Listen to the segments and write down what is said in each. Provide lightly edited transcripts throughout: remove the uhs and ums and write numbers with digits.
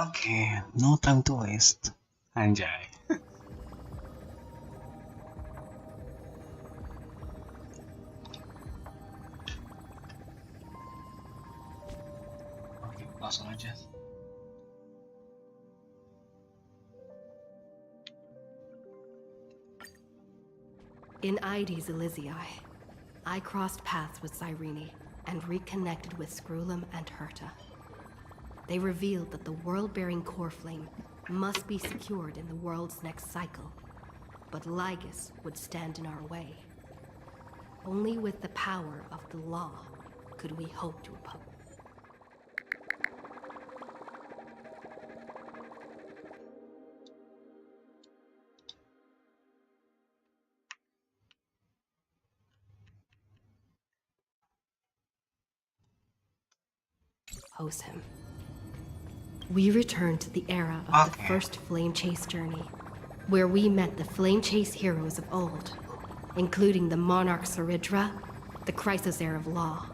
Oke, no time to waste. Anjay. Oke, langsung aja. In Ides Elysiae, I crossed paths with Cyrene and reconnected with Screwlum and Herta. They revealed that the world-bearing core flame must be secured in the world's next cycle, but Lygus would stand in our way. Only with the power of the law could we hope to oppose. Him. We returned to the era of the first Flame Chase journey, where we met the Flame Chase heroes of old, including the Monarch Saridra, the Chrysos heir of law,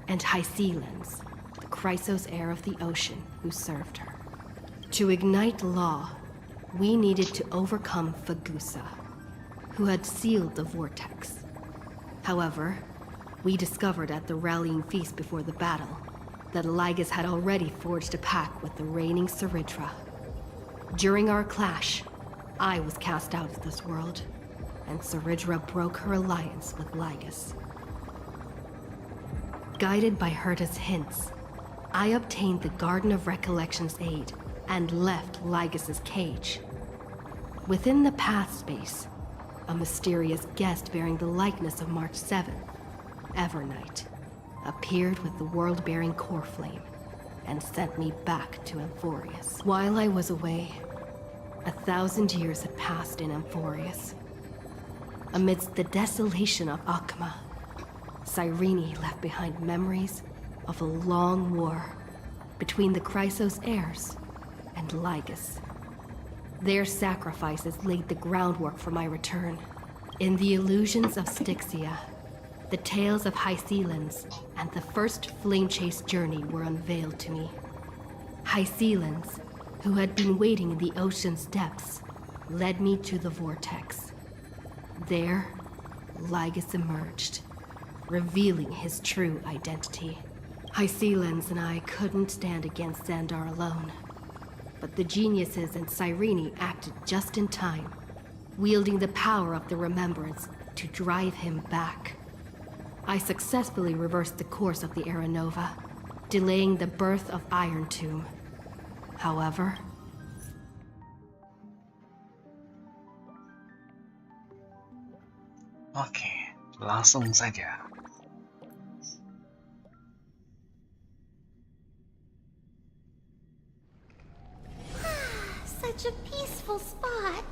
and Hycelens, the Chrysos heir of the ocean who served her. To ignite law, we needed to overcome Fagusa, who had sealed the vortex. However, we discovered at the rallying feast before the battle that Lygus had already forged a pact with the reigning Saridra. During our clash, I was cast out of this world, and Saridra broke her alliance with Lygus. Guided by Herta's hints, I obtained the Garden of Recollection's aid and left Lygus's cage. Within the path space, a mysterious guest bearing the likeness of March 7th, Evernight, appeared with the world-bearing core flame and sent me back to Amphorius. While I was away, 1,000 years had passed in Amphorius. Amidst the desolation of Akma, Cyrene left behind memories of a long war between the Chrysos heirs and Lygus. Their sacrifices laid the groundwork for my return. In the illusions of Styxia, the tales of Hycelens and the first Flame Chase journey were unveiled to me. Hycelens, who had been waiting in the ocean's depths, led me to the vortex. There, Lygus emerged, revealing his true identity. Hycelens and I couldn't stand against Xandar alone, but the geniuses in Cyrene acted just in time, wielding the power of the Remembrance to drive him back. I successfully reversed the course of the Era Nova, delaying the birth of Iron Tomb. However, oke, langsung saja. Such a peaceful spot.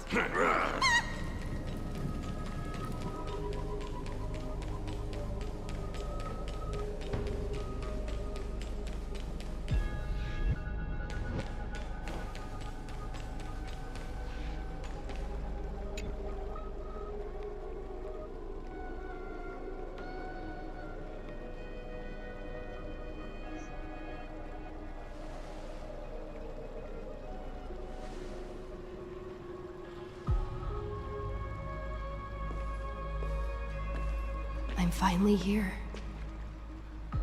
I'm finally here.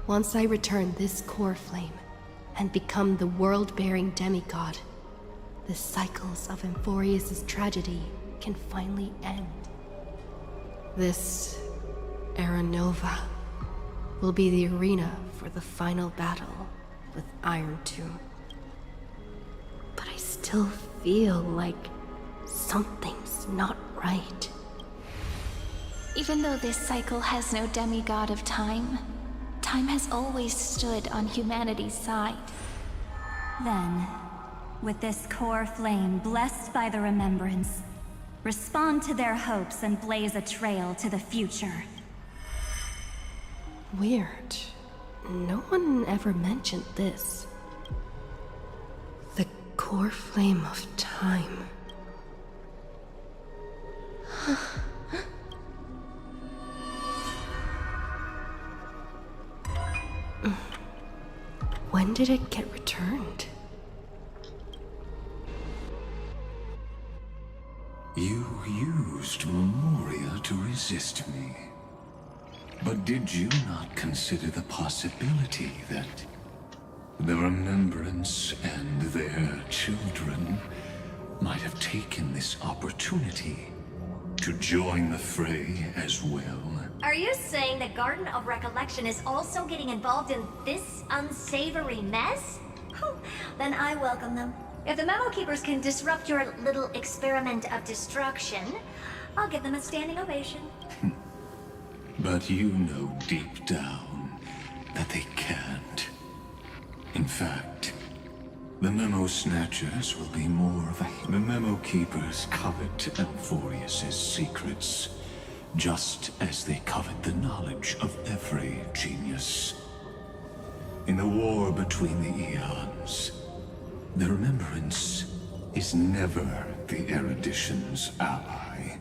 Once I return this core flame and become the world-bearing demigod, the cycles of Amphorius' tragedy can finally end. This Era Nova will be the arena for the final battle with Iron Tomb. But I still feel like something's not right. Even though this cycle has no demigod of time, time has always stood on humanity's side. Then, with this core flame blessed by the Remembrance, respond to their hopes and blaze a trail to the future. Weird. No one ever mentioned this. The core flame of time. When did it get returned? You used Memoria to resist me. But did you not consider the possibility that the Remembrance and their children might have taken this opportunity to join the fray as well? Are you saying the Garden of Recollection is also getting involved in this unsavory mess? Then I welcome them. If the Memo Keepers can disrupt your little experiment of destruction, I'll give them a standing ovation. But you know deep down that they can't. In fact, the Memo Snatchers will be more of a... The Memo Keepers covet Amphorius's secrets, just as they covet the knowledge of every genius. In the war between the eons, the Remembrance is never the Erudition's ally.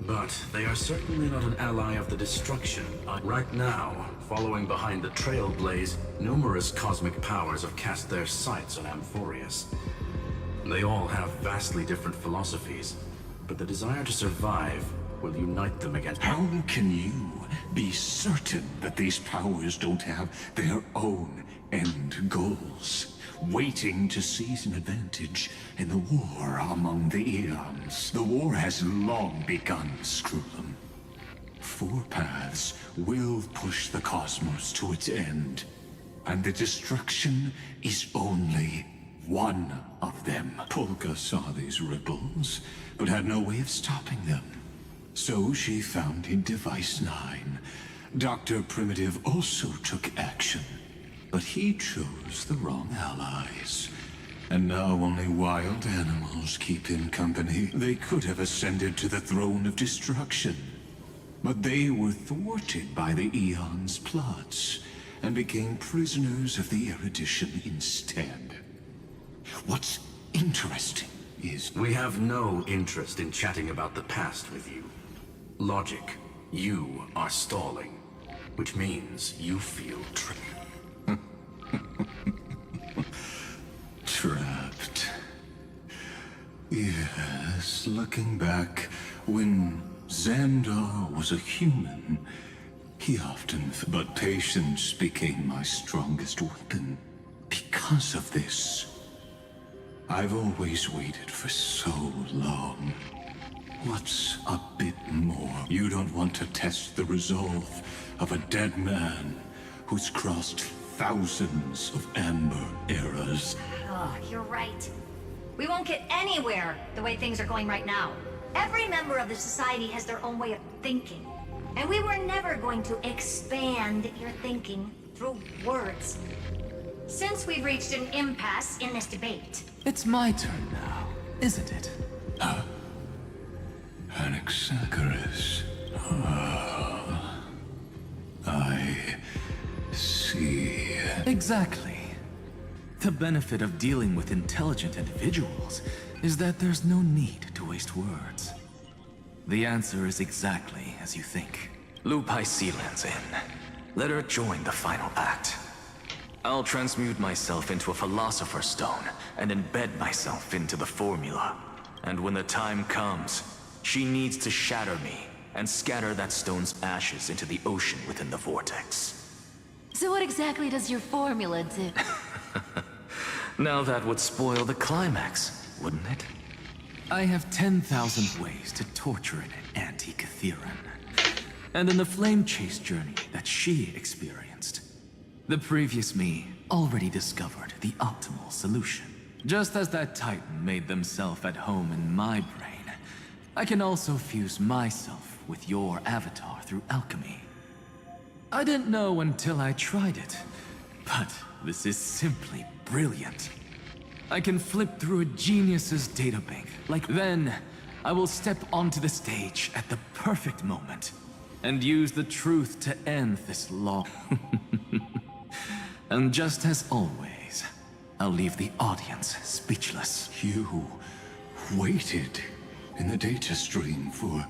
But they are certainly not an ally of the destruction. Right now, following behind the Trailblaze, numerous cosmic powers have cast their sights on Amphorius. They all have vastly different philosophies, but the desire to survive will unite them against... How can you be certain that these powers don't have their own end goals, waiting to seize an advantage in the war among the eons? The war has long begun, Screwlum. Four paths will push the cosmos to its end, and the destruction is only one of them. Polka saw these ripples, but had no way of stopping them. So she founded Device 9. Dr. Primitive also took action, but he chose the wrong allies. And now only wild animals keep him company. They could have ascended to the throne of destruction, but they were thwarted by the Eon's plots and became prisoners of the Erudition instead. What's interesting is... We have no interest in chatting about the past with you. Logic, you are stalling, which means you feel trapped. Yes, looking back, when Xandar was a human, he often... But patience became my strongest weapon. Because of this, I've always waited for so long. What's a bit more? You don't want to test the resolve of a dead man who's crossed thousands of amber eras. Oh, you're right. We won't get anywhere the way things are going right now. Every member of the society has their own way of thinking. And we were never going to expand your thinking through words. Since we've reached an impasse in this debate. It's my turn now, isn't it? Anaxagoras. I see. Exactly. The benefit of dealing with intelligent individuals is that there's no need to waste words. The answer is exactly as you think. Lupai Sealand's in. Let her join the final act. I'll transmute myself into a Philosopher's Stone and embed myself into the formula. And when the time comes, she needs to shatter me and scatter that stone's ashes into the ocean within the vortex. So what exactly does your formula do? Now that would spoil the climax, wouldn't it? I have 10,000 ways to torture an anti-Catheran. And in the flame chase journey that she experienced, the previous me already discovered the optimal solution. Just as that Titan made themselves at home in my brain, I can also fuse myself with your avatar through alchemy. I didn't know until I tried it, but this is simply brilliant. I can flip through a genius's databank. Then, I will step onto the stage at the perfect moment and use the truth to end this long... And just as always, I'll leave the audience speechless. You waited in the data stream for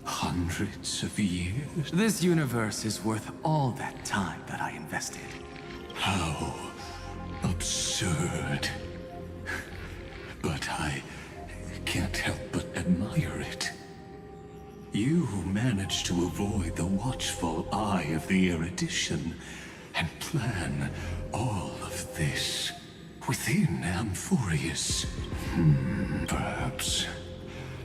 hundreds of years? This universe is worth all that time that I invested. How absurd. But I can't help but admire managed to avoid the watchful eye of the erudition and plan all of this within Amphorius. Perhaps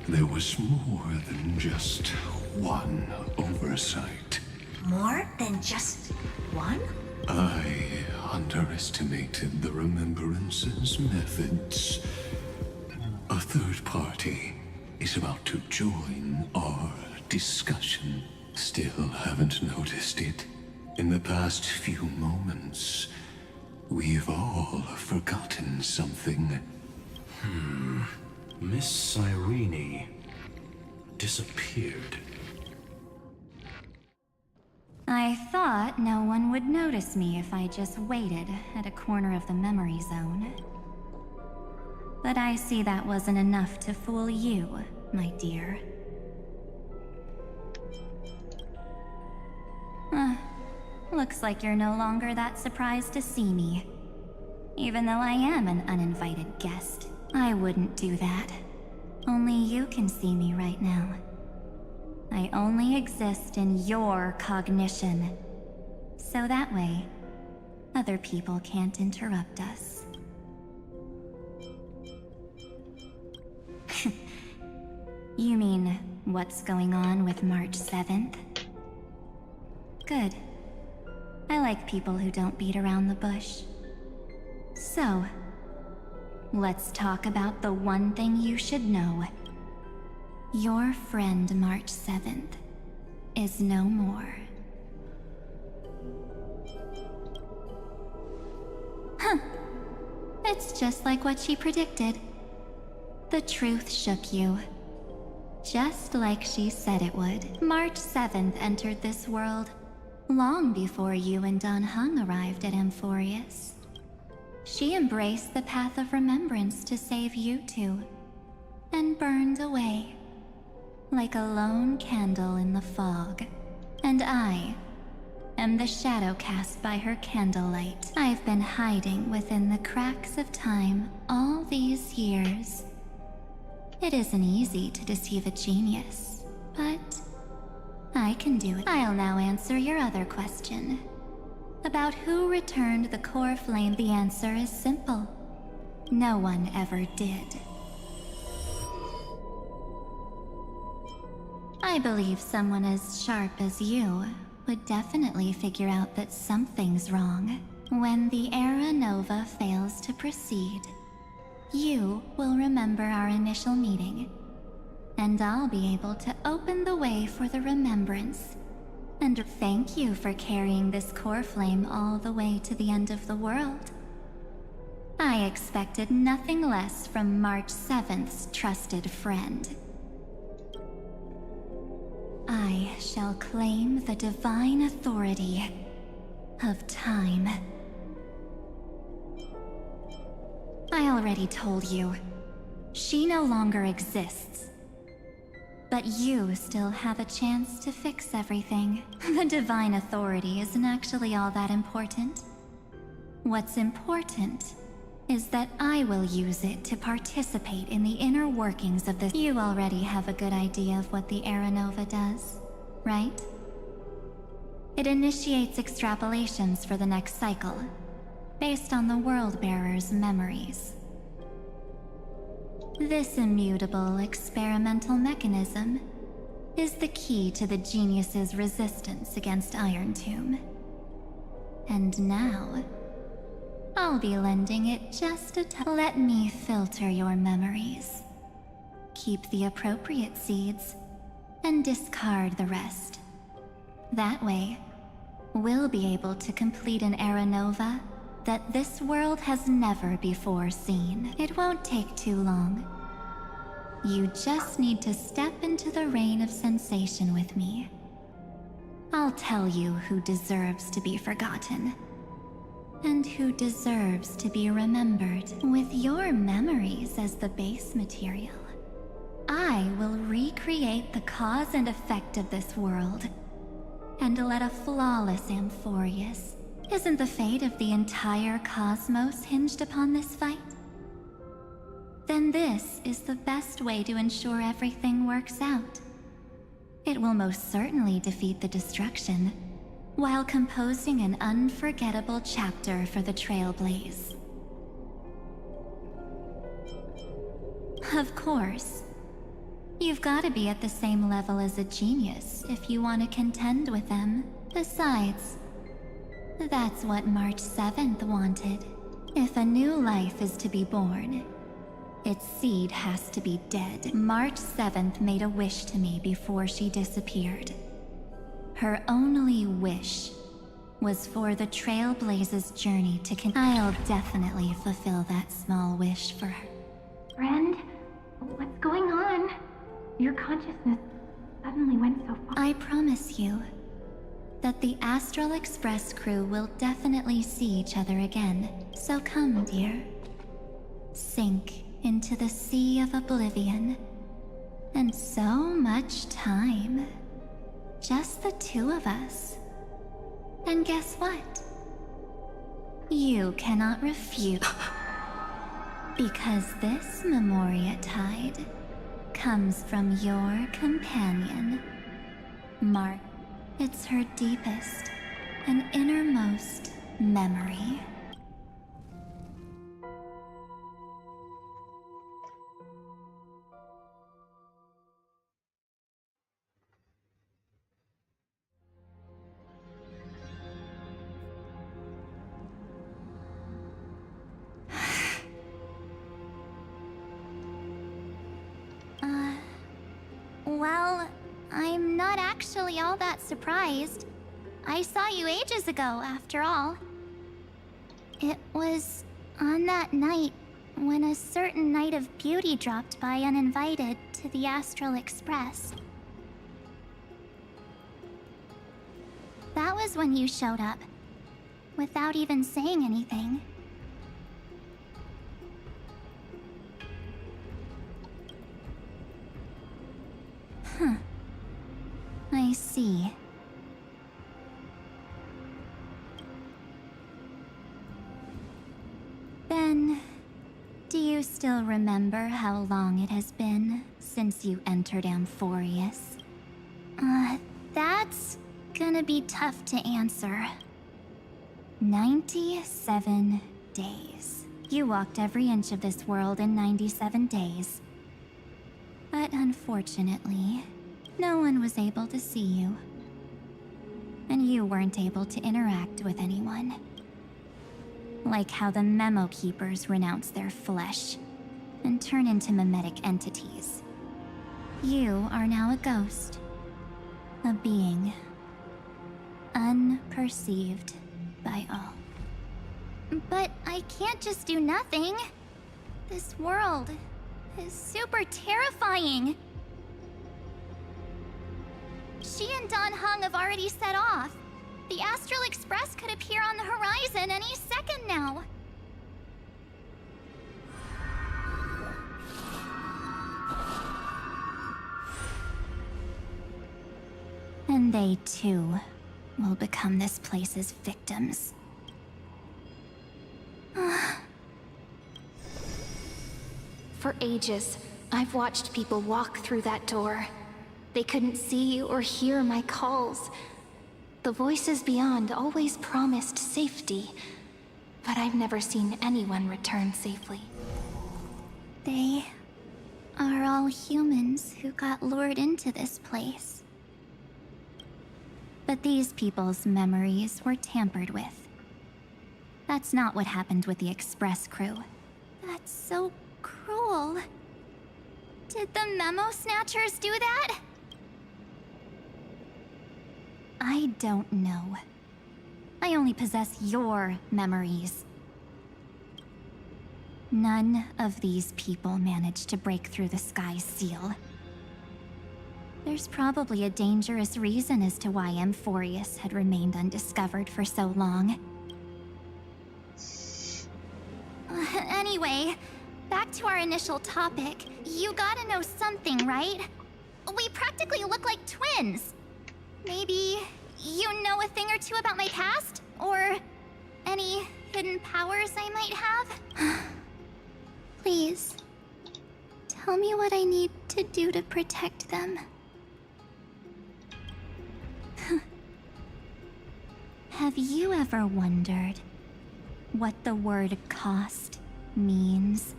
there was more than just one oversight. More than just one? I underestimated the Remembrance's methods. A third party is about to join our discussion. Still haven't noticed it. In the past few moments, we've all forgotten something. Miss Cyrene disappeared. I thought no one would notice me if I just waited at a corner of the memory zone. But I see that wasn't enough to fool you, my dear. Looks like you're no longer that surprised to see me. Even though I am an uninvited guest, I wouldn't do that. Only you can see me right now. I only exist in your cognition. So that way, other people can't interrupt us. You mean, what's going on with March 7th? Good. I like people who don't beat around the bush. So, let's talk about the one thing you should know. Your friend March 7th is no more. Huh. It's just like what she predicted. The truth shook you. Just like she said it would. March 7th entered this world long before you and Don Hung arrived at Amphorius. She embraced the path of remembrance to save you two, and burned away like a lone candle in the fog. And I am the shadow cast by her candlelight. I've been hiding within the cracks of time all these years. It isn't easy to deceive a genius, but I can do it. I'll now answer your other question. About who returned the core flame, the answer is simple. No one ever did. I believe someone as sharp as you would definitely figure out that something's wrong. When the Era Nova fails to proceed, you will remember our initial meeting, and I'll be able to open the way for the remembrance. And thank you for carrying this core flame all the way to the end of the world. I expected nothing less from March 7th's trusted friend. I shall claim the divine authority of time. I already told you, she no longer exists. But you still have a chance to fix everything. The divine authority isn't actually all that important. What's important is that I will use it to participate in the inner workings of this. You already have a good idea of what the Era Nova does, right? It initiates extrapolations for the next cycle, based on the World-Bearer's memories. This immutable experimental mechanism is the key to the genius's resistance against Iron Tomb. And now, I'll be lending it just a touch. Let me filter your memories. Keep the appropriate seeds, and discard the rest. That way, we'll be able to complete an Era Nova that this world has never before seen. It won't take too long. You just need to step into the rain of sensation with me. I'll tell you who deserves to be forgotten, and who deserves to be remembered. With your memories as the base material, I will recreate the cause and effect of this world, and let a flawless Amphorius. Isn't the fate of the entire cosmos hinged upon this fight? Then this is the best way to ensure everything works out. It will most certainly defeat the destruction, while composing an unforgettable chapter for the Trailblaze. Of course. You've got to be at the same level as a genius if you want to contend with them. Besides, that's what March 7th wanted. If a new life is to be born, its seed has to be dead. March 7th made a wish to me before she disappeared. Her only wish was for the Trailblaze's journey to I'll definitely fulfill that small wish for her. Friend, what's going on? Your consciousness suddenly went so far. I promise you that the Astral Express crew will definitely see each other again. So come, dear. Sink into the sea of oblivion. And so much time. Just the two of us. And guess what? You cannot refuse. Because this Memoria Tide comes from your companion, Mark. It's her deepest and innermost memory. Well, I'm not actually all that surprised. I saw you ages ago, after all. It was on that night when a certain Knight of Beauty dropped by uninvited to the Astral Express. That was when you showed up, without even saying anything. Huh. I see. Then, do you still remember how long it has been since you entered Amphorius? That's gonna be tough to answer. 97 days. You walked every inch of this world in 97 days. But unfortunately, no one was able to see you. And you weren't able to interact with anyone. Like how the Memo Keepers renounce their flesh and turn into mimetic entities. You are now a ghost. A being. Unperceived by all. But I can't just do nothing. This world is super terrifying. She and Don Hung have already set off. The Astral Express could appear on the horizon any second now. And they too will become this place's victims. For ages, I've watched people walk through that door. They couldn't see or hear my calls. The voices beyond always promised safety, but I've never seen anyone return safely. They are all humans who got lured into this place. But these people's memories were tampered with. That's not what happened with the Express crew. That's so cruel. Did the Memo Snatchers do that? I don't know. I only possess your memories. None of these people managed to break through the sky's seal. There's probably a dangerous reason as to why Amphorius had remained undiscovered for so long. Anyway, back to our initial topic. You gotta know something, right? We practically look like twins. Maybe you know a thing or two about my past? Or any hidden powers I might have? Please, tell me what I need to do to protect them. Have you ever wondered what the word cost means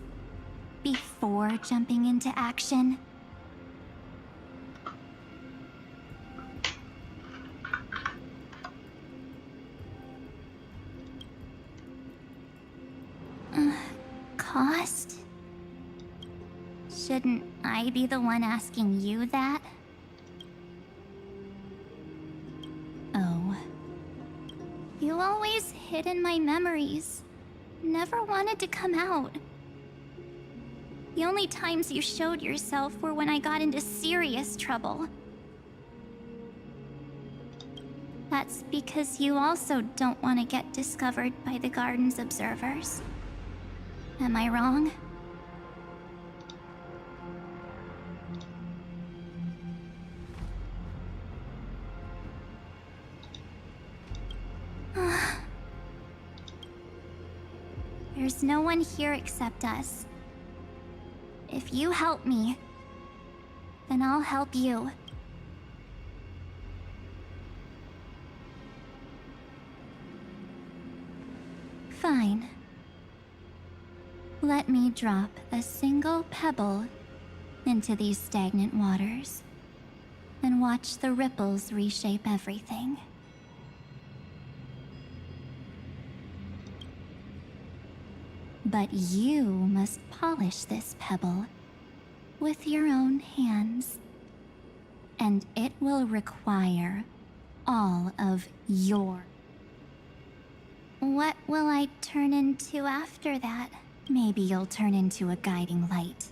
before jumping into action? Cost? Shouldn't I be the one asking you that? Oh. You always hid in my memories. Never wanted to come out. The only times you showed yourself were when I got into serious trouble. That's because you also don't want to get discovered by the garden's observers. Am I wrong? There's no one here except us. If you help me, then I'll help you. Fine. Let me drop a single pebble into these stagnant waters and watch the ripples reshape everything. But you must polish this pebble with your own hands. And it will require all of your... What will I turn into after that? Maybe you'll turn into a guiding light.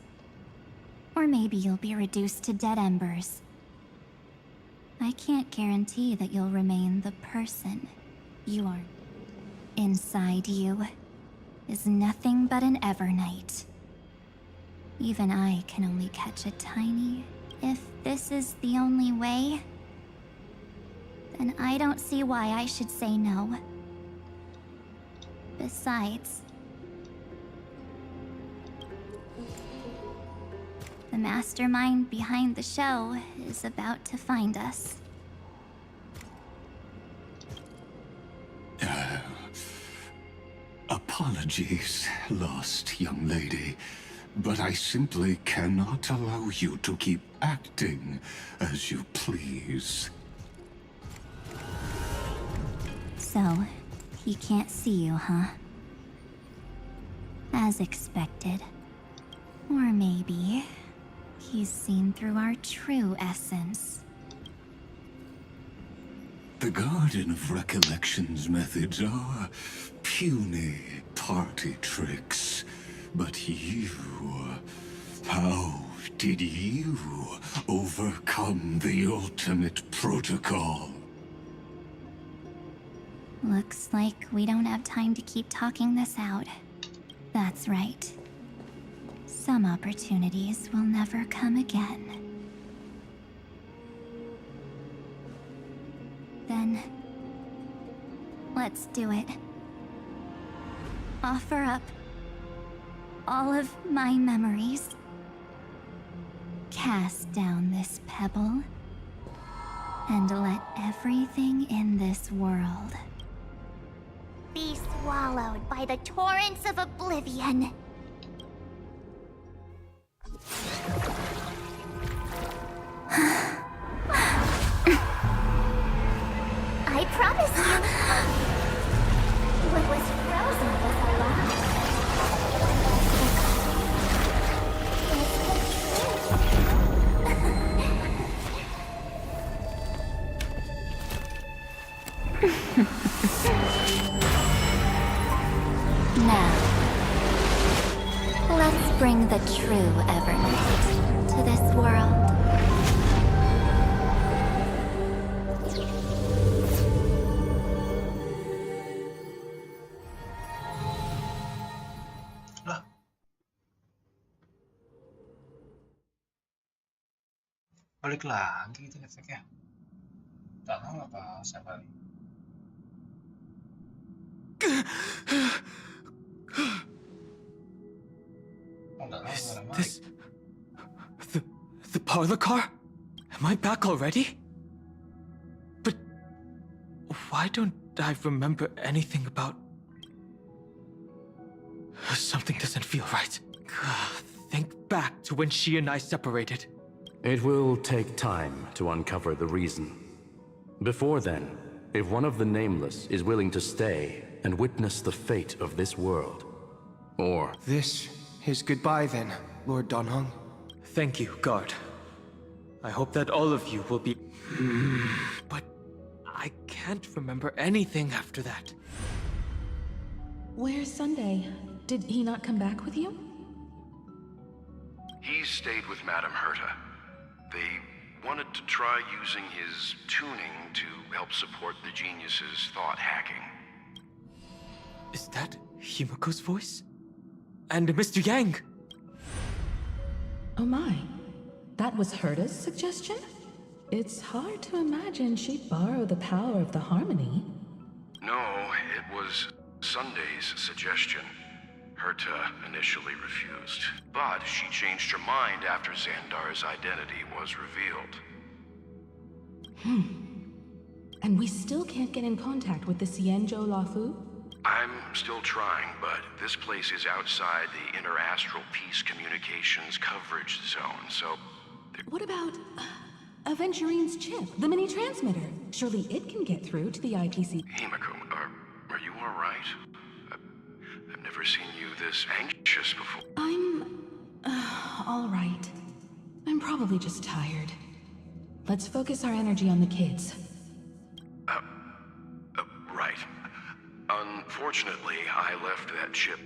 Or maybe you'll be reduced to dead embers. I can't guarantee that you'll remain the person you are. Inside you is nothing but an Evernight. Even I can only catch a tiny... If this is the only way, then I don't see why I should say no. Besides, the mastermind behind the show is about to find us. Apologies, lost young lady, but I simply cannot allow you to keep acting as you please. So, he can't see you, huh? As expected. Or maybe he's seen through our true essence. The Garden of Recollection's methods are puny party tricks. But you... how did you overcome the ultimate protocol? Looks like we don't have time to keep talking this out. That's right. Some opportunities will never come again. Then... let's do it. Offer up all of my memories. Cast down this pebble, and let everything in this world Be swallowed by the torrents of oblivion. I promise you, what was frozen was alive. Now, let's bring the true Evernight to this world. Lah. Balik lagi gitu efeknya. Tak tahu apa siapa nih. Is this the parlor car? Am I back already? But why don't I remember anything about... Something doesn't feel right. Think back to when she and I separated. It will take time to uncover the reason. Before then, if one of the Nameless is willing to stay and witness the fate of this world, or... This is goodbye then, Lord Donhong. Thank you, guard. I hope that all of you will be... But I can't remember anything after that. Where's Sunday? Did he not come back with you? He stayed with Madame Herta. They wanted to try using his tuning to help support the genius's thought hacking. Is that Himiko's voice? And Mr. Yang! Oh my. That was Herta's suggestion? It's hard to imagine she'd borrow the power of the harmony. No, it was Sunday's suggestion. Herta initially refused, but she changed her mind after Xandar's identity was revealed. And we still can't get in contact with the Xianzhou Lafu? I'm still trying, but this place is outside the interastral peace communications coverage zone, so... What about Aventurine's chip, the mini-transmitter? Surely it can get through to the IPC. Himiko, are you alright? I've never seen you this anxious before. I'm... all right. I'm probably just tired. Let's focus our energy on the kids. Right. Unfortunately, I left that chip.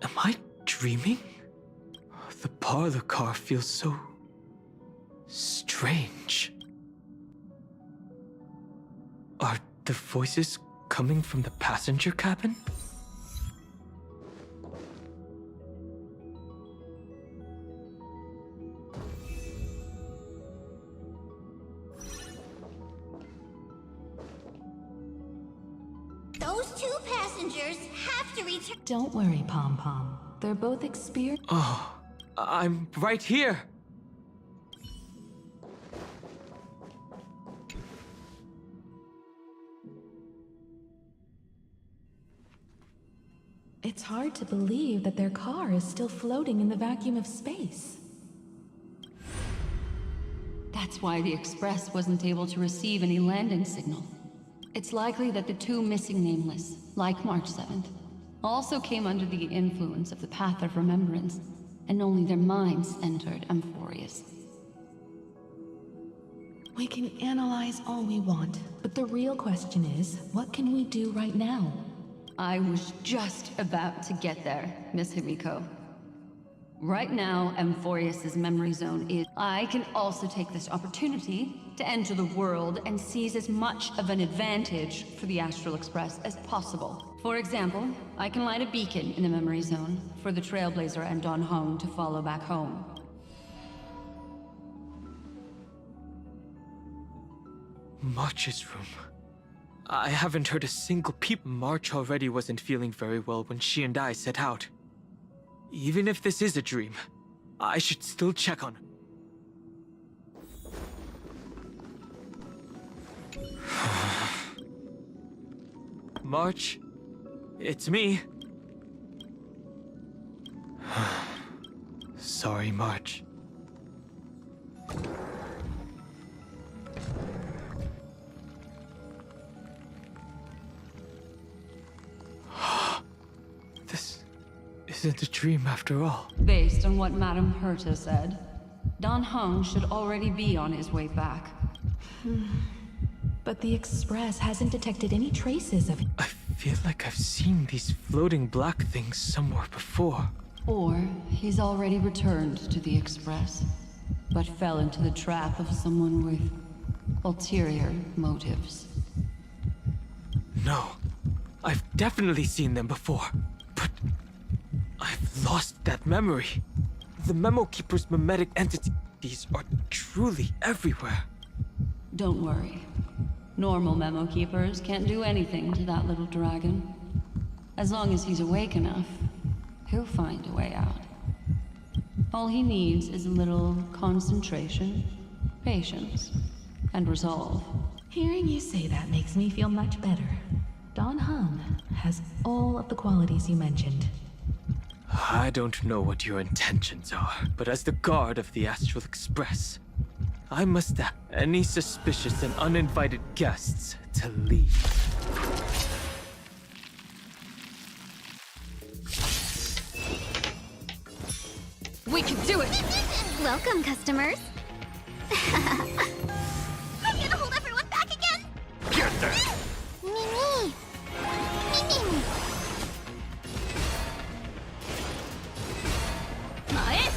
Am I dreaming? The parlor car feels so... strange. Are the voices coming from the passenger cabin? Those two passengers have to return. Don't worry, Pom Pom. They're both experienced. Oh, I'm right here! It's hard to believe that their car is still floating in the vacuum of space. That's why the Express wasn't able to receive any landing signal. It's likely that the two missing Nameless, like March 7th, also came under the influence of the Path of Remembrance, and only their minds entered Amphorius. We can analyze all we want, but the real question is, what can we do right now? I was just about to get there, Miss Himiko. Right now, Amphorius' memory zone is... I can also take this opportunity to enter the world and seize as much of an advantage for the Astral Express as possible. For example, I can light a beacon in the memory zone for the Trailblazer and Donhong to follow back home. March's room. I haven't heard a single peep. March already wasn't feeling very well when she and I set out. Even if this is a dream, I should still check on her. March, it's me. Sorry, March. This isn't a dream after all. Based on what Madame Herta said, Donhong should already be on his way back. But the Express hasn't detected any traces of... I feel like I've seen these floating black things somewhere before. Or he's already returned to the Express, but fell into the trap of someone with ulterior motives. No, I've definitely seen them before, but I've lost that memory. The Memo Keeper's mimetic entities are truly everywhere. Don't worry. Normal Memo Keepers can't do anything to that little dragon. As long as he's awake enough, he'll find a way out. All he needs is a little concentration, patience, and resolve. Hearing you say that makes me feel much better. Don Hung has all of the qualities you mentioned. I don't know what your intentions are, but as the guard of the Astral Express, I must ask any suspicious and uninvited guests to leave. We can do it! Welcome, customers. I'm gonna hold everyone back again! Get there! Mimi! Mimi! Mae?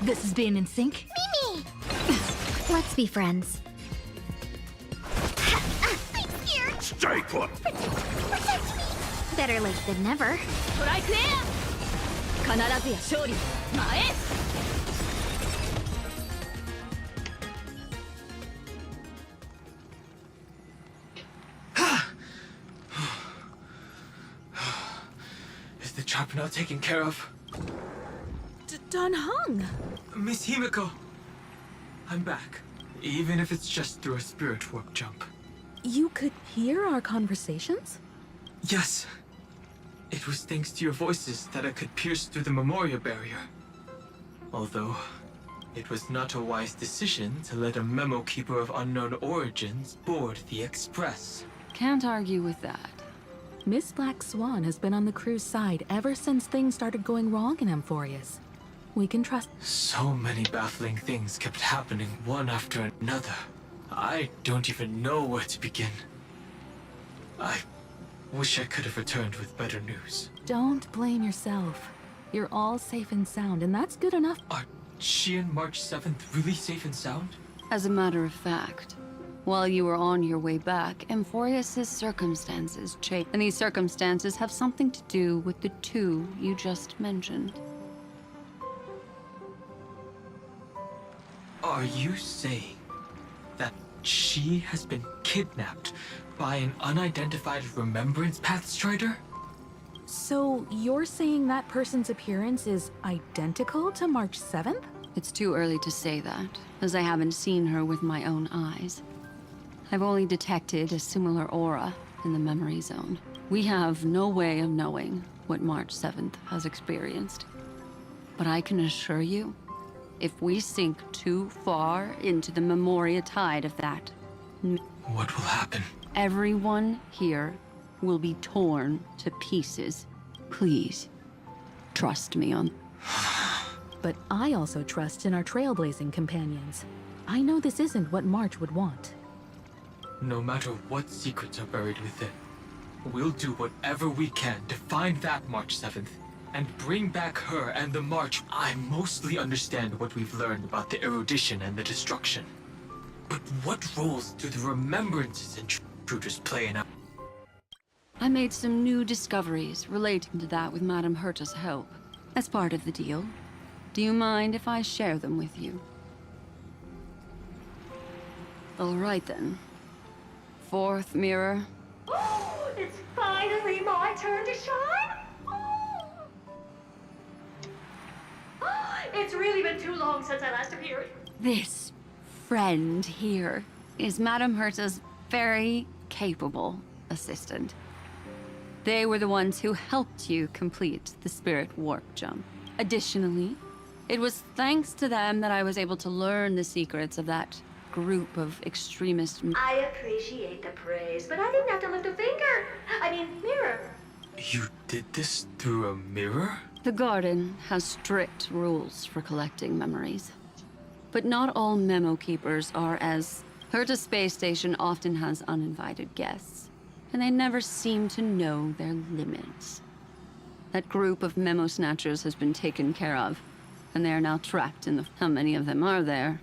This is being in sync? Mimi! Let's be friends. I'm scared! Stay put! Protect me! Better late than never. トライクエア必ずや勝利前 Is the trap now taken care of? Don Hung! Miss Himiko! I'm back. Even if it's just through a spirit warp jump. You could hear our conversations? Yes. It was thanks to your voices that I could pierce through the Memoria barrier. Although, it was not a wise decision to let a memo keeper of unknown origins board the Express. Can't argue with that. Miss Black Swan has been on the crew's side ever since things started going wrong in Amphorius. We can trust. So many baffling things kept happening one after another. I don't even know where to begin. I wish I could have returned with better news. Don't blame yourself. You're all safe and sound, and that's good enough. Are she and March 7th really safe and sound? As a matter of fact, while you were on your way back, Amphorius' circumstances changed. And these circumstances have something to do with the two you just mentioned. Are you saying that she has been kidnapped by an unidentified Remembrance Path Strider? So you're saying that person's appearance is identical to March 7th? It's too early to say that, as I haven't seen her with my own eyes. I've only detected a similar aura in the memory zone. We have no way of knowing what March 7th has experienced. But I can assure you, if we sink too far into the Memoria tide of that, what will happen? Everyone here will be torn to pieces. Please, trust me on... But I also trust in our trailblazing companions. I know this isn't what March would want. No matter what secrets are buried within, we'll do whatever we can to find that March 7th and bring back her and the March. I mostly understand what we've learned about the erudition and the destruction. But what roles do the remembrances intruders play in our... I made some new discoveries relating to that with Madame Herta's help. As part of the deal. Do you mind if I share them with you? All right then. Fourth mirror. Oh, it's finally my turn to shine! Oh, it's really been too long since I last appeared. This friend here is Madame Herta's very capable assistant. They were the ones who helped you complete the spirit warp jump. Additionally, it was thanks to them that I was able to learn the secrets of that group of extremist... I appreciate the praise, but I didn't have to lift a finger. I mean, mirror. You did this through a mirror? The garden has strict rules for collecting memories. But not all memo keepers are as... Herta Space Station often has uninvited guests, and they never seem to know their limits. That group of memo snatchers has been taken care of, and they are now trapped in the... How many of them are there?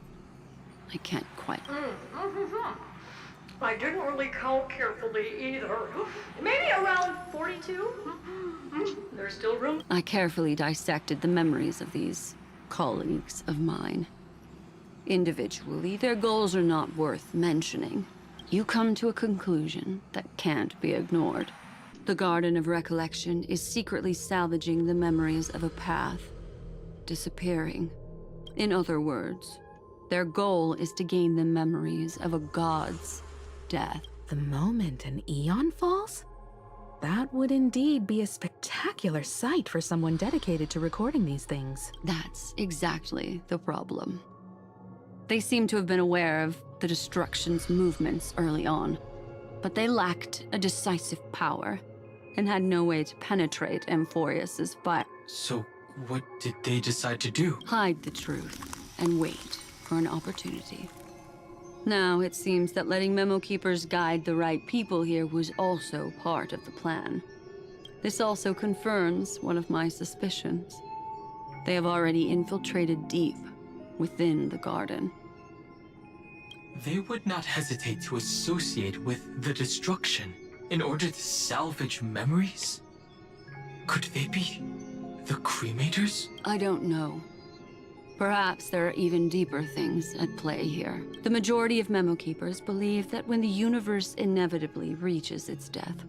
I can't quite... I didn't really count carefully either. Maybe around 42? There's still room. I carefully dissected the memories of these colleagues of mine. Individually, their goals are not worth mentioning. You come to a conclusion that can't be ignored. The Garden of Recollection is secretly salvaging the memories of a path disappearing. In other words, their goal is to gain the memories of a god's death. The moment an eon falls? That would indeed be a spectacular sight for someone dedicated to recording these things. That's exactly the problem. They seem to have been aware of the Destruction's movements early on, but they lacked a decisive power and had no way to penetrate Amphorius's fire. So, what did they decide to do? Hide the truth and wait for an opportunity. Now, it seems that letting Memo Keepers guide the right people here was also part of the plan. This also confirms one of my suspicions. They have already infiltrated deep within the garden. They would not hesitate to associate with the Destruction in order to salvage memories? Could they be the Cremators? I don't know. Perhaps there are even deeper things at play here. The majority of Memo Keepers believe that when the universe inevitably reaches its death,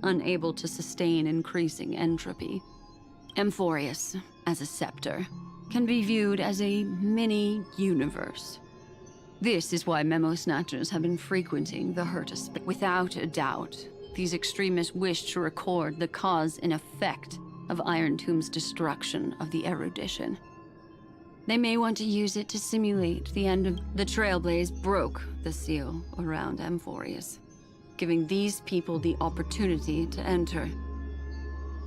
unable to sustain increasing entropy, Amphorius, as a scepter, can be viewed as a mini-universe. This is why Memo Snatchers have been frequenting the Herta. Without a doubt, these extremists wish to record the cause and effect of Iron Tomb's destruction of the erudition. They may want to use it to simulate the end of the Trailblaze broke the seal around Amphorius, giving these people the opportunity to enter.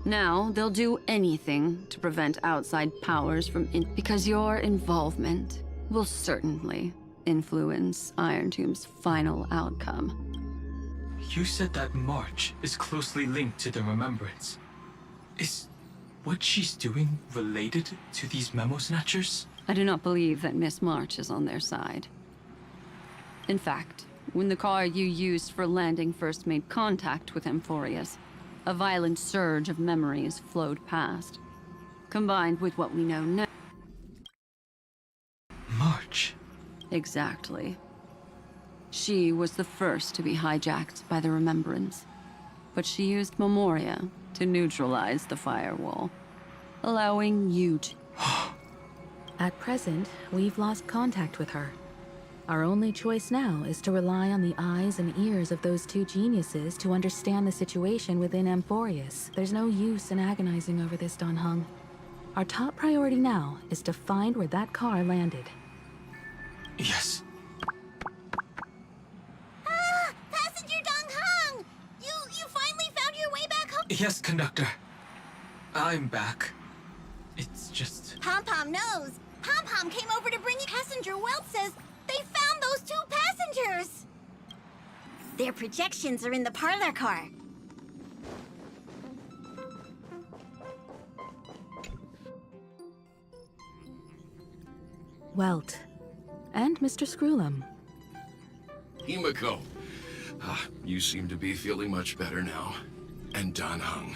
Now, they'll do anything to prevent outside powers from because your involvement will certainly influence Iron Tomb's final outcome. You said that March is closely linked to the Remembrance. Is what she's doing related to these Memo Snatchers? I do not believe that Miss March is on their side. In fact, when the car you used for landing first made contact with Amphorius, a violent surge of memories flowed past. Combined with what we know now... March? Exactly. She was the first to be hijacked by the Remembrance, but she used Memoria to neutralize the firewall, allowing you to... At present, we've lost contact with her. Our only choice now is to rely on the eyes and ears of those two geniuses to understand the situation within Amphorius. There's no use in agonizing over this, Don Hung. Our top priority now is to find where that car landed. Yes. Ah! Passenger Dong Hung! You finally found your way back home? Yes, conductor. I'm back. It's just... Pom-Pom knows. Pom-Pom came over to bring you. Passenger Welt says they found those two passengers. Their projections are in the parlor car. Welt. And Mr. Screwlum. Himiko. You seem to be feeling much better now. And Don Hung.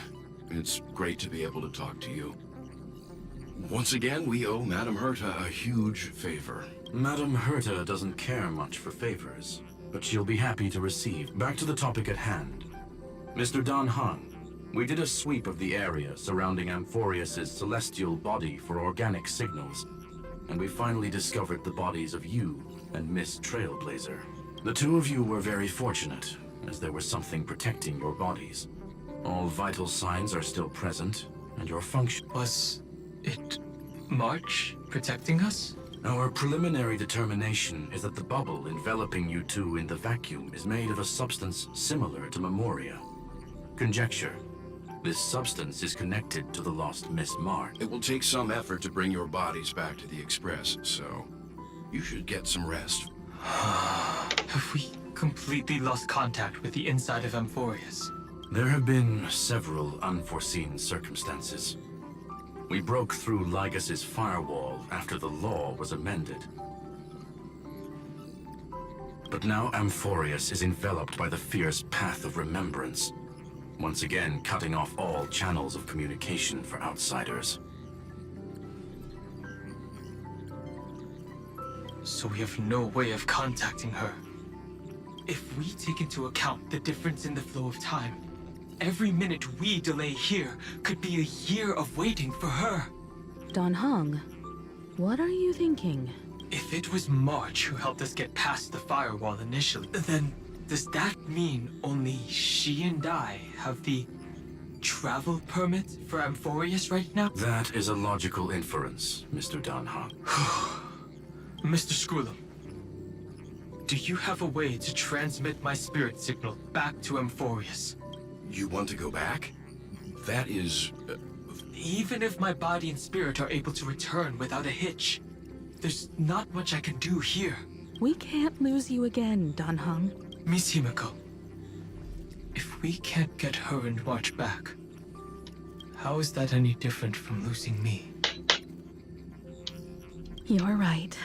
It's great to be able to talk to you. Once again, we owe Madame Herta a huge favor. Madame Herta doesn't care much for favors, but she'll be happy to receive. Back to the topic at hand. Mr. Don Hung, we did a sweep of the area surrounding Amphorius's celestial body for organic signals, and we finally discovered the bodies of you and Miss Trailblazer. The two of you were very fortunate, as there was something protecting your bodies. All vital signs are still present, and your function... Was it March protecting us? Our preliminary determination is that the bubble enveloping you two in the vacuum is made of a substance similar to Memoria. Conjecture. This substance is connected to the lost Miss March. It will take some effort to bring your bodies back to the Express, so you should get some rest. Have we completely lost contact with the inside of Amphorius? There have been several unforeseen circumstances. We broke through Lygas's firewall after the law was amended. But now Amphorius is enveloped by the fierce path of remembrance, once again cutting off all channels of communication for outsiders. So we have no way of contacting her. If we take into account the difference in the flow of time, every minute we delay here could be a year of waiting for her. Don Hung, What are you thinking? If it was March who helped us get past the firewall initially, then does that mean only she and I have the travel permit for Amphorius right now? That is a logical inference, Mr. Danhong. Mr. Skrullum, do you have a way to transmit my spirit signal back to Amphorius? You want to go back? That is... Even if my body and spirit are able to return without a hitch, there's not much I can do here. We can't lose you again, Danhong. Miss Himiko, if we can't get her and March back, how is that any different from losing me? You're right.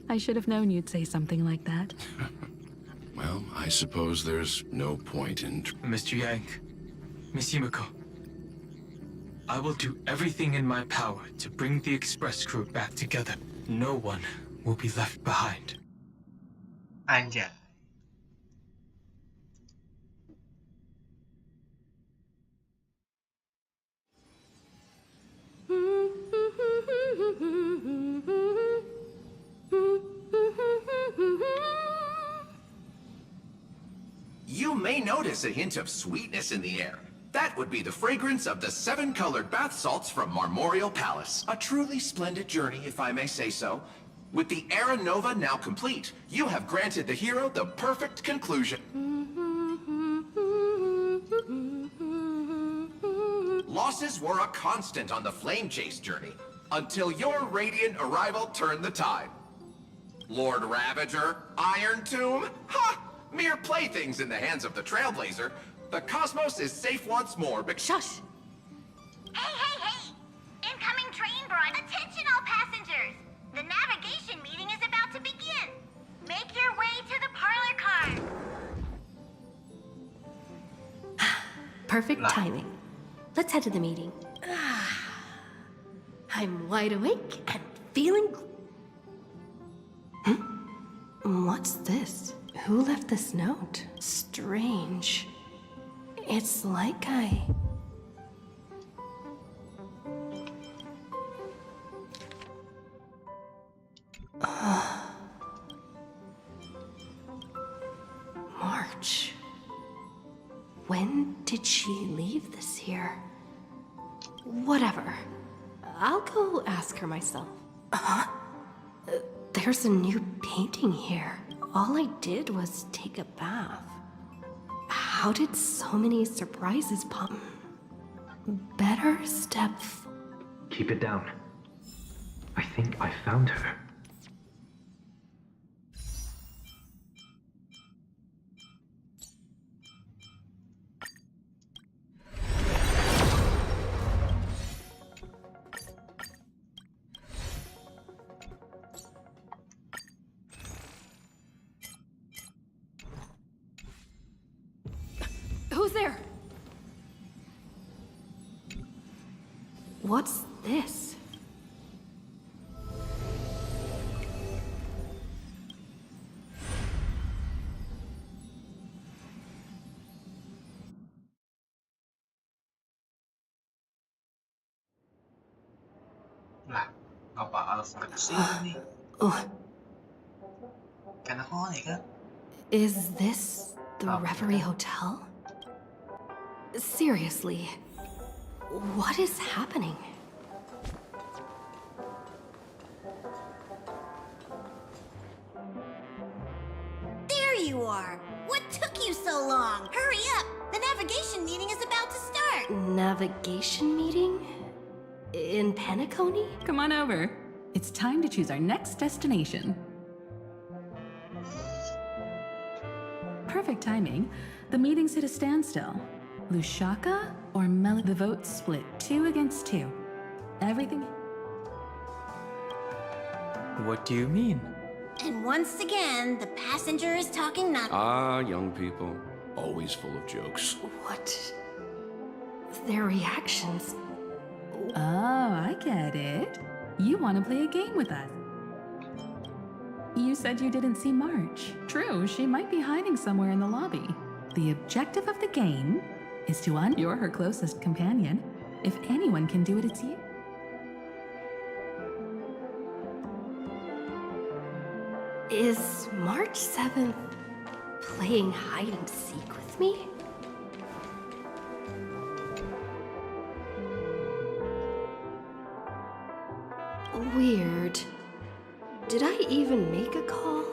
I should have known you'd say something like that. Well, I suppose there's no point in... Mr. Yang, Miss Himiko, I will do everything in my power to bring the express crew back together. No one will be left behind. Anjay. You may notice a hint of sweetness in the air. That would be the fragrance of the 7-colored bath salts from Marmorial Palace. A truly splendid journey, if I may say so. With the Era Nova now complete, you have granted the hero the perfect conclusion. Losses were a constant on the Flame Chase journey, until your radiant arrival turned the tide. Lord Ravager, Iron Tomb, ha! Mere playthings in the hands of the Trailblazer. The cosmos is safe once more, but shush! Hey! Incoming train broad. Attention all passengers! The navigation meeting is about to begin. Make your way to the parlor car. Perfect timing. Let's head to the meeting. I'm wide awake and feeling... What's this? Who left this note? Strange. It's like March. When did she leave this here? Whatever. I'll go ask her myself. There's a new painting here. All I did was take a bath. How did so many surprises pop? Better step... Keep it down. I think I found her. Who's there? What's this? Lah, apa Alfred sini? Kan ako kan? Is this the Reverie Hotel? Seriously, what is happening? There you are! What took you so long? Hurry up! The navigation meeting is about to start! Navigation meeting? In Penacony? Come on over. It's time to choose our next destination. Perfect timing. The meeting's at a standstill. Lushaka or Mel? The vote's split 2 against 2. Everything... What do you mean? And once again, the passenger is talking not. Ah, young people. Always full of jokes. What? Their reactions... Oh, I get it. You want to play a game with us. You said you didn't see March. True, she might be hiding somewhere in the lobby. The objective of the game is to You're her closest companion. If anyone can do it, it's you. Is March 7th playing hide and seek with me? Weird. Did I even make a call?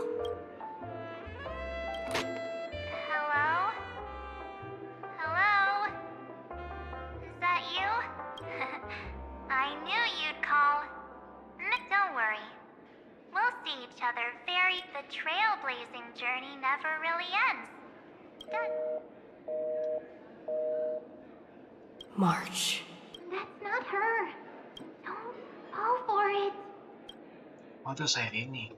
Hello? Hello? Is that you? I knew you'd call. Don't worry. We'll see each other the trailblazing journey never really ends. Done. March. That's not her. Don't fall for it. Oh, itu saya ini.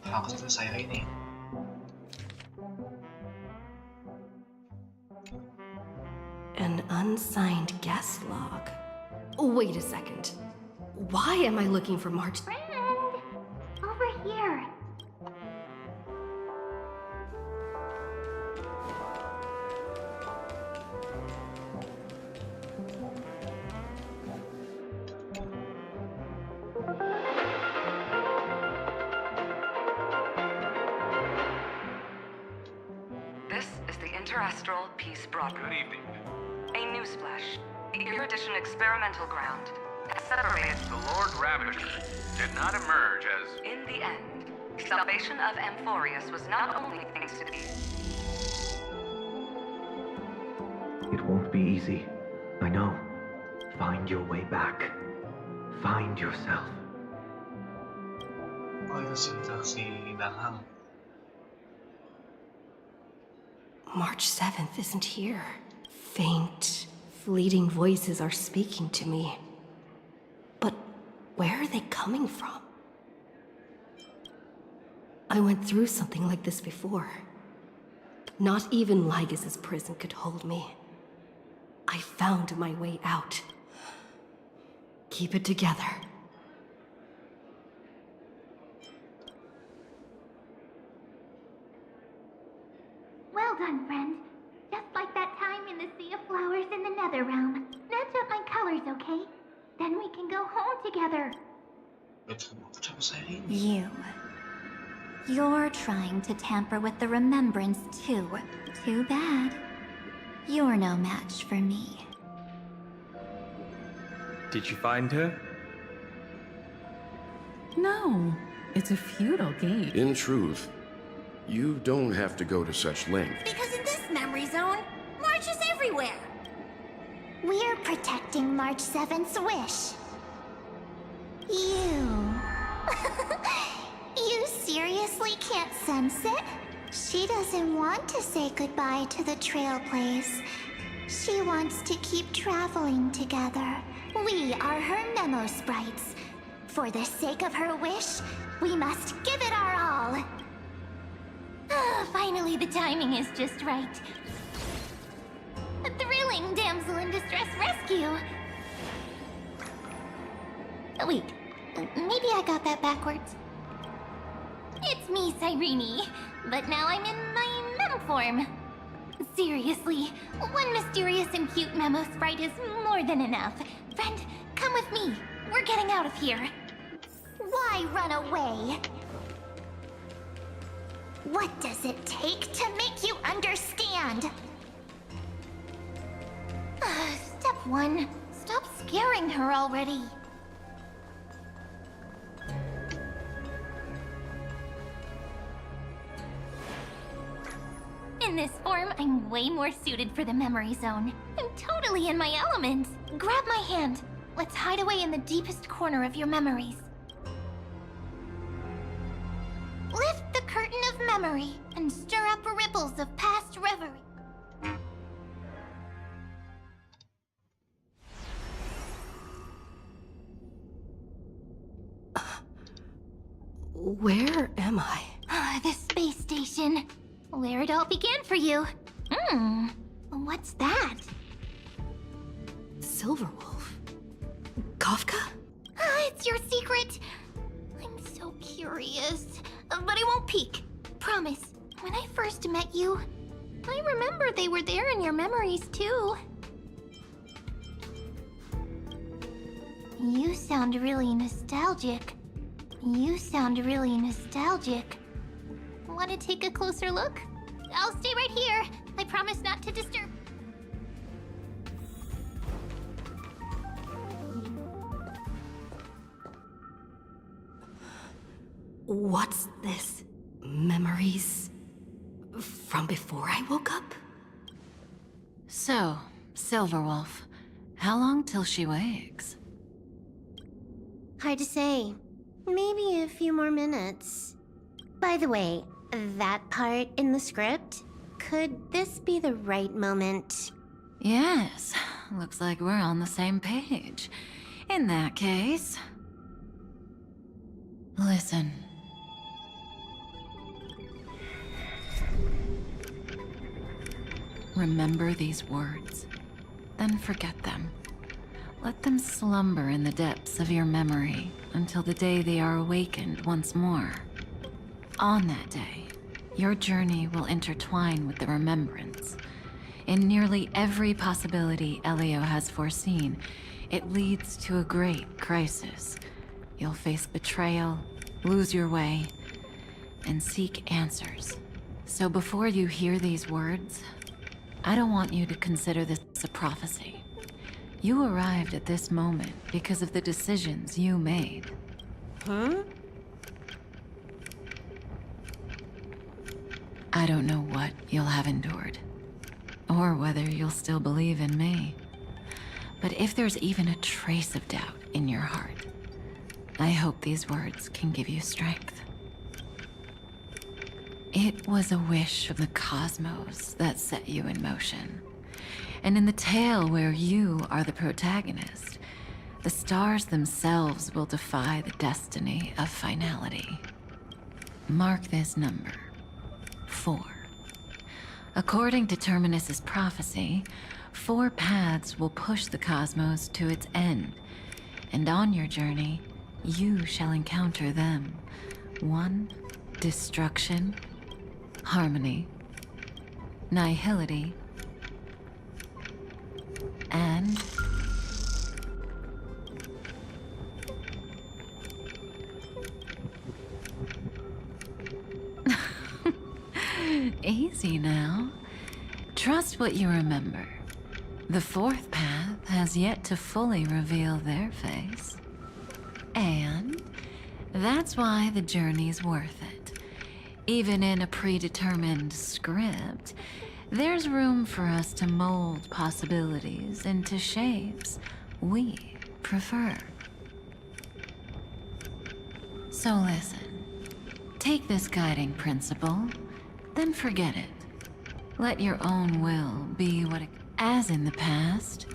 Harus itu saya ini. An unsigned guest log. Wait a second. Why am I looking for March? Friend! Over here. This is the Interastral Peace Broadcast. Good evening. A newsflash. The Erudition experimental ground. Separated. The Lord Ravager did not emerge as... In the end, salvation of Amphorius was not only things to be. It won't be easy. I know. Find your way back. Find yourself. Oh, itu si Danhang. March 7th isn't here. Faint, fleeting voices are speaking to me. But where are they coming from? I went through something like this before. Not even Lygas's prison could hold me. I found my way out. Keep it together. Well done, friend. Just like that time in the Sea of Flowers in the Nether Realm. Match up my colors, okay? Then we can go home together. You're trying to tamper with the remembrance too. Too bad. You're no match for me. Did you find her? No, it's a futile game. In truth, you don't have to go to such length. Because in this memory zone, March is everywhere. We're protecting March 7th's wish. You... You seriously can't sense it? She doesn't want to say goodbye to the Trailblaze. She wants to keep traveling together. We are her memo sprites. For the sake of her wish, we must give it our all. Finally, the timing is just right. A thrilling damsel in distress rescue. Wait, maybe I got that backwards. It's me, Cyrene, but now I'm in my mem form. Seriously, one mysterious and cute memo sprite is more than enough. Friend, come with me. We're getting out of here. Why run away? What does it take to make you understand? Step 1. Stop scaring her already. In this form, I'm way more suited for the memory zone. I'm totally in my element. Grab my hand. Let's hide away in the deepest corner of your memories. Lift the curtain of memory and stir up ripples of past reverie. Where am I? The space station. Where it all began for you. What's that? Silverwolf. Kafka? It's your secret. I'm so curious. But I won't peek. Promise. When I first met you, I remember they were there in your memories too. You sound really nostalgic. You sound really nostalgic. Want to take a closer look? I'll stay right here. I promise not to disturb. What's this? Memories from before I woke up? So, Silverwolf, how long till she wakes? Hard to say. Maybe a few more minutes. By the way, that part in the script, could this be the right moment? Yes, looks like we're on the same page. In that case... Listen. Remember these words, then forget them. Let them slumber in the depths of your memory until the day they are awakened once more. On that day, your journey will intertwine with the remembrance. In nearly every possibility Elio has foreseen, it leads to a great crisis. You'll face betrayal, lose your way, and seek answers. So before you hear these words, I don't want you to consider this a prophecy. You arrived at this moment because of the decisions you made. Huh? I don't know what you'll have endured, or whether you'll still believe in me. But if there's even a trace of doubt in your heart, I hope these words can give you strength. It was a wish of the cosmos that set you in motion. And in the tale where you are the protagonist, the stars themselves will defy the destiny of finality. Mark this number, 4. According to Terminus's prophecy, 4 paths will push the cosmos to its end, and on your journey, you shall encounter them. 1, destruction, harmony, nihility, and easy now. Trust what you remember. The 4th path has yet to fully reveal their face. And that's why the journey's worth it. Even in a predetermined script, there's room for us to mold possibilities into shapes we prefer. So listen, take this guiding principle, then forget it. Let your own will be what it... As in the past,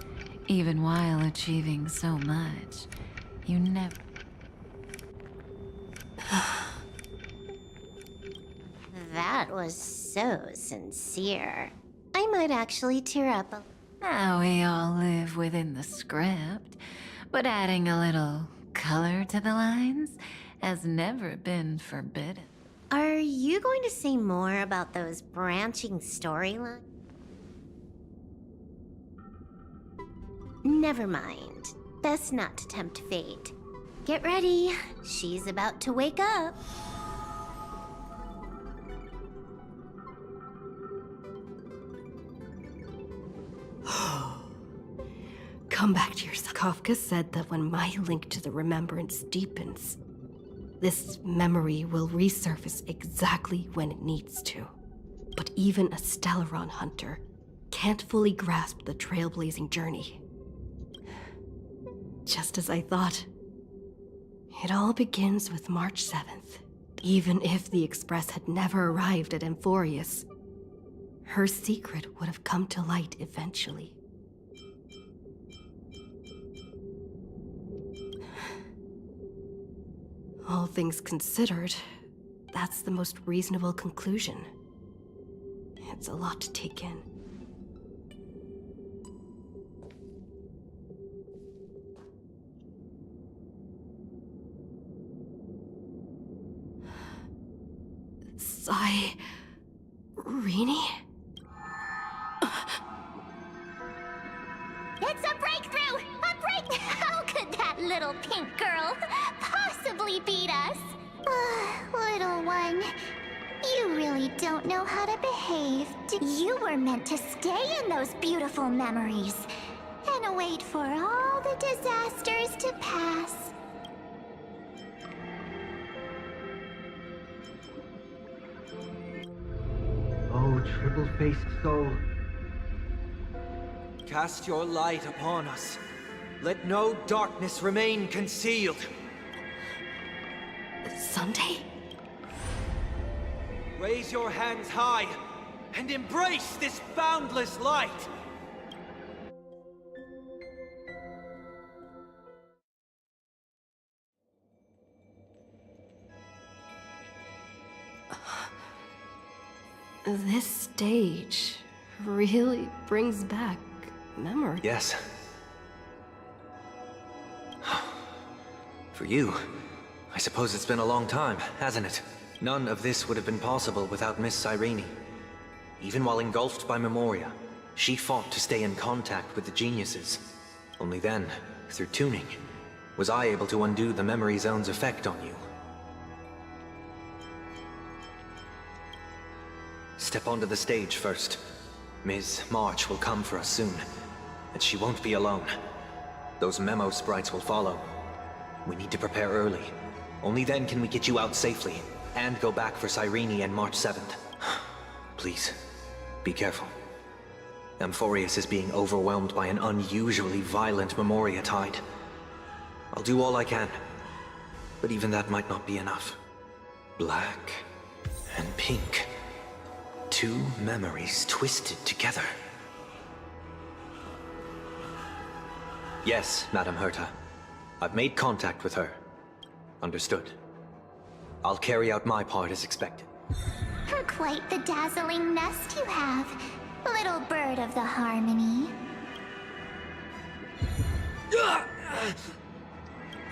even while achieving so much, you never... That was so sincere. I might actually tear up a... Now we all live within the script, but adding a little color to the lines has never been forbidden. Are you going to say more about those branching storylines? Never mind. Best not to tempt fate. Get ready. She's about to wake up. Come back to yourself. Kafka said that when my link to the remembrance deepens, this memory will resurface exactly when it needs to. But even a Stellaron hunter can't fully grasp the trailblazing journey. Just as I thought. It all begins with March 7th. Even if the Express had never arrived at Amphorius, her secret would have come to light eventually. All things considered, that's the most reasonable conclusion. It's a lot to take in. Saweria? It's a breakthrough! A break! How could that that little pink girl possibly beat us? Little one, you really don't know how to behave. You were meant to stay in those beautiful memories and wait for all the disasters to pass. Oh, triple-faced soul. Cast your light upon us. Let no darkness remain concealed. Sunday? Raise your hands high and embrace this boundless light. This stage really brings back memories. Yes. For you, I suppose it's been a long time, hasn't it? None of this would have been possible without Miss Cyrene. Even while engulfed by Memoria, she fought to stay in contact with the geniuses. Only then, through tuning, was I able to undo the memory zone's effect on you. Step onto the stage first. Ms. March will come for us soon, and she won't be alone. Those memo sprites will follow. We need to prepare early. Only then can we get you out safely, and go back for Cyrene and March 7th. Please, be careful. Amphorius is being overwhelmed by an unusually violent Memoria tide. I'll do all I can, but even that might not be enough. Black and pink. Two memories twisted together. Yes, Madam Herta. I've made contact with her. Understood. I'll carry out my part as expected. Quite the dazzling nest you have, little bird of the harmony.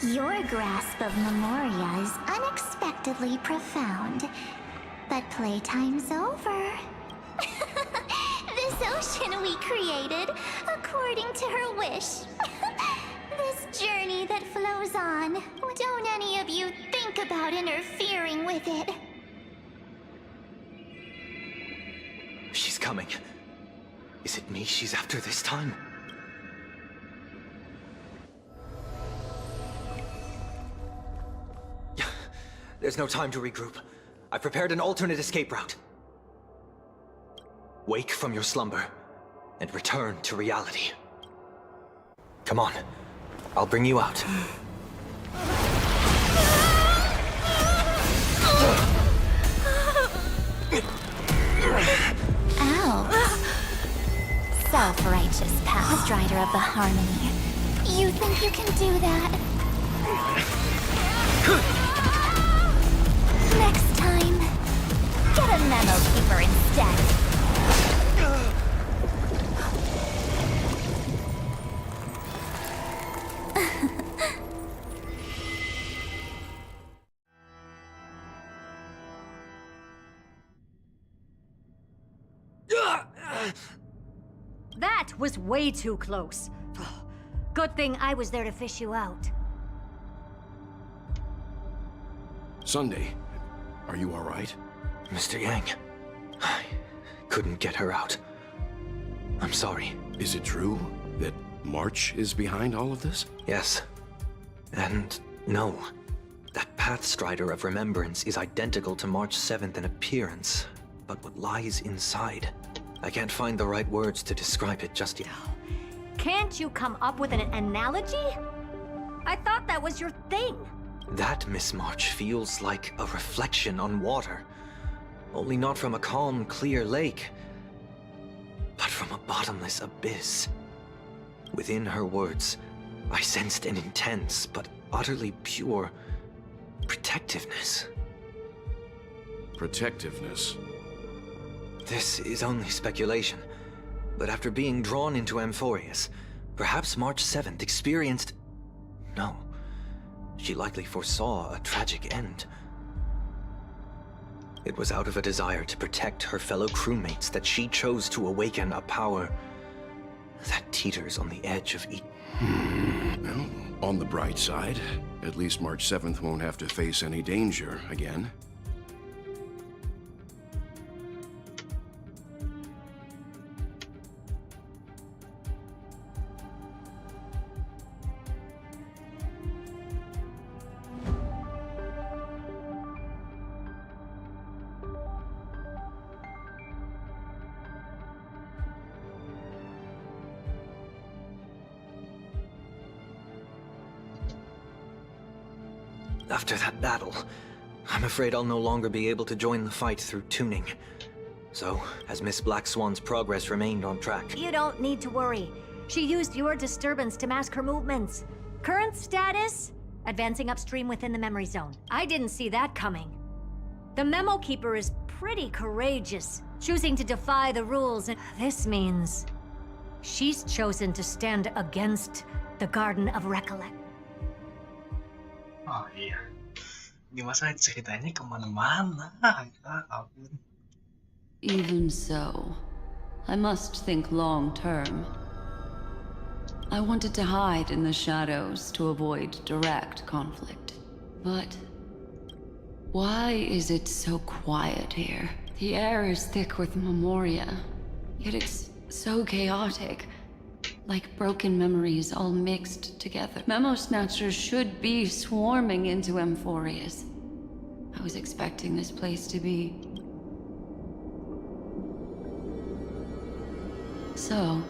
Your grasp of Memoria is unexpectedly profound. But playtime's over. This ocean we created, according to her wish. This journey that flows on. Don't any of you think about interfering with it. She's coming. Is it me she's after this time? There's no time to regroup. I've prepared an alternate escape route. Wake from your slumber and return to reality. Come on, I'll bring you out. Ow. Self-righteous past rider of the harmony. You think you can do that? Next time, get a memo keeper instead. That was way too close. Good thing I was there to fish you out. Sunday, are you all right? Mr. Yang, I couldn't get her out. I'm sorry. Is it true that March is behind all of this? Yes. And no. That Pathstrider of Remembrance is identical to March 7th in appearance, but what lies inside, I can't find the right words to describe it just yet. Can't you come up with an analogy? I thought that was your thing. That Miss March feels like a reflection on water. Only not from a calm, clear lake, but from a bottomless abyss. Within her words, I sensed an intense but utterly pure protectiveness. Protectiveness? This is only speculation, but after being drawn into Amphorius, perhaps March 7th experienced... No, she likely foresaw a tragic end. It was out of a desire to protect her fellow crewmates that she chose to awaken a power that teeters on the edge of each... Well, On the bright side, at least March 7th won't have to face any danger again. After that battle, I'm afraid I'll no longer be able to join the fight through tuning. So, has Miss Black Swan's progress remained on track? You don't need to worry. She used your disturbance to mask her movements. Current status? Advancing upstream within the memory zone. I didn't see that coming. The Memo Keeper is pretty courageous, choosing to defy the rules, and this means she's chosen to stand against the Garden of Recollection. Oh iya, ini masa ceritanya kemana-mana. Ya ampun. Even so, I must think long term. I wanted to hide in the shadows to avoid direct conflict. But why is it so quiet here? The air is thick with memoria, yet it's so chaotic. Like broken memories all mixed together. Memo Snatchers should be swarming into Amphorius. I was expecting this place to be... So,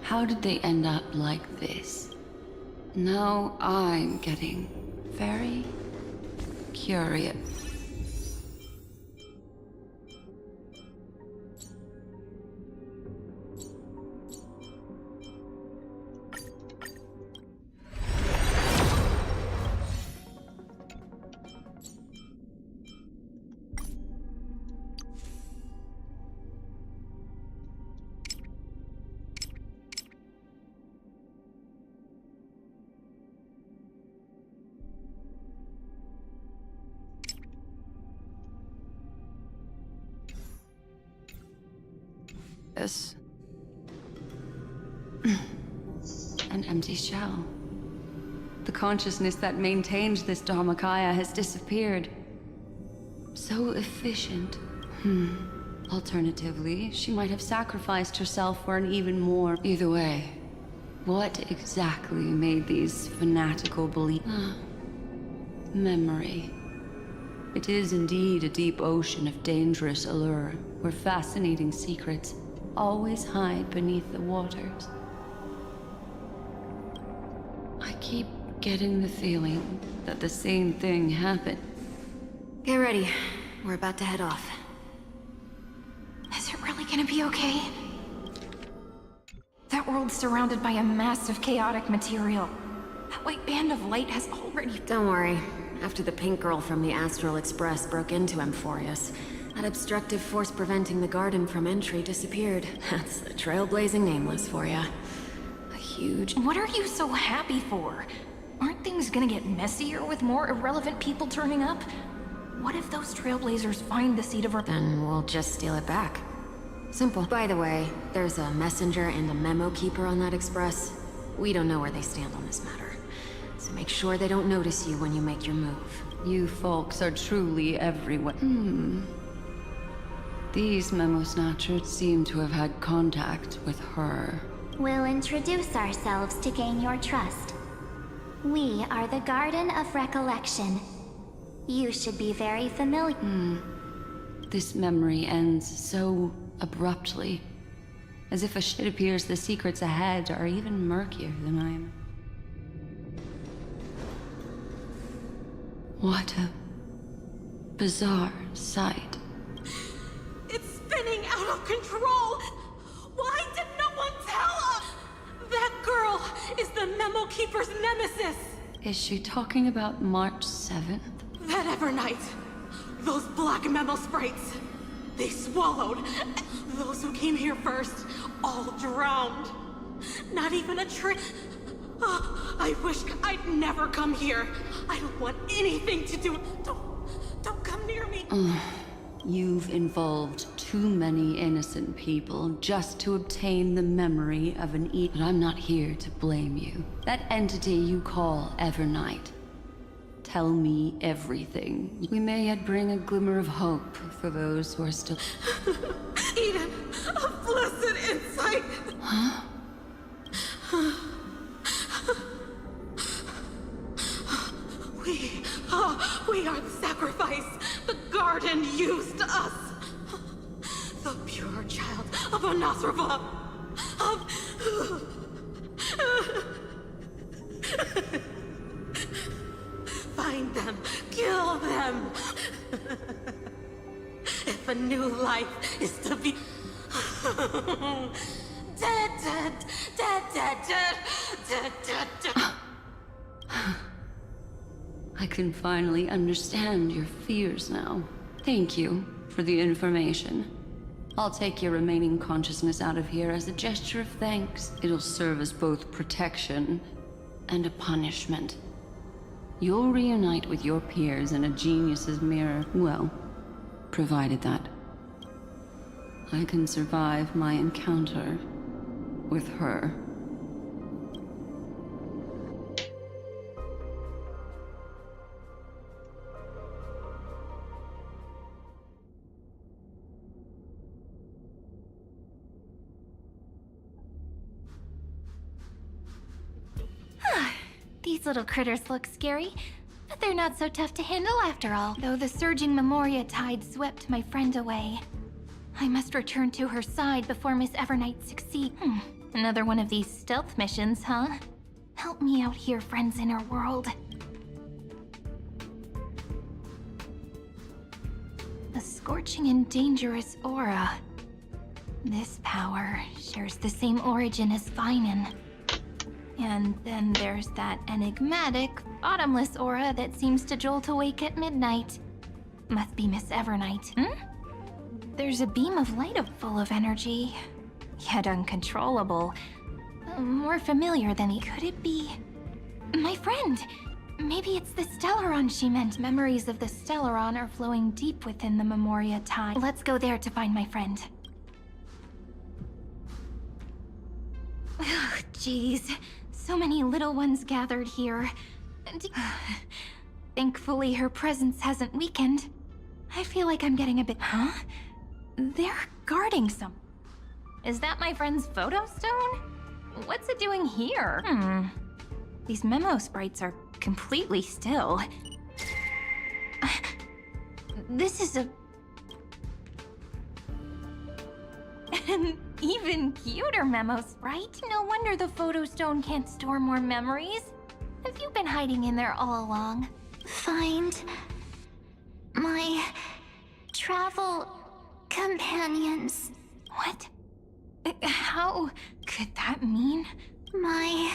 how did they end up like this? Now I'm getting very curious. Yes. An empty shell. The consciousness that maintained this Dharmakaya has disappeared. So efficient. Alternatively, she might have sacrificed herself for an even more... Either way, what exactly made these fanatical beliefs? Memory. It is indeed a deep ocean of dangerous allure, where fascinating secrets always hide beneath the waters. I keep getting the feeling that the same thing happened. Get ready. We're about to head off. Is it really gonna be okay? That world's surrounded by a massive chaotic material. That white band of light has already... Don't worry. After the pink girl from the Astral Express broke into Amphorius, that obstructive force preventing the garden from entry disappeared. That's the trailblazing nameless for ya. A huge... What are you so happy for? Aren't things gonna get messier with more irrelevant people turning up? What if those trailblazers find the seed of our... Then we'll just steal it back. Simple. By the way, there's a messenger and a memo keeper on that express. We don't know where they stand on this matter. So make sure they don't notice you when you make your move. You folks are truly everywhere. These Memo Snatchers seem to have had contact with her. We'll introduce ourselves to gain your trust. We are the Garden of Recollection. You should be very familiar. This memory ends so abruptly. As if it appears the secrets ahead are even murkier than I am. What a bizarre sight. It's spinning out of control! Why did no one tell us? That girl is the Memo Keeper's nemesis! Is she talking about March 7th? That Evernight! Those black memo sprites! They swallowed those who came here first, all drowned. Not even a trick. I wish I'd never come here. I don't want anything to do. Don't come near me. You've involved too many innocent people just to obtain the memory of an But I'm not here to blame you. That entity you call Evernight. Tell me everything. We may yet bring a glimmer of hope for those who are still... Eden, a blessed insight! Huh? We are the sacrifice the garden used us. The pure child of Anasrava. Find them, kill them. If a new life is to be dead, dead, dead, dead, dead, dead, dead, dead. I can finally understand your fears now. Thank you for the information. I'll take your remaining consciousness out of here as a gesture of thanks. It'll serve as both protection and a punishment. You'll reunite with your peers in a genius's mirror. Well, provided that I can survive my encounter with her. These little critters look scary, but they're not so tough to handle after all. Though the surging Memoria tide swept my friend away, I must return to her side before Miss Evernight succeeds. Another one of these stealth missions, huh? Help me out here, friends in her world. A scorching and dangerous aura. This power shares the same origin as Finan. And then there's that enigmatic, bottomless aura that seems to jolt awake at midnight. Must be Miss Evernight. There's a beam of light full of energy, yet uncontrollable. More familiar than Could it be... my friend? Maybe it's the Stellaron she meant. Memories of the Stellaron are flowing deep within the Memoria tide. Let's go there to find my friend. Jeez. So many little ones gathered here. Thankfully, her presence hasn't weakened. I feel like I'm getting a bit... Huh? They're guarding some... Is that my friend's photo stone? What's it doing here? These memo sprites are completely still. This is a... An even cuter memo sprite. No wonder the photo stone can't store more memories. Have you been hiding in there all along? Find my travel companions. What? How could that mean? My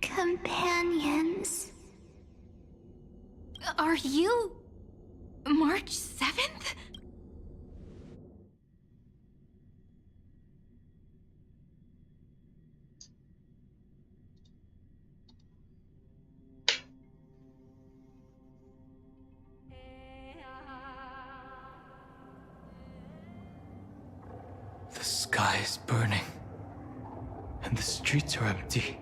companions. Are you March 7th? The sky is burning, and the streets are empty.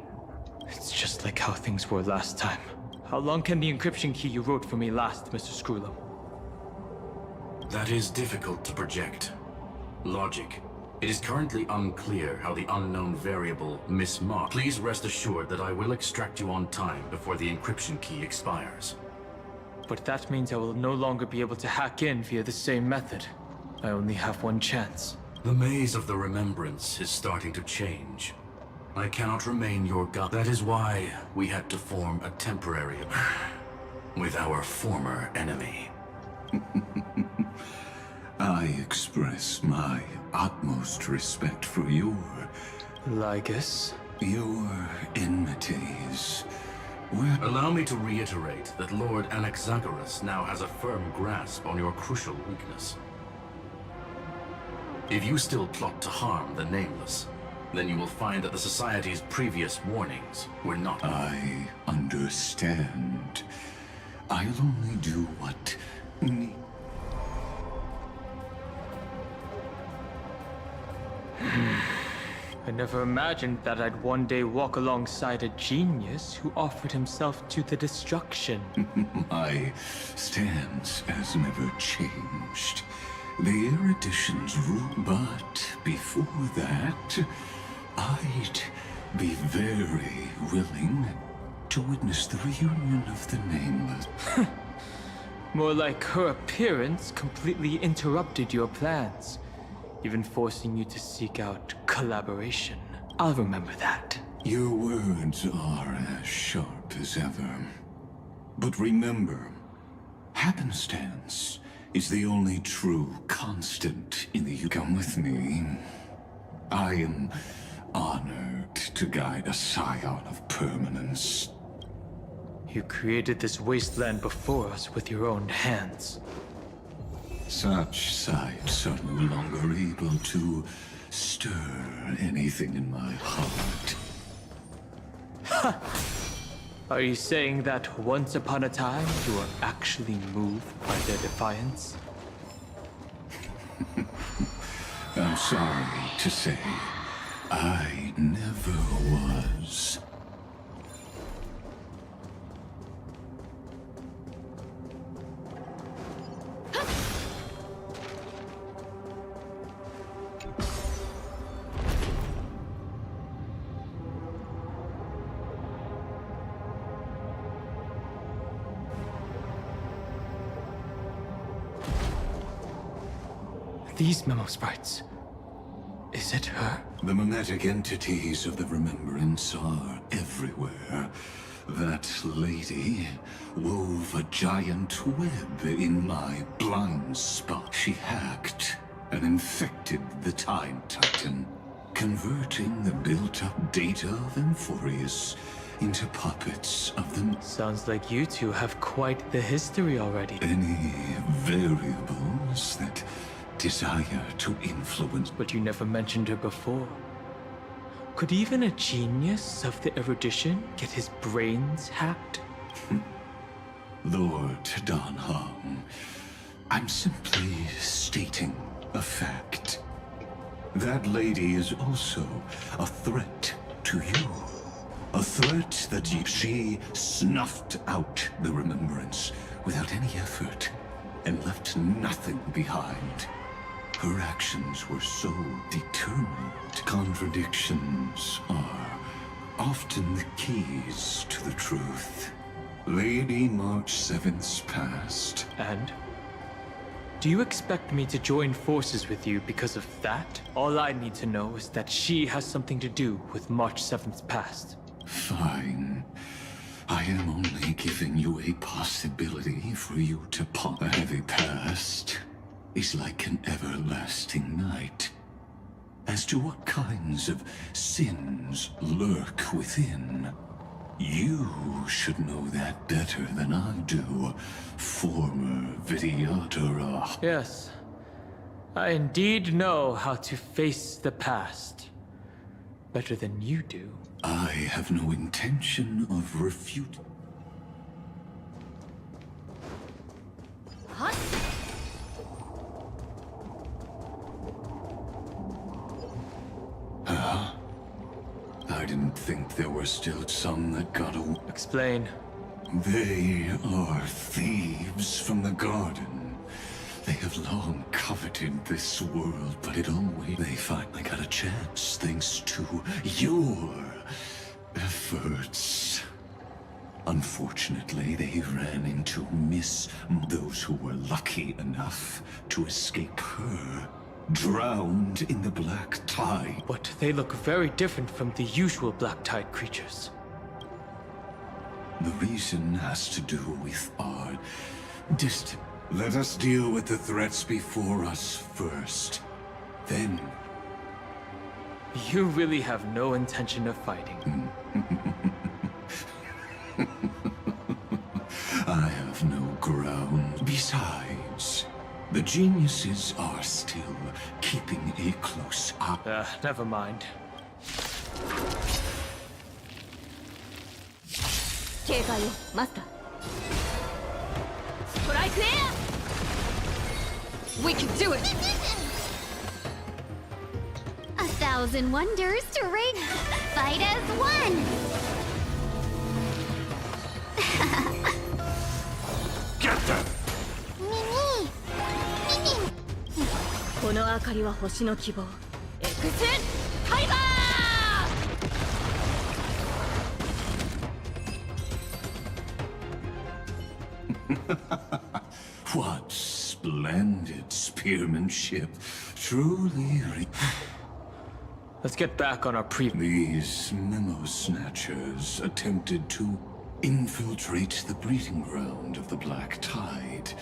It's just like how things were last time. How long can the encryption key you wrote for me last, Mr. Screwlum? That is difficult to project. Logic. It is currently unclear how the unknown variable, Miss Mark... Please rest assured that I will extract you on time before the encryption key expires. But that means I will no longer be able to hack in via the same method. I only have one chance. The maze of the remembrance is starting to change. I cannot remain your god. That is why we had to form a temporary... with our former enemy. I express my utmost respect for your... Lygus? Your enmities. Allow me to reiterate that Lord Anaxagoras now has a firm grasp on your crucial weakness. If you still plot to harm the Nameless, then you will find that the Society's previous warnings were not... I understand. I'll only do what... I never imagined that I'd one day walk alongside a genius who offered himself to the destruction. My stance has never changed. The erudition's rule, but before that, I'd be very willing to witness the reunion of the nameless. More like her appearance completely interrupted your plans, even forcing you to seek out collaboration. I'll remember that. Your words are as sharp as ever. But remember, happenstance is the only true constant in the you come with me. I am honored to guide a scion of permanence. You created this wasteland before us with your own hands. Such sights are no longer able to stir anything in my heart. Ha! Are you saying that once upon a time you were actually moved by their defiance? I'm sorry to say, I never was. These memo sprites. Is it her? The mimetic entities of the remembrance are everywhere. That lady wove a giant web in my blind spot. She hacked and infected the Time Titan, converting the built-up data of Amphorius into puppets of them. Sounds like you two have quite the history already. Any variables that desire to influence. But you never mentioned her before. Could even a genius of the erudition get his brains hacked? Lord Dan Heng, I'm simply stating a fact. That lady is also a threat to you. A threat that she snuffed out the remembrance without any effort and left nothing behind. Her actions were so determined. Contradictions are often the keys to the truth. Lady March 7th's past. And? Do you expect me to join forces with you because of that? All I need to know is that she has something to do with March 7th's past. Fine. I am only giving you a possibility for you to pop. A heavy past is like an everlasting night. As to what kinds of sins lurk within, you should know that better than I do, former Vidyadhara. Yes, I indeed know how to face the past better than you do. I have no intention of refuting. Huh? Huh? I didn't think there were still some that got away. Explain. They are thieves from the garden. They have long coveted this world, but it always... They finally got a chance thanks to your efforts. Unfortunately, they ran into those who were lucky enough to escape her. Drowned in the black tide. But they look very different from the usual black tide creatures. The reason has to do with our distance. Let us deal with the threats before us first. Then... You really have no intention of fighting. I have no ground. Besides, the geniuses are still keeping a close eye. Never mind. We can do it! 1,000 wonders to rig. Fight as one. Get them! Mimi. Mimi. この明かりは星の希望。エクスカイバー What splendid spearmanship. Truly Let's get back on our These memo snatchers attempted to infiltrate the breeding ground of the Black Tide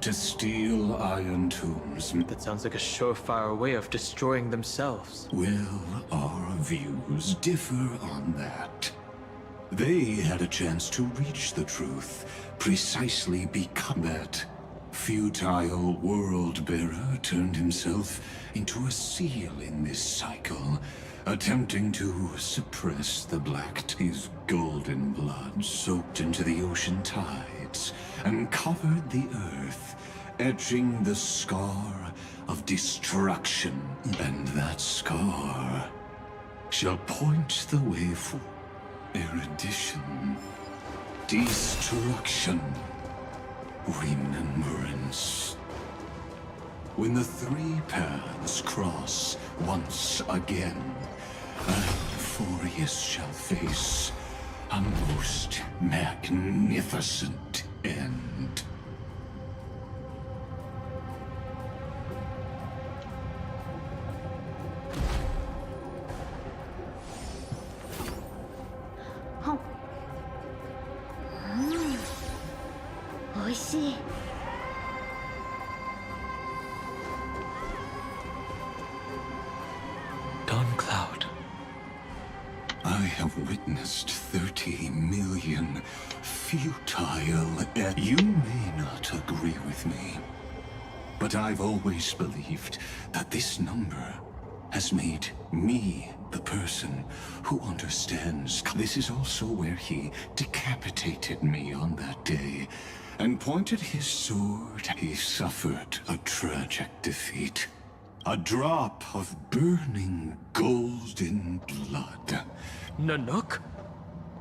to steal Iron Tombs. That sounds like a surefire way of destroying themselves. Well, our views differ on that. They had a chance to reach the truth, precisely become that. Futile world-bearer turned himself into a seal in this cycle, attempting to suppress the Black His golden blood soaked into the ocean tides and covered the earth, etching the scar of destruction. And that scar shall point the way for erudition, destruction, remembrance. When the three paths cross once again, Euphorius shall face a most magnificent end. Dawn Cloud. I have witnessed 30 million futile. You may not agree with me, but I've always believed that this number has made me the person who understands. This is also where he decapitated me on that day and pointed his sword. He suffered a tragic defeat. A drop of burning golden blood. Nanook?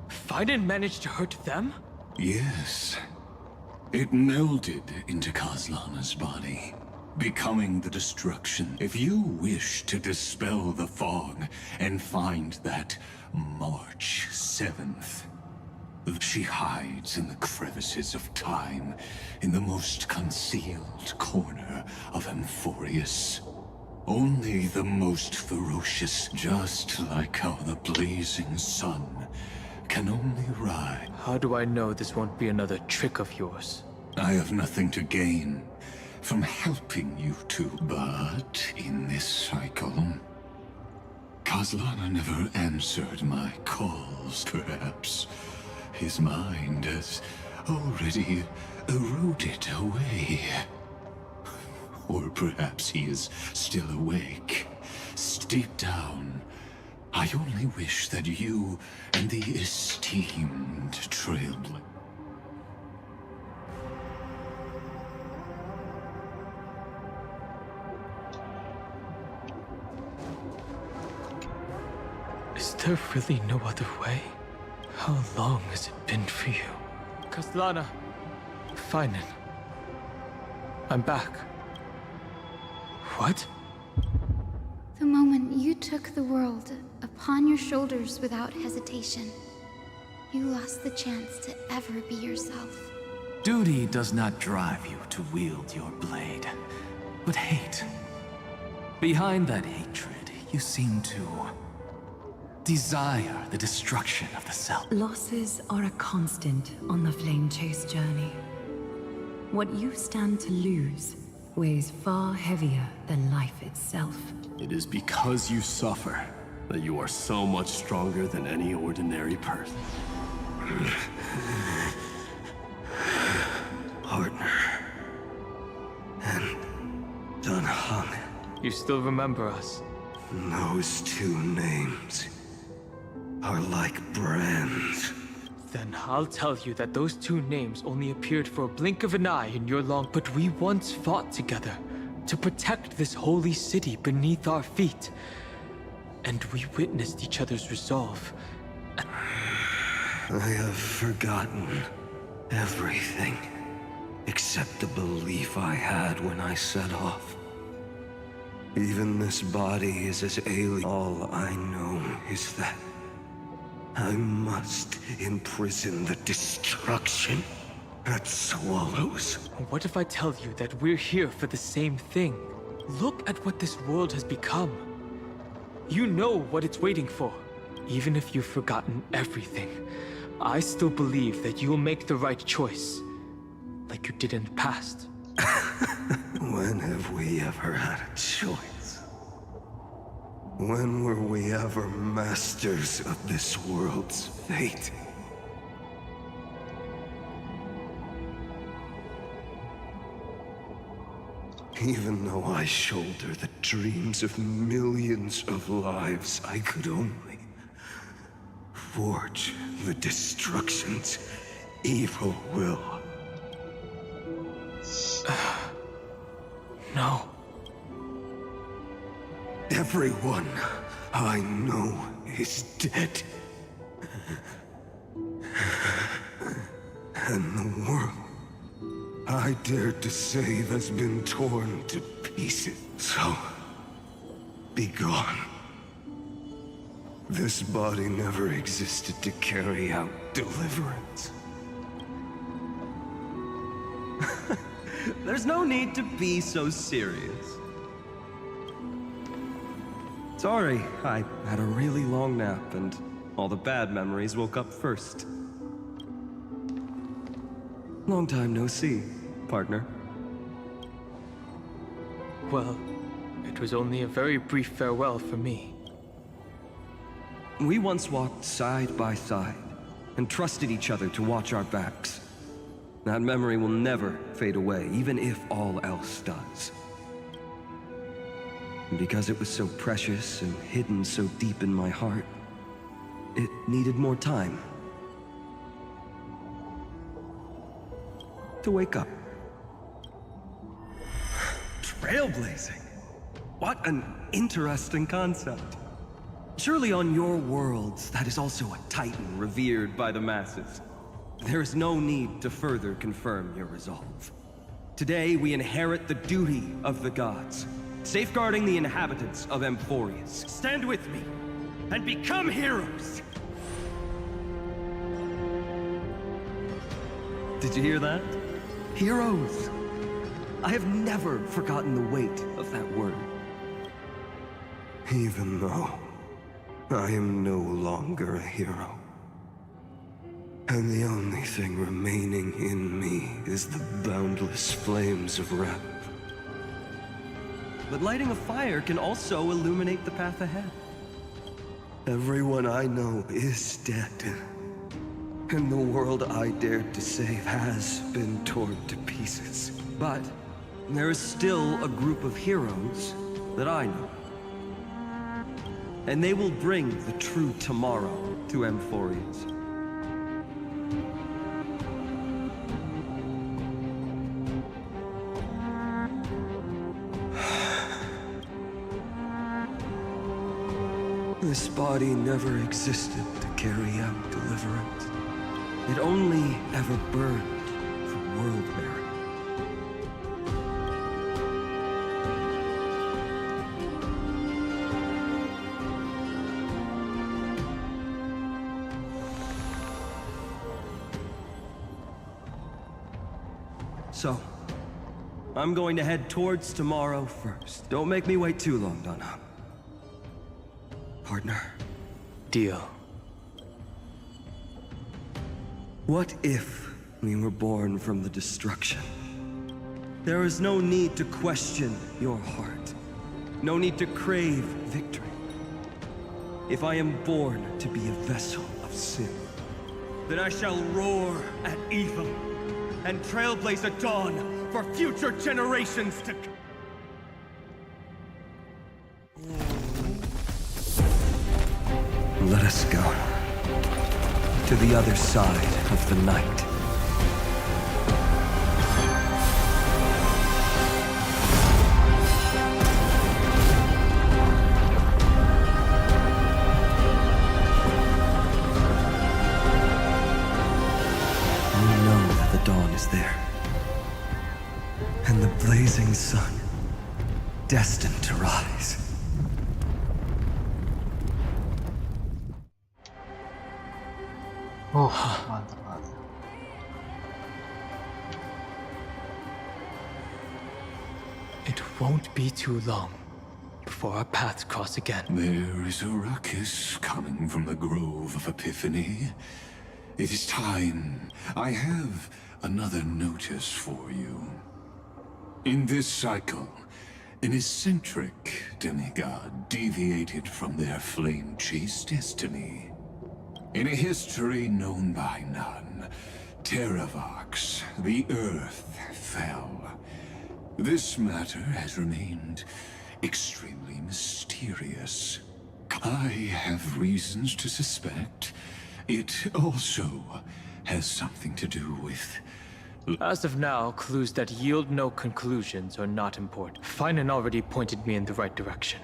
Fiden managed to hurt them? Yes. It melded into Kaslana's body, becoming the destruction. If you wish to dispel the fog and find that March 7th, she hides in the crevices of time, in the most concealed corner of Amphorius. Only the most ferocious, just like how the blazing sun can only rise. How do I know this won't be another trick of yours? I have nothing to gain from helping you two, but in this cycle, Kaslana never answered my calls. Perhaps his mind has already eroded away. Or perhaps he is still awake. Deep down, I only wish that you and the esteemed Trailblazer. Is there really no other way? How long has it been for you? Kaslana. Finen. I'm back. What? The moment you took the world upon your shoulders without hesitation, you lost the chance to ever be yourself. Duty does not drive you to wield your blade, but hate. Behind that hatred, you seem to desire the destruction of the self. Losses are a constant on the Flame Chase journey. What you stand to lose weighs far heavier than life itself. It is because you suffer that you are so much stronger than any ordinary person. Partner. And Dan Heng. You still remember us? Those two names are like brands. Then I'll tell you that those two names only appeared for a blink of an eye in your long... But we once fought together to protect this holy city beneath our feet. and we witnessed each other's resolve. I have forgotten everything except the belief I had when I set off. Even this body is as alien. All I know is that I must imprison the destruction that swallows. What if I tell you that we're here for the same thing? Look at what this world has become. You know what it's waiting for. Even if you've forgotten everything, I still believe that you'll make the right choice, like you did in the past. When have we ever had a choice? When were we ever masters of this world's fate? Even though I shoulder the dreams of millions of lives, I could only forge the destruction's evil will. No. Everyone I know is dead. And the world I dared to save has been torn to pieces. So, be gone. This body never existed to carry out deliverance. There's no need to be so serious. Sorry, I had a really long nap and all the bad memories woke up first. Long time no see, partner. Well, it was only a very brief farewell for me. We once walked side by side and trusted each other to watch our backs. That memory will never fade away, even if all else does. And because it was so precious and hidden so deep in my heart, it needed more time to wake up. Trailblazing? What an interesting concept. Surely on your worlds, that is also a titan revered by the masses. There is no need to further confirm your resolve. Today, we inherit the duty of the gods, safeguarding the inhabitants of Amphorius. Stand with me, and become heroes! Did you hear that? Heroes! I have never forgotten the weight of that word. Even though I am no longer a hero. And the only thing remaining in me is the boundless flames of wrath. But lighting a fire can also illuminate the path ahead. Everyone I know is dead. And the world I dared to save has been torn to pieces. But there is still a group of heroes that I know. And they will bring the true tomorrow to Amphorius. This body never existed to carry out deliverance. It only ever burned for world-bearing. So, I'm going to head towards tomorrow first. Don't make me wait too long, Donna. Partner. Deal. What if we were born from the destruction? There is no need to question your heart. No need to crave victory. If I am born to be a vessel of sin, then I shall roar at evil and trailblaze a dawn for future generations to come. Let us go to the other side of the night. destined to rise. Oh, mantap banget. It won't be too long before our paths cross again. There is a ruckus coming from the Grove of Epiphany. It is time. I have another notice for you. In this cycle, an eccentric demigod deviated from their flame-chased destiny. In a history known by none, Terravox, the Earth, fell. This matter has remained extremely mysterious. I have reasons to suspect it also has something to do with... As of now, clues that yield no conclusions are not important. Finan already pointed me in the right direction.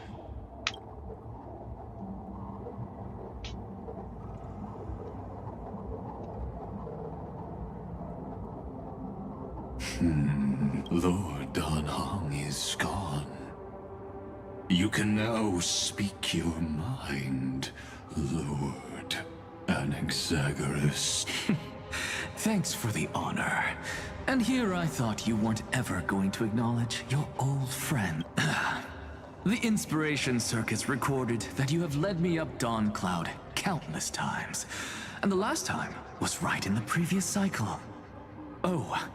Lord Dan Heng is gone. You can now speak your mind, Lord Anaxagoras. Thanks for the honor. And here I thought you weren't ever going to acknowledge your old friend. The Inspiration Circus recorded that you have led me up Dawn Cloud countless times. And the last time was right in the previous cycle. Oh,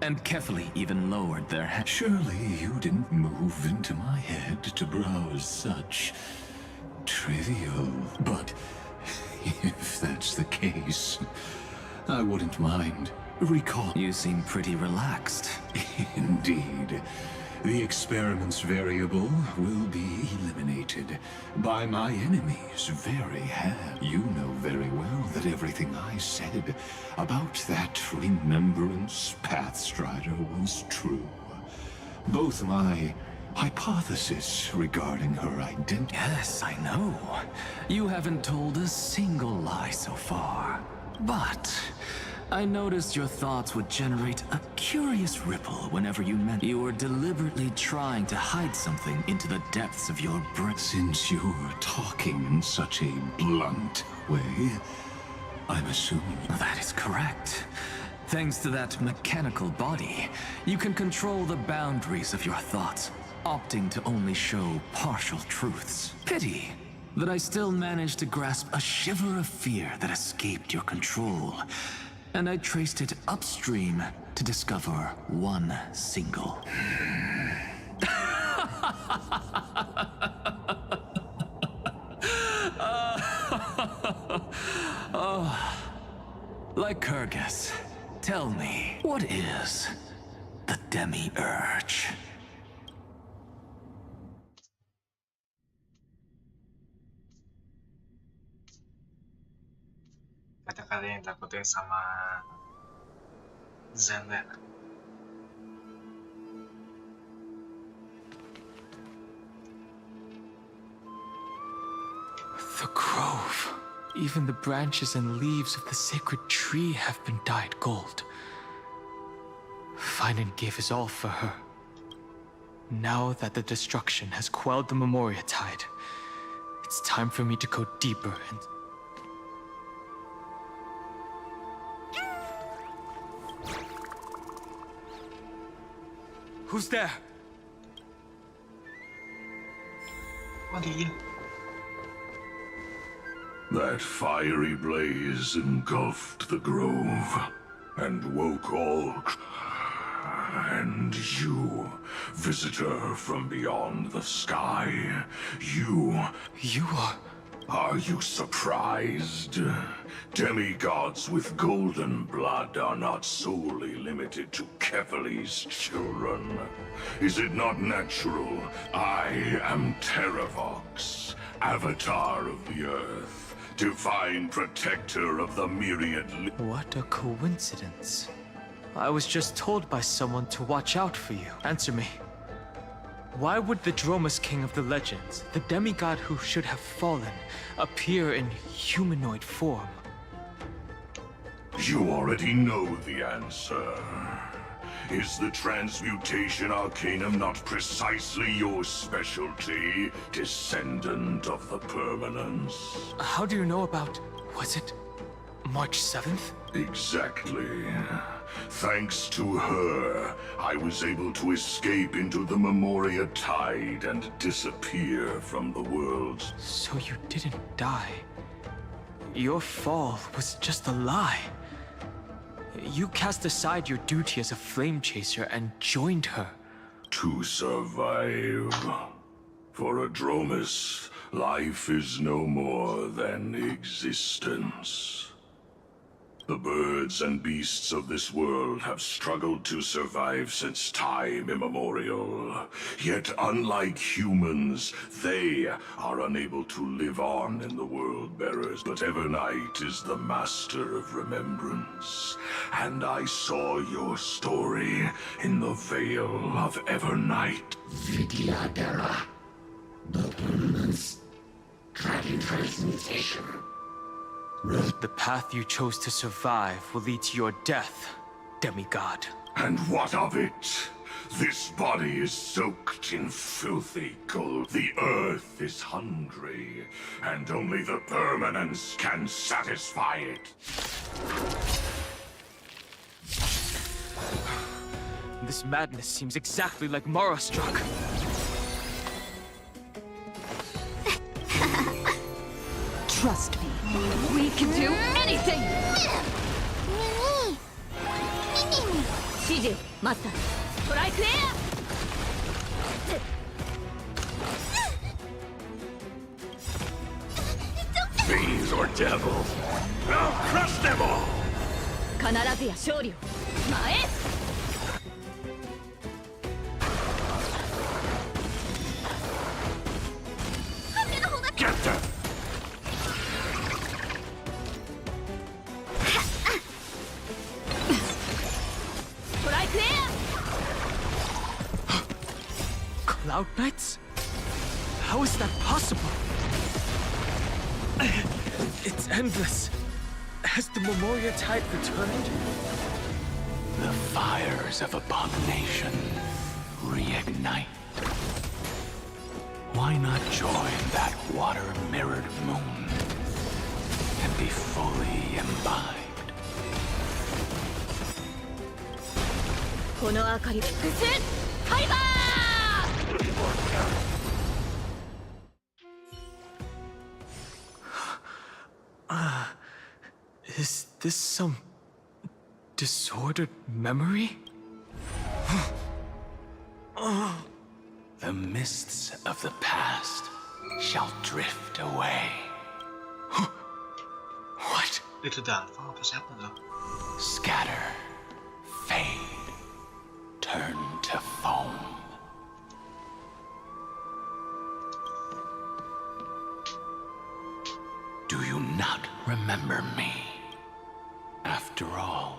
and Kefali even lowered their head. Surely you didn't move into my head to browse such trivial... But if that's the case, I wouldn't mind. Recall... You seem pretty relaxed. Indeed. The experiment's variable will be eliminated by my enemy's very hand. You know very well that everything I said about that remembrance Pathstrider was true. Both my hypothesis regarding her identity... Yes, I know. You haven't told a single lie so far. But I noticed your thoughts would generate a curious ripple whenever you meant you were deliberately trying to hide something into the depths of your brain. Since you're talking in such a blunt way, I'm assuming... That is correct. Thanks to that mechanical body, you can control the boundaries of your thoughts, opting to only show partial truths. Pity that I still managed to grasp a shiver of fear that escaped your control. And I traced it upstream to discover one single. Lycurgus, tell me, what is the Demi-Urge? Kata-kata yang takutin sama Xander. The grove. Even the branches and leaves of the sacred tree have been dyed gold. Finan gave his all for her. Now that the destruction has quelled the Memoria tide, it's time for me to go deeper and... Who's there? Oh, dia. That fiery blaze engulfed the grove and woke all. And you, visitor from beyond the sky, you are... Are you surprised? Demigods with golden blood are not solely limited to Kefali's children. Is it not natural? I am Terravox, Avatar of the Earth, divine protector of the myriad... What a coincidence. I was just told by someone to watch out for you. Answer me. Why would the Dromus King of the legends, the demigod who should have fallen, appear in humanoid form? You already know the answer. Is the transmutation arcanum not precisely your specialty, descendant of the permanence? How do you know about... was it March 7th? Exactly. Thanks to her, I was able to escape into the Memoria Tide and disappear from the worlds. So you didn't die. Your fall was just a lie. You cast aside your duty as a flame chaser and joined her. To survive. For Adromus, life is no more than existence. The birds and beasts of this world have struggled to survive since time immemorial. Yet unlike humans, they are unable to live on in the world bearers. But Evernight is the master of remembrance. And I saw your story in the Veil of Evernight. Vidyadhara. The permanence. Dragon transmutation. The path you chose to survive will lead to your death, demigod. And what of it? This body is soaked in filthy gold. The earth is hungry, and only the permanence can satisfy it. This madness seems exactly like Morostruck. Trust me, we can do anything! Shiju, Master, strike air! Fiends or devils, I'll crush them all! 必ずや勝利を前へ Get them! Cloud Knights? How is that possible? It's endless. Has the Memoria Tide returned? The fires of abomination reignite. Why not join that water-mirrored moon and be fully imbibed? この明かりで伏線ファイバー Is this some disordered memory? The mists of the past shall drift away. What? Dit daar, van pas hebben we. Scatter, fade, turn to foam. Do you not remember me? After all,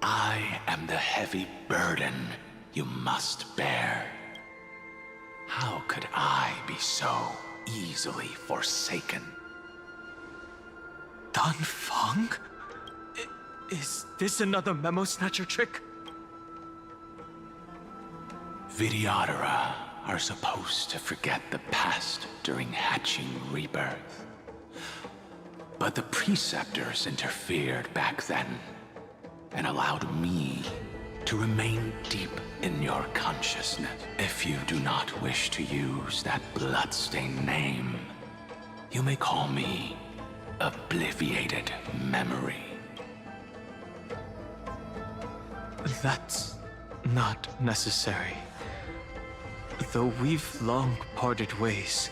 I am the heavy burden you must bear. How could I be so easily forsaken? Dan Feng? Is this another memo snatcher trick? Vidyadhara are supposed to forget the past during hatching rebirth. But the preceptors interfered back then and allowed me to remain deep in your consciousness. If you do not wish to use that bloodstained name, you may call me Obliviated Memory. That's not necessary. Though we've long parted ways.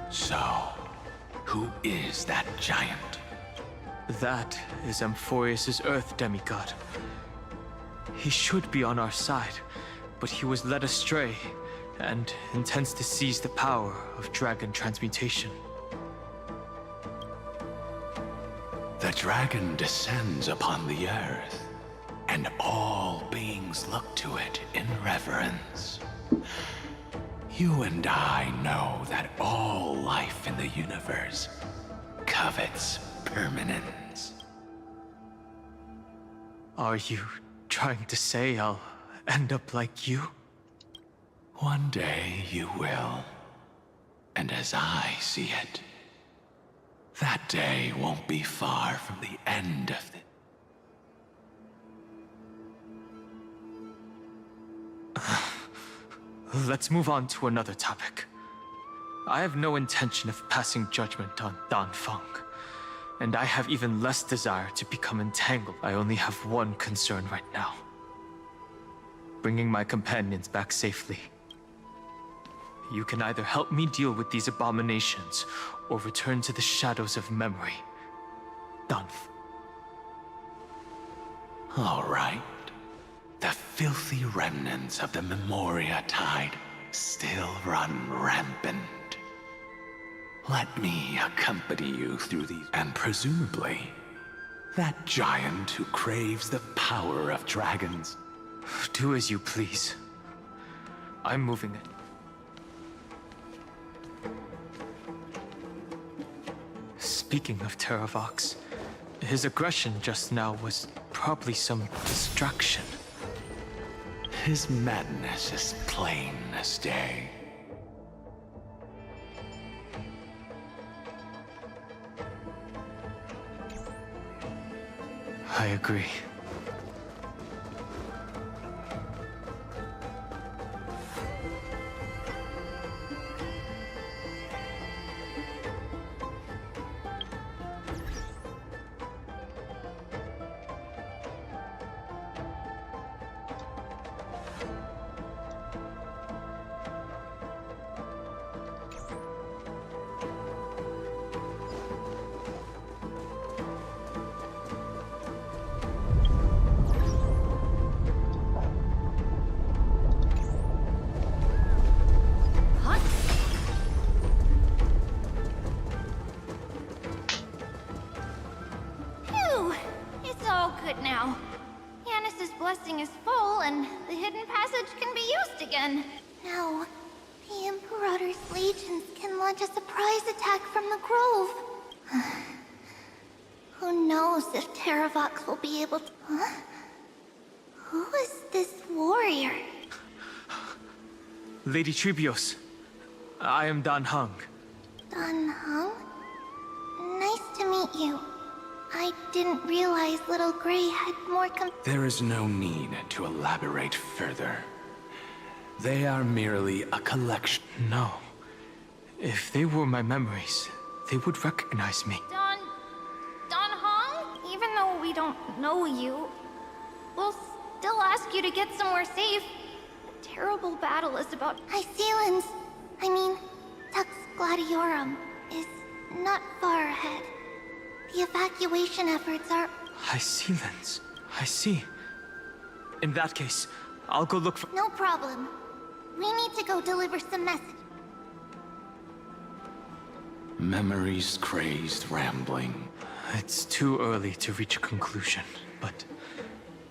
So, who is that giant? That is Amphorius' Earth demigod. He should be on our side, but he was led astray and intends to seize the power of dragon transmutation. The dragon descends upon the earth, and all beings look to it in reverence. You and I know that all life in the universe covets permanence. Are you trying to say I'll end up like you? One day you will. And as I see it, that day won't be far from the end of the... Let's move on to another topic. I have no intention of passing judgment on Dan Feng, and I have even less desire to become entangled. I only have one concern right now: bringing my companions back safely. You can either help me deal with these abominations, or return to the shadows of memory. Dan Feng. All right. The filthy remnants of the Memoria Tide still run rampant. Let me accompany you through these, and presumably, that giant who craves the power of dragons. Do as you please. I'm moving it. Speaking of Terravox, his aggression just now was probably some distraction. His madness is plain as day. I agree. Phew! It's all good now. Yanis's blessing is full, and the hidden passage can be used again. Now, the Imperator's legions can launch a surprise attack from the grove. Who knows if Terravox will be able to... Huh? Who is this warrior? Lady Tribios, I am Dan Heng. Dan Heng? Nice to meet you. I didn't realize Little Gray had more There is no need to elaborate further. They are merely a collection. No. If they were my memories, they would recognize me. Dan Heng? Even though we don't know you, we'll still ask you to get somewhere safe. A terrible battle is about... Icelands, Tux Gladiorum, is not far ahead. The evacuation efforts are... Icelands. I see. In that case, I'll go look for... No problem. We need to go deliver some message. Memories crazed rambling. It's too early to reach a conclusion, but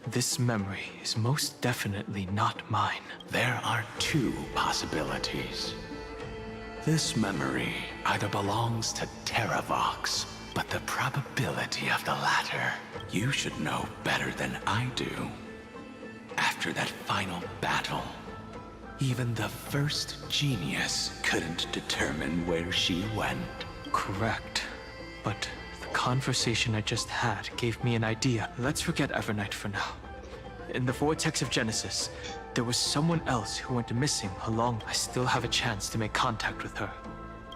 this memory is most definitely not mine. There are two possibilities. This memory either belongs to Terravox, but the probability of the latter, you should know better than I do. After that final battle, even the first genius couldn't determine where she went. Correct. But the conversation I just had gave me an idea. Let's forget Evernight for now. In the Vortex of Genesis, there was someone else who went missing along. I still have a chance to make contact with her.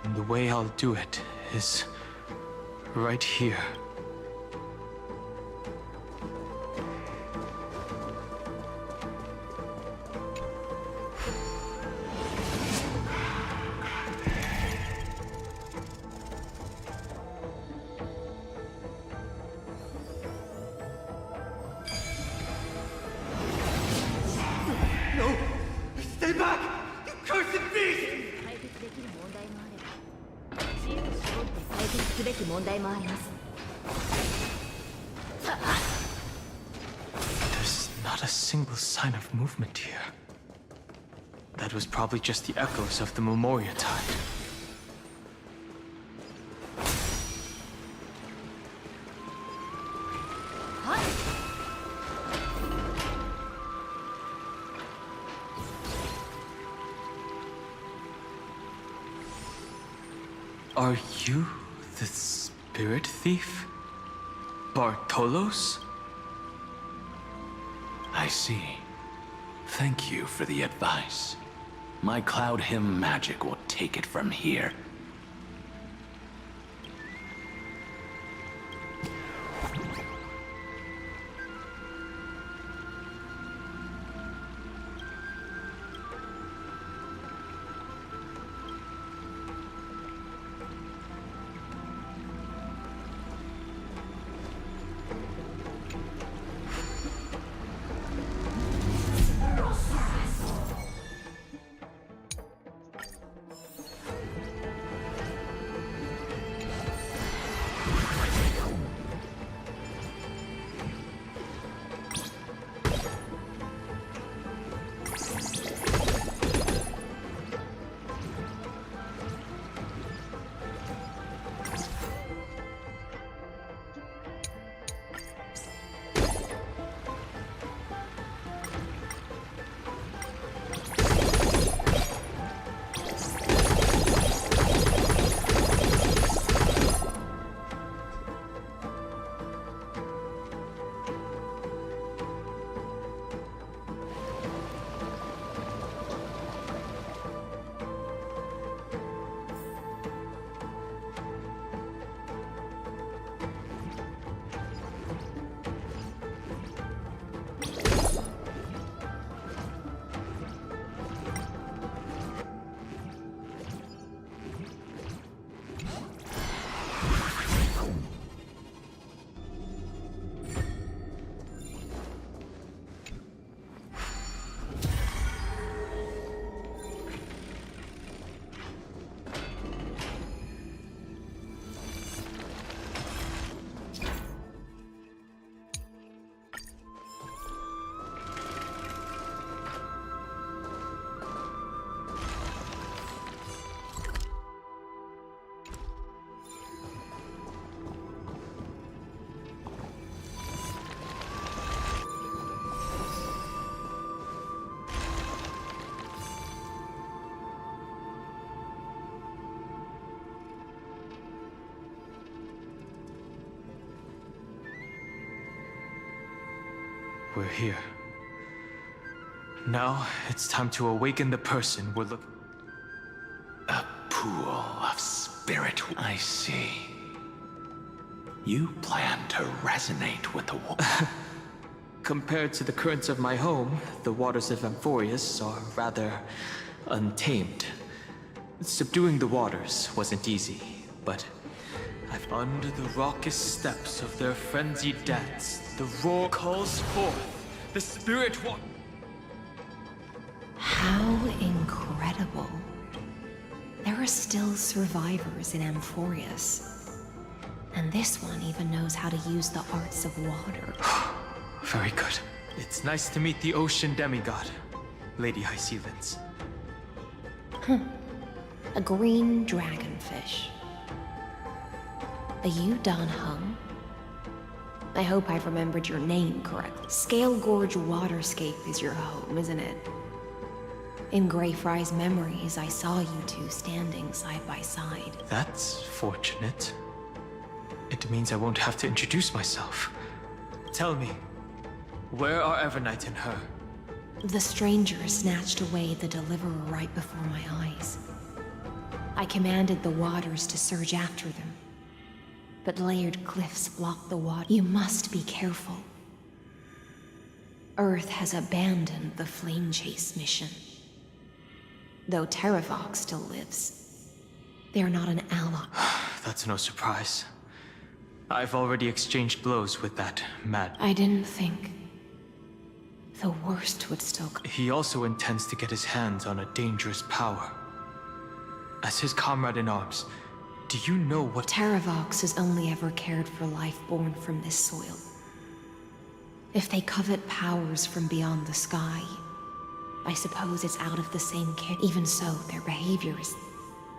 And the way I'll do it is right here. No! Stay back! You cursed beast! 解決すべき問題もあります。 There's not a single sign of movement here. That was probably just the echoes of the Memoria Tide. Are you the spirit thief? Bartolos? I see. Thank you for the advice. My cloud hymn magic will take it from here. We're here. Now, it's time to awaken the person we're looking... A pool of spirit. I see. You plan to resonate with the water. Compared to the currents of my home, the waters of Amphorius are rather untamed. Subduing the waters wasn't easy, but under the raucous steps of their frenzied dance, the roar calls forth the spirit one. How incredible. There are still survivors in Amphorius. And this one even knows how to use the arts of water. Very good. It's nice to meet the ocean demigod, Lady Hycelens. A green dragonfish. Are you Don Hung? I hope I've remembered your name correctly. Scale Gorge Waterscape is your home, isn't it? In Greyfry's memories, I saw you two standing side by side. That's fortunate. It means I won't have to introduce myself. Tell me, where are Evernight and her? The stranger snatched away the deliverer right before my eyes. I commanded the waters to surge after them. But layered cliffs block the water. You must be careful. Earth has abandoned the flame chase mission. Though Terravox still lives, they're not an ally. That's no surprise. I've already exchanged blows with that mad... I didn't think. The worst would still... He also intends to get his hands on a dangerous power. As his comrade in arms, do you know what... Terravox has only ever cared for life born from this soil. If they covet powers from beyond the sky, I suppose it's out of the same care. Even so, their behavior is...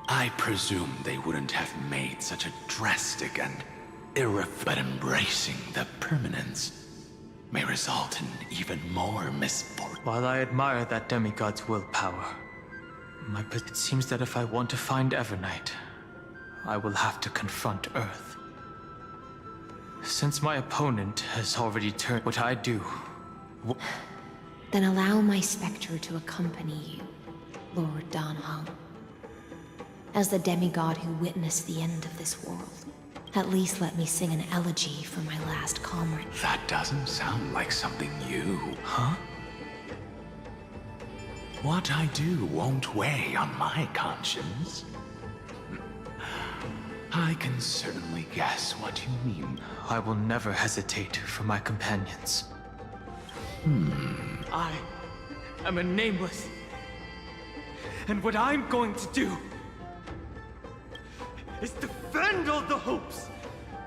I presume they wouldn't have made such a drastic and but embracing the permanence may result in even more misfortune. While I admire that demigod's willpower, it seems that if I want to find Evernight, I will have to confront Earth. Since my opponent has already turned what I do... Then allow my specter to accompany you, Lord Danhong. As the demigod who witnessed the end of this world, at least let me sing an elegy for my last comrade. That doesn't sound like something you... Huh? What I do won't weigh on my conscience. I can certainly guess what you mean. I will never hesitate for my companions. I am a nameless. And what I'm going to do is defend all the hopes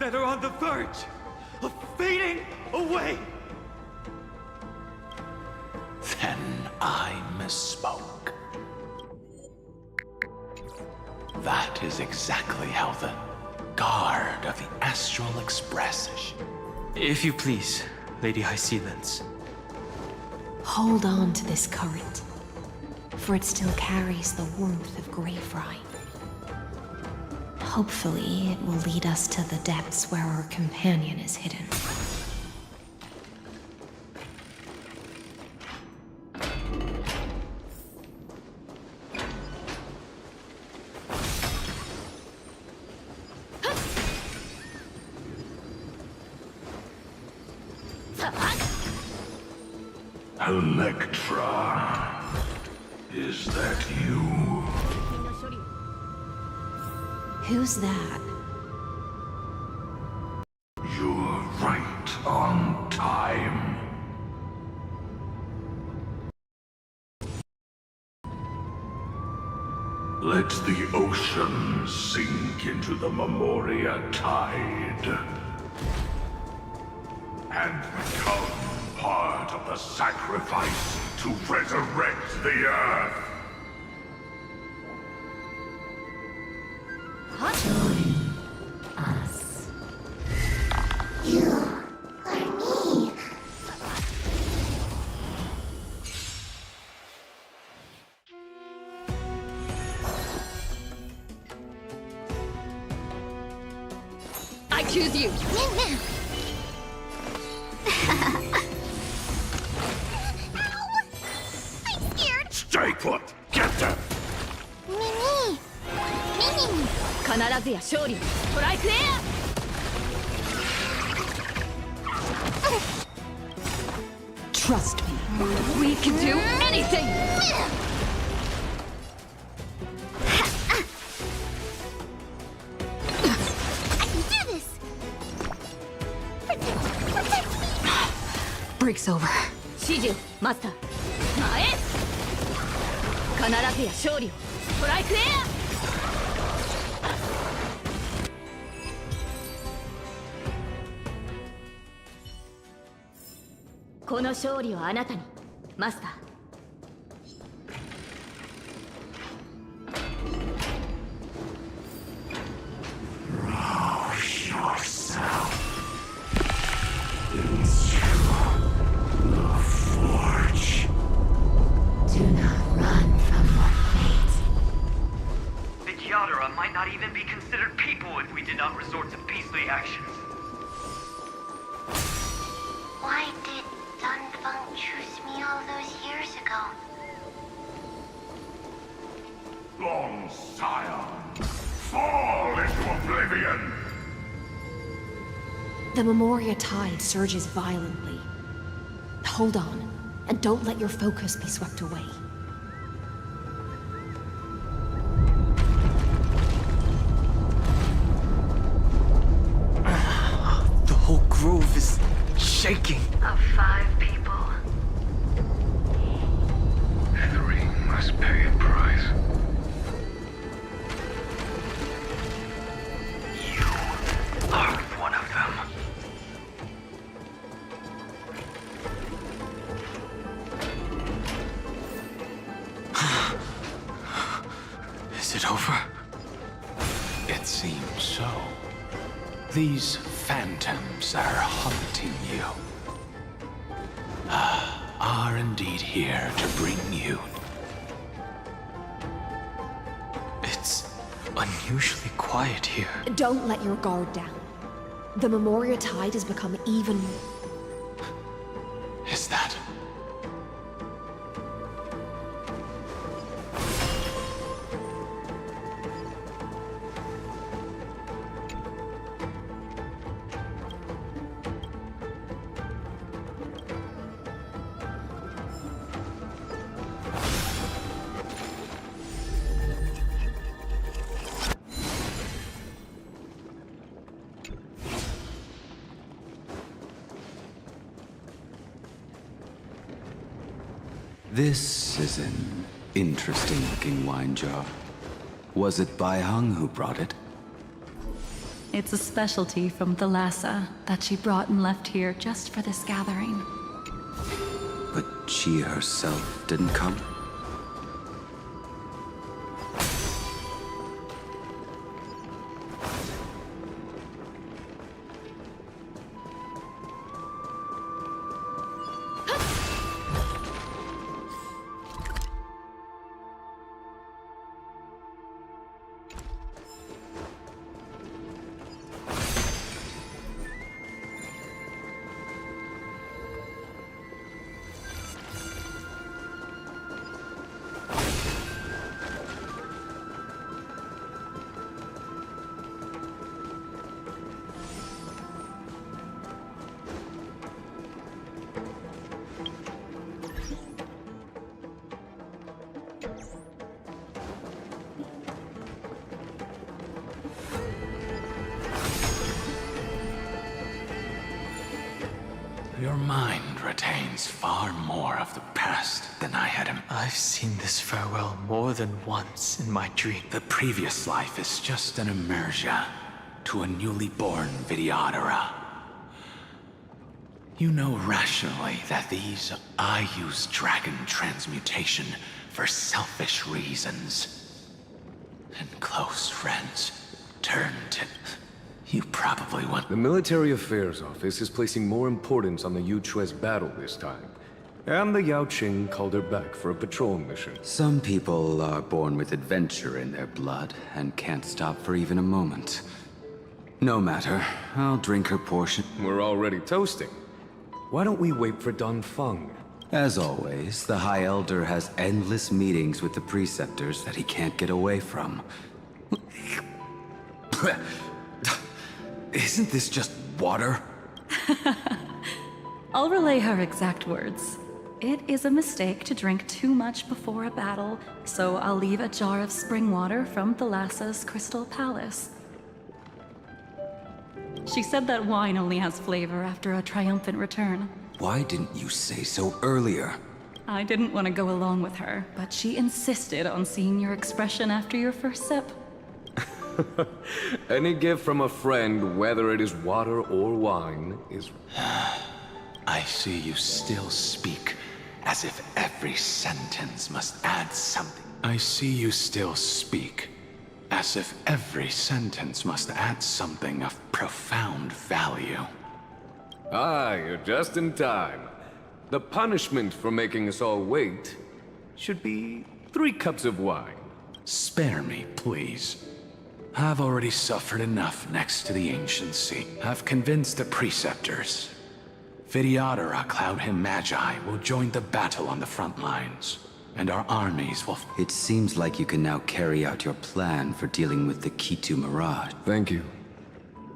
that are on the verge of fading away. Then I misspoke. That is exactly how the guard of the Astral Express is. If you please, Lady Hysealence. Hold on to this current, for it still carries the warmth of Graveright. Hopefully, it will lead us to the depths where our companion is hidden. Electra, is that you? Who's that? You're right on time. Let the ocean sink into the Memoria tide and become part of the sacrifice to resurrect the Earth. Join us. You are me. I choose you. I'm scared. Stay put. Get them. Mimi. Mimi. 必ずや勝利をトライクエア Trust me. We can do anything. I can do this. Protect me. Breaks over. 指示をマスター前へ必ずや勝利をトライクエア この勝利をあなたにマスター Do not run from your fate. The Kyadara might not even be considered people if we did not resort to beastly actions. Why did Dunfeng choose me all those years ago? Long Scion, fall into oblivion! The Memoria tide surges violently. Hold on, and don't let your focus be swept away. The whole grove is shaking. Of 5 people. 3 must pay a price. You are one of them. Is it over? It seems so. These phantoms that are haunting you are indeed here to bring you. It's unusually quiet here. Don't let your guard down. The Memoria tide has become even more. Is that? This is an interesting-looking wine jar. Was it Baihang who brought it? It's a specialty from Thalassa that she brought and left here just for this gathering. But she herself didn't come? Your mind retains far more of the past than I had. I've seen this farewell more than once in my dream. The previous life is just an immersia to a newly born Vidyadhara. You know rationally that I use dragon transmutation for selfish reasons. And close friends turn to... You probably want... The Military Affairs Office is placing more importance on the Yuchue's battle this time. And the Yaoqing called her back for a patrol mission. Some people are born with adventure in their blood and can't stop for even a moment. No matter, I'll drink her portion. We're already toasting. Why don't we wait for Dongfeng? As always, the High Elder has endless meetings with the Preceptors that he can't get away from. Isn't this just water? I'll relay her exact words. It is a mistake to drink too much before a battle, so I'll leave a jar of spring water from Thalassa's Crystal Palace. She said that wine only has flavor after a triumphant return. Why didn't you say so earlier? I didn't want to go along with her, but she insisted on seeing your expression after your first sip. Any gift from a friend, whether it is water or wine, is... I see you still speak as if every sentence must add something. I see you still speak as if every sentence must add something of profound value. Ah, you're just in time. The punishment for making us all wait should be 3 cups of wine. Spare me, please. I've already suffered enough next to the ancient sea. I've convinced the Preceptors. Vidyadhara Cloudhim Magi will join the battle on the front lines, and our armies will... It seems like you can now carry out your plan for dealing with the Kitu Mirage. Thank you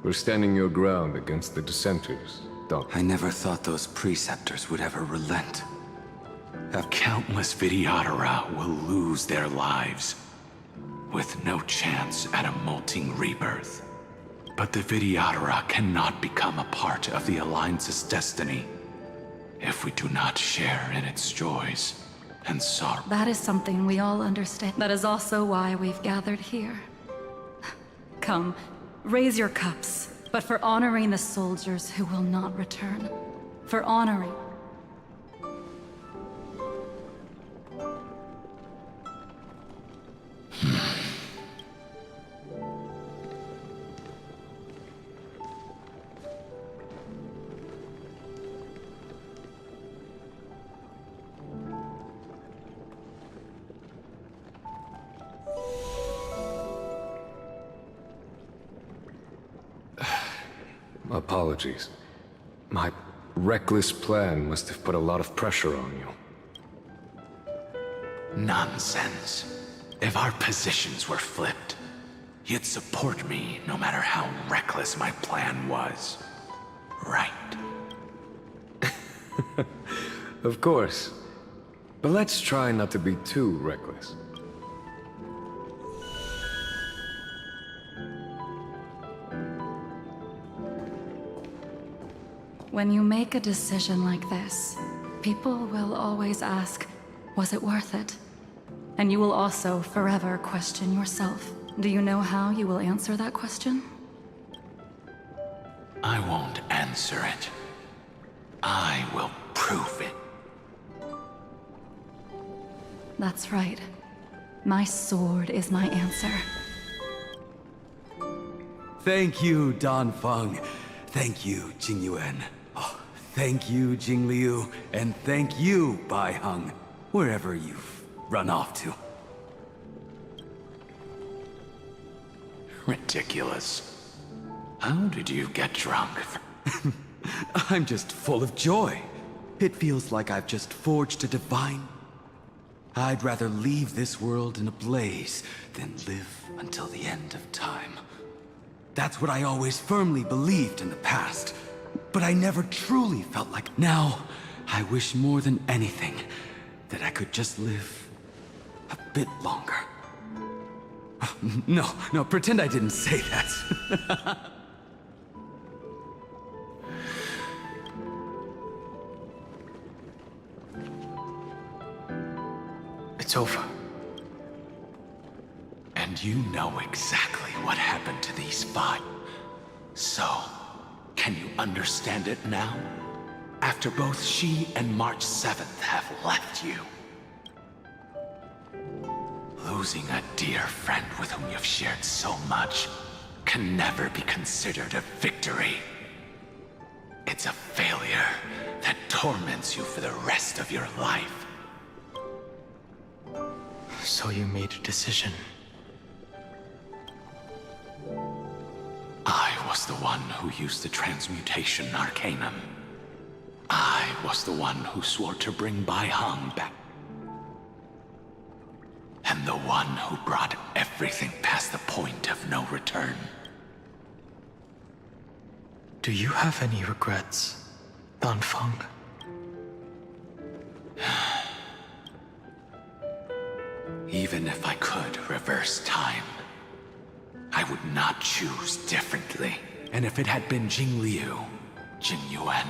for standing your ground against the dissenters, Doc. I never thought those Preceptors would ever relent. Countless Vidyadhara will lose their lives, with no chance at a molting rebirth. But the Vidyadhara cannot become a part of the Alliance's destiny if we do not share in its joys and sorrow. That is something we all understand. That is also why we've gathered here. Come, raise your cups, but for honoring the soldiers who will not return. For honoring... apologies. My reckless plan must have put a lot of pressure on you. Nonsense. If our positions were flipped, you'd support me no matter how reckless my plan was. Right? Of course. But let's try not to be too reckless. When you make a decision like this, people will always ask, was it worth it? And you will also forever question yourself. Do you know how you will answer that question? I won't answer it. I will prove it. That's right. My sword is my answer. Thank you, Don Feng. Thank you, Jing Yuan. Oh, thank you, Jing Liu. And thank you, Bai Heng, wherever you've run off to. Ridiculous. How did you get drunk? I'm just full of joy. It feels like I've just forged a divine. I'd rather leave this world in a blaze than live until the end of time. That's what I always firmly believed in the past, but I never truly felt like. Now, I wish more than anything that I could just live a bit longer. No, pretend I didn't say that. It's over. And you know exactly what happened to these 5. So, can you understand it now? After both she and March 7th have left you. Losing a dear friend with whom you've shared so much can never be considered a victory. It's a failure that torments you for the rest of your life. So you made a decision. I was the one who used the transmutation arcanum. I was the one who swore to bring Bai Heng back. And the one who brought everything past the point of no return. Do you have any regrets, Don Feng? Even if I could reverse time, I would not choose differently. And if it had been Jing Liu, Jing Yuan,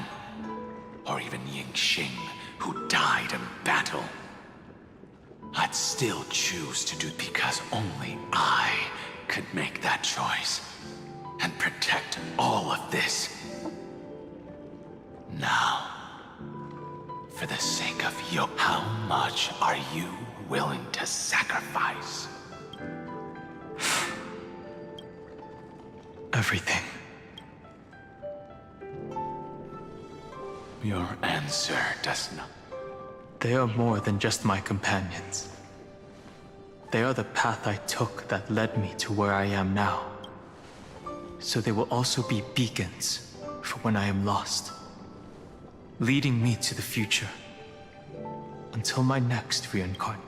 or even Ying Xing who died in battle, I'd still choose to do it because only I could make that choice and protect all of this. Now, for the sake of you, how much are you willing to sacrifice? Everything. Your answer does not. They are more than just my companions. They are the path I took that led me to where I am now. So they will also be beacons for when I am lost, leading me to the future until my next reincarnation.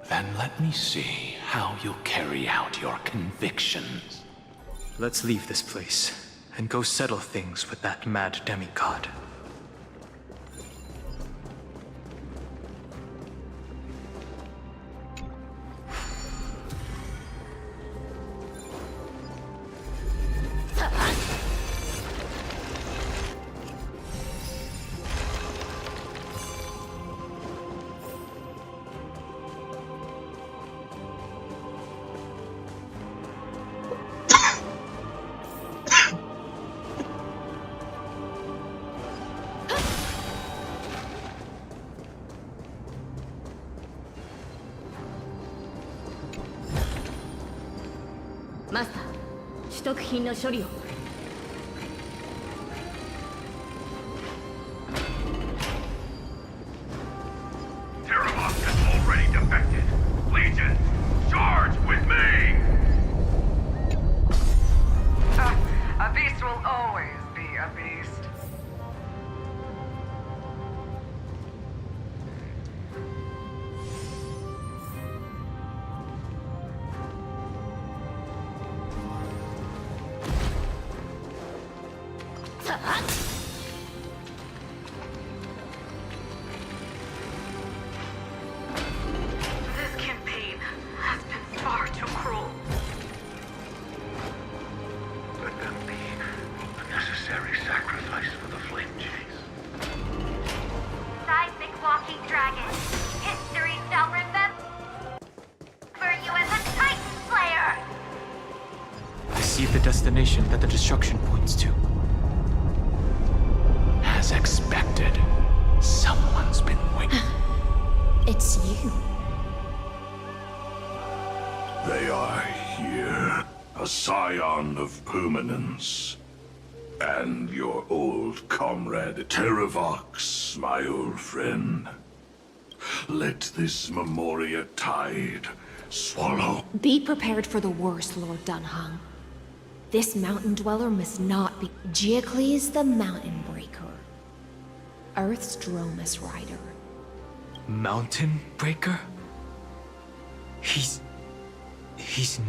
Then let me see how you'll carry out your convictions. Let's leave this place and go settle things with that mad demigod. Master, 取得品の処理を。Terrabot has already defected. Legion, charge with me! A beast the destination that the destruction points to. As expected, someone's been waiting. It's you. They are here, a scion of permanence. And your old comrade, Terravox, my old friend. Let this Memoria tide swallow. Be prepared for the worst, Lord Dunhung. This mountain dweller must not be Giacles the Mountain Breaker, Earth's Dromus Rider. Mountain Breaker? He's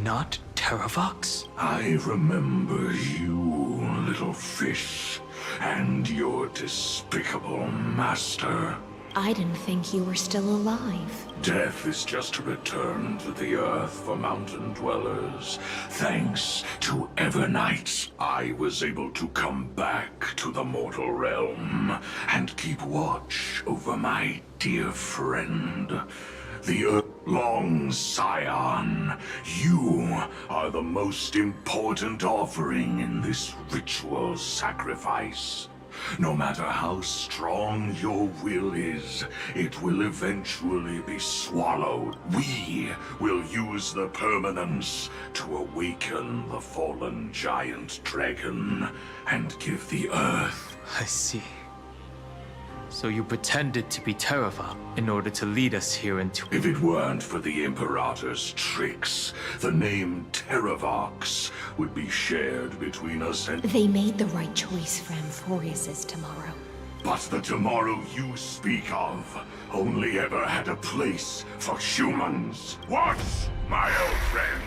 not Terravox? I remember you, little fish, and your despicable master. I didn't think you were still alive. Death is just a return to the earth for mountain dwellers. Thanks to Evernight, I was able to come back to the mortal realm and keep watch over my dear friend, the long scion. You are the most important offering in this ritual sacrifice. No matter how strong your will is, it will eventually be swallowed. We will use the permanence to awaken the fallen giant dragon and give the earth. I see. So you pretended to be Terravox in order to lead us here into... If it weren't for the Imperator's tricks, the name Terravox would be shared between us and... They made the right choice for Amphorius's tomorrow. But the tomorrow you speak of only ever had a place for humans. What, my old friend?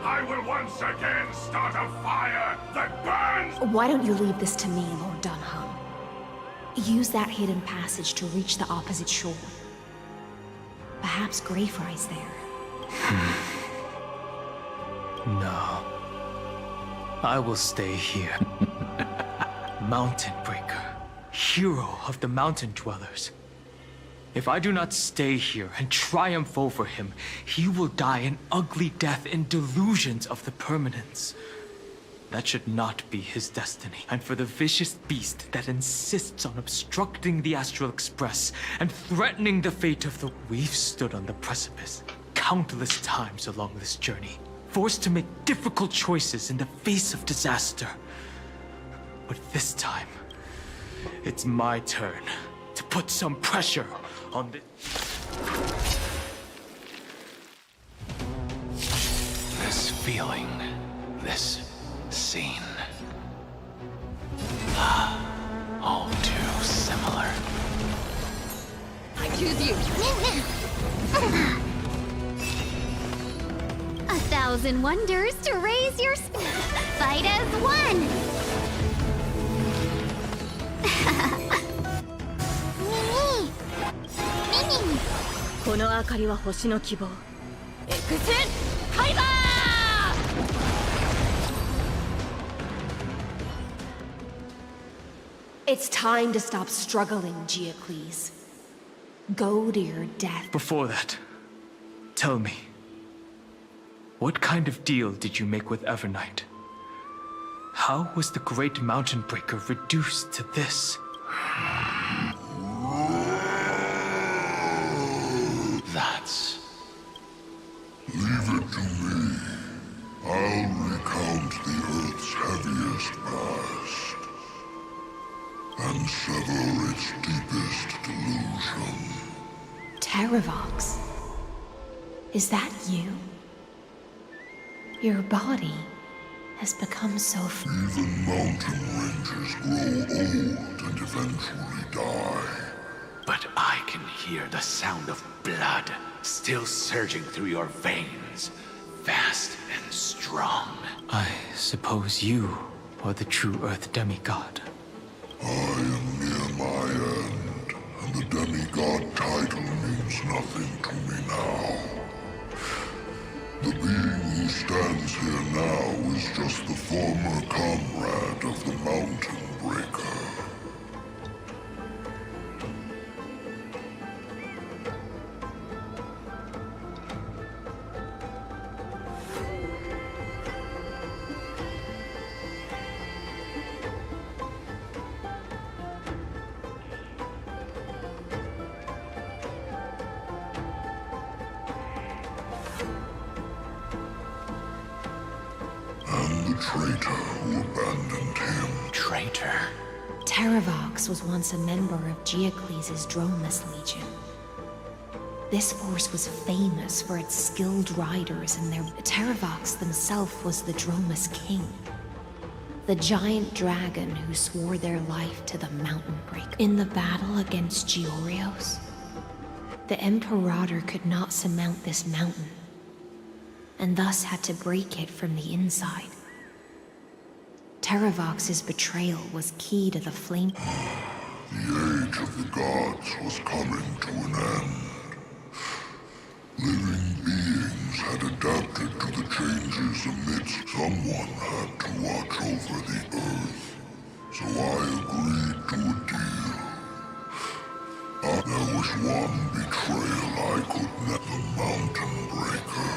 I will once again start a fire that burns! Why don't you leave this to me, Lord Dunhung? Use that hidden passage to reach the opposite shore. Perhaps Greyfry's there. No. I will stay here. Mountain Breaker, hero of the mountain dwellers. If I do not stay here and triumph over him, he will die an ugly death in delusions of the permanence. That should not be his destiny. And for the vicious beast that insists on obstructing the Astral Express and threatening the fate of the... We've stood on the precipice countless times along this journey, forced to make difficult choices in the face of disaster. But this time, it's my turn to put some pressure on the... This feeling, this scene. All too similar. I choose you. 1,000 wonders to raise your fight as one. この明かりは星の希望。エクセカイバー It's time to stop struggling, Giacles. Go to your death. Before that, tell me, what kind of deal did you make with Evernight? How was the Great Mountain Breaker reduced to this? That's... Leave it to me. I'll recount the Earth's heaviest past and sever its deepest delusion. Terravox? Is that you? Your body has become so... Even mountain ranges grow old and eventually die. But I can hear the sound of blood still surging through your veins, fast and strong. I suppose you are the true Earth demigod. I am near my end, and the demigod title means nothing to me now. The being who stands here now is just the former comrade of the Mountain Breaker. traitor who abandoned him. Traitor? Terravox was once a member of Geocles' Dromus Legion. This force was famous for its skilled riders and their... Terravox himself was the Dromus King. The giant dragon who swore their life to the Mountain Breaker. In the battle against Georios, the Imperator could not surmount this mountain, and thus had to break it from the inside. Terravox's betrayal was key to the flame. The age of the gods was coming to an end. Living beings had adapted to the changes amidst. Someone had to watch over the earth, so I agreed to a deal. There was one betrayal I could never. The Mountain Breaker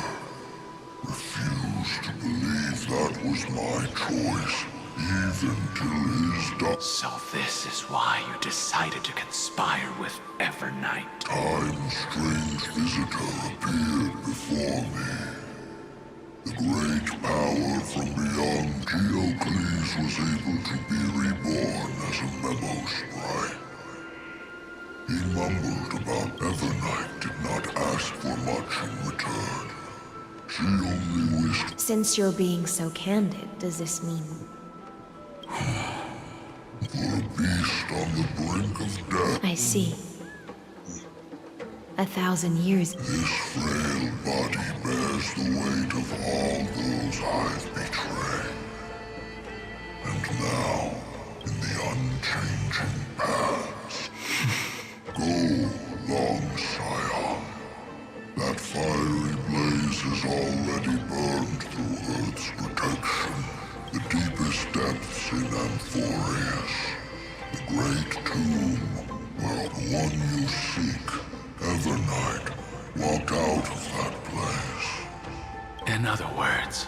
refused to believe that was my choice, even till his death. So this is why you decided to conspire with Evernight. Time's strange visitor appeared before me. The great power from beyond Geocles was able to be reborn as a memo sprite. He mumbled about Evernight did not ask for much in return. She only wished... Since you're being so candid, does this mean... For a beast on the brink of death... I see. 1,000 years... This frail body bears the weight of all those I've betrayed. And now, in the unchanging past... Go, long scion. That fiery blaze has already burned through Earth's protection. The deepest depths in Amphorius. The great tomb, where the one you seek, Evernight, walked out of that place. In other words,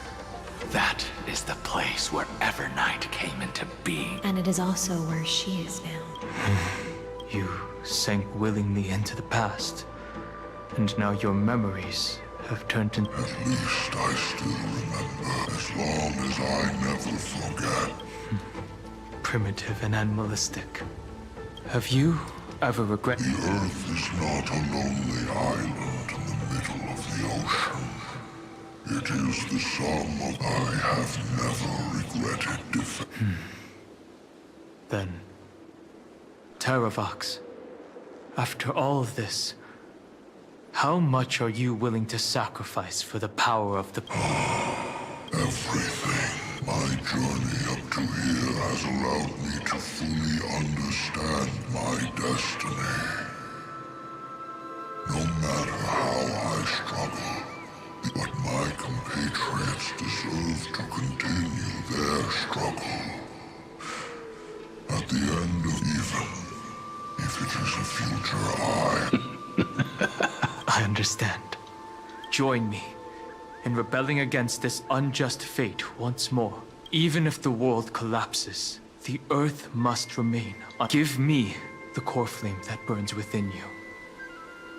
that is the place where Evernight came into being. And it is also where she is now. You sank willingly into the past, and now your memories have turned into... At least I still remember, as long as I never forget. Primitive and animalistic. Have you ever regretted... The Earth is not a lonely island in the middle of the ocean. It is the sum of... I have never regretted Then, Terravox, after all of this, how much are you willing to sacrifice for the power of the... Everything. My journey up to here has allowed me to fully understand my destiny. No matter how I struggle, but my compatriots deserve to continue their struggle. At the end of even, if it is a future I understand. Join me in rebelling against this unjust fate once more. Even if the world collapses, the Earth must remain. Give me the core flame that burns within you,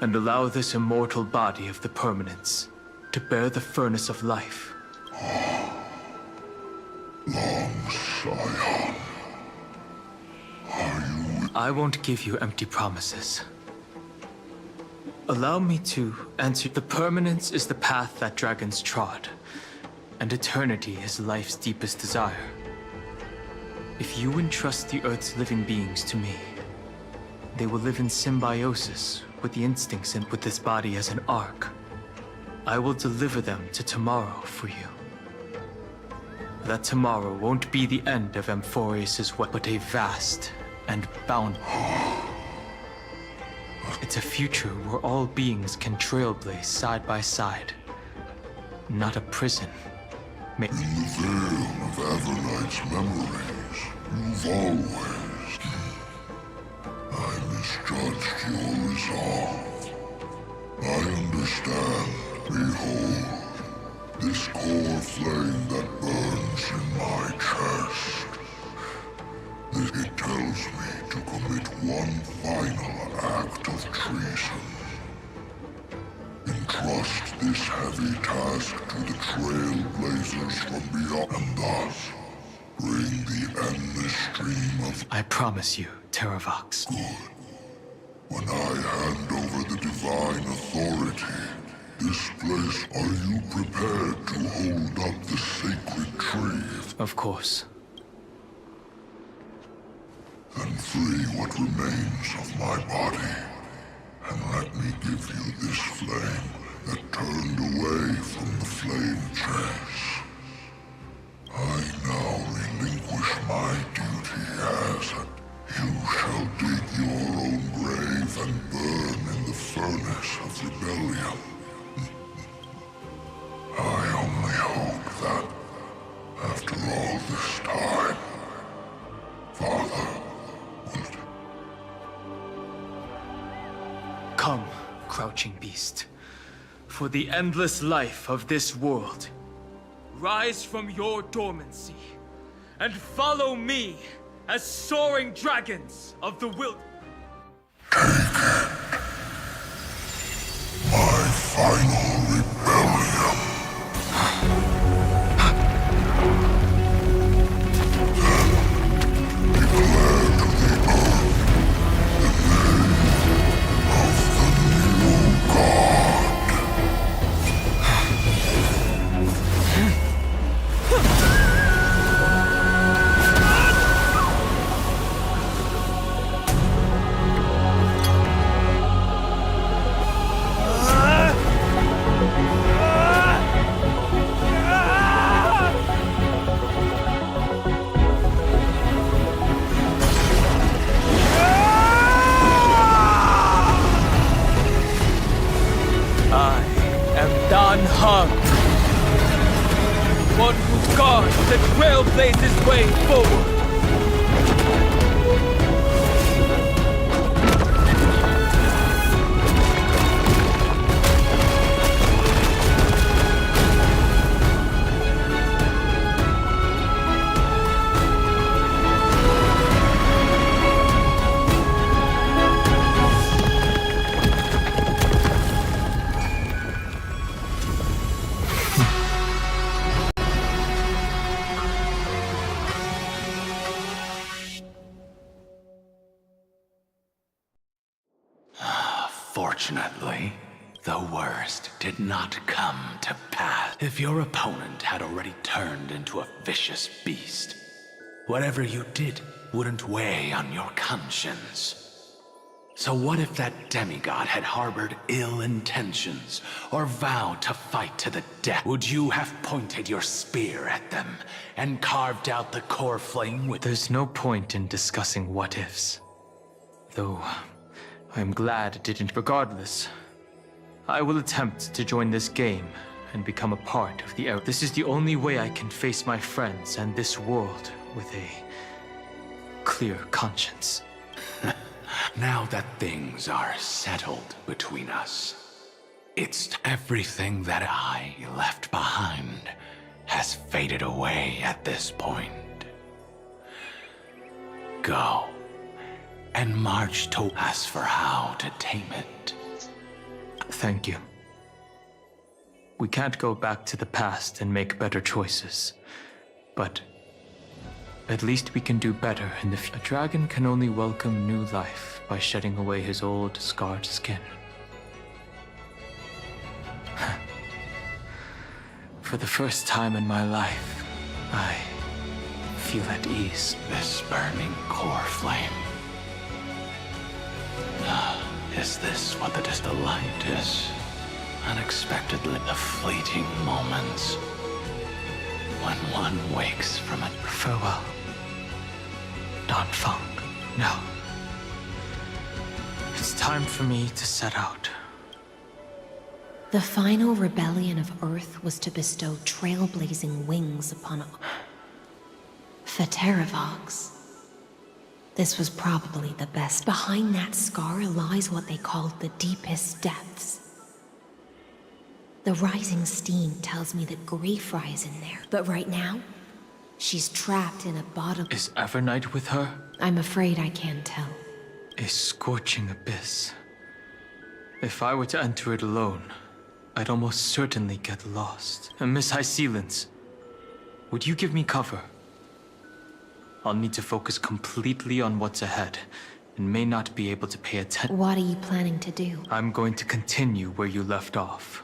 and allow this immortal body of the permanence to bear the furnace of life. Long scion. I won't give you empty promises. Allow me to answer. The permanence is the path that dragons trod, and eternity is life's deepest desire. If you entrust the Earth's living beings to me, they will live in symbiosis with the instincts and with this body as an ark. I will deliver them to tomorrow for you. That tomorrow won't be the end of Amphorius' but a vast and boundless. It's a future where all beings can trailblaze side by side. Not a prison. In the veil of Evernight's memories, you've always... I misjudged your resolve. I understand. Behold, this core flame that burns in my chest. It tells me to commit one final act of treason. In trial entrust this heavy task to the trailblazers from beyond, and thus bring the endless stream of... I promise you, Terravox. Good. When I hand over the divine authority, this place, are you prepared to hold up the sacred tree? Of course. Then free what remains of my body, and let me give you this flame that turned away from the flame chase. I now relinquish my duty as you shall dig your own grave and burn in the furnace of rebellion. I only hope that, after all this time, Father will... Come, crouching beast. For the endless life of this world, rise from your dormancy, and follow me as soaring dragons of the wild... My final rebellion. Then declare to the earth the name of the new god. One who guards the trailblazer's way forward. Fortunately, the worst did not come to pass. If your opponent had already turned into a vicious beast, whatever you did wouldn't weigh on your conscience. So what if that demigod had harbored ill intentions or vowed to fight to the death? Would you have pointed your spear at them and carved out the core flame with... There's no point in discussing what-ifs. Though, I'm glad it didn't. Regardless, I will attempt to join this game and become a part of the era. This is the only way I can face my friends and this world with a clear conscience. Now that things are settled between us, it's everything that I left behind has faded away at this point. Go and march to us for how to tame it. Thank you. We can't go back to the past and make better choices, but at least we can do better in the future. A dragon can only welcome new life by shedding away his old, scarred skin. For the first time in my life, I feel at ease. This burning core flame. Is this what the light is? Unexpectedly, the fleeting moments when one wakes from it. Farewell, Don Fong. No. It's time for me to set out. The final rebellion of Earth was to bestow trailblazing wings upon Fantech. This was probably the best. Behind that scar lies what they called the deepest depths. The rising steam tells me that Greyfry is in there. But right now, she's trapped in a bottom... Is Evernight with her? I'm afraid I can't tell. A scorching abyss. If I were to enter it alone, I'd almost certainly get lost. And Miss High Sealants, would you give me cover? I'll need to focus completely on what's ahead, and may not be able to pay attention. What are you planning to do? I'm going to continue where you left off.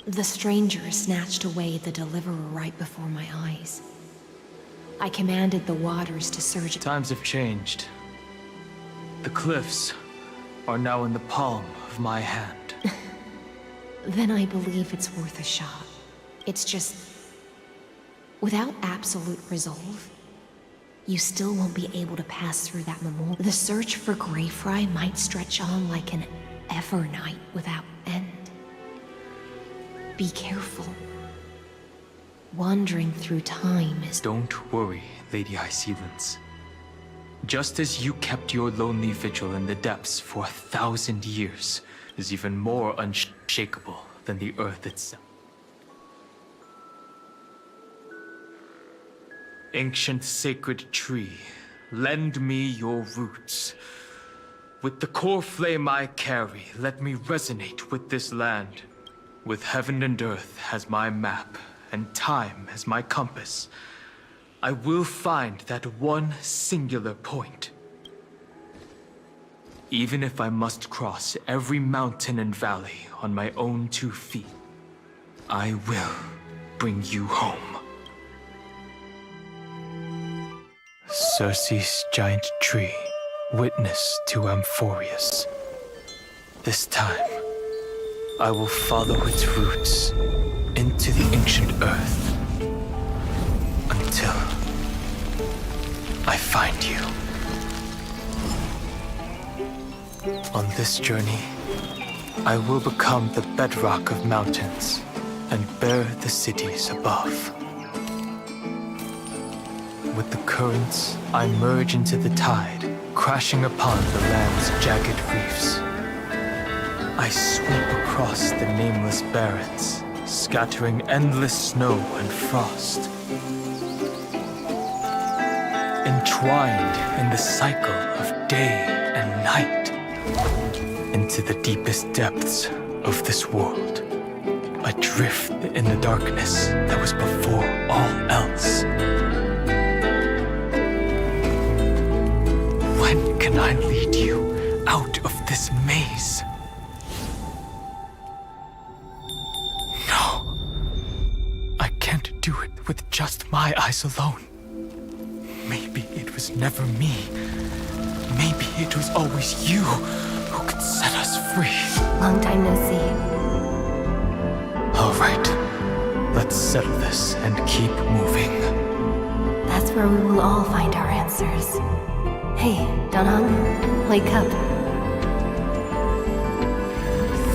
The stranger snatched away the deliverer right before my eyes. I commanded the waters to surge. Times have changed. The cliffs are now in the palm of my hand. Then I believe it's worth a shot. It's just... without absolute resolve, you still won't be able to pass through that memorial. The search for Greyfry might stretch on like an Evernight without end. Be careful. Wandering through time is... Don't worry, Lady High Sealants. Just as you kept your lonely vigil in the depths for 1,000 years, is even more unshakable than the earth itself. Ancient sacred tree, lend me your roots. With the core flame I carry, let me resonate with this land. With heaven and earth as my map, and time as my compass, I will find that one singular point. Even if I must cross every mountain and valley on my own 2 feet, I will bring you home. Circe's giant tree, witness to Amphorius. This time, I will follow its roots into the ancient earth until I find you. On this journey, I will become the bedrock of mountains and bear the cities above. With the currents, I merge into the tide, crashing upon the land's jagged reefs. I sweep across the nameless barrens, scattering endless snow and frost. Entwined in the cycle of day and night, into the deepest depths of this world, adrift in the darkness that was before all else. When can I lead you out of this maze? No. I can't do it with just my eyes alone. Maybe it was never me. Maybe it was always you who could set us free. Long time no see. All right. Let's settle this and keep moving. That's where we will all find our answers. Hey, Danhang, wake up.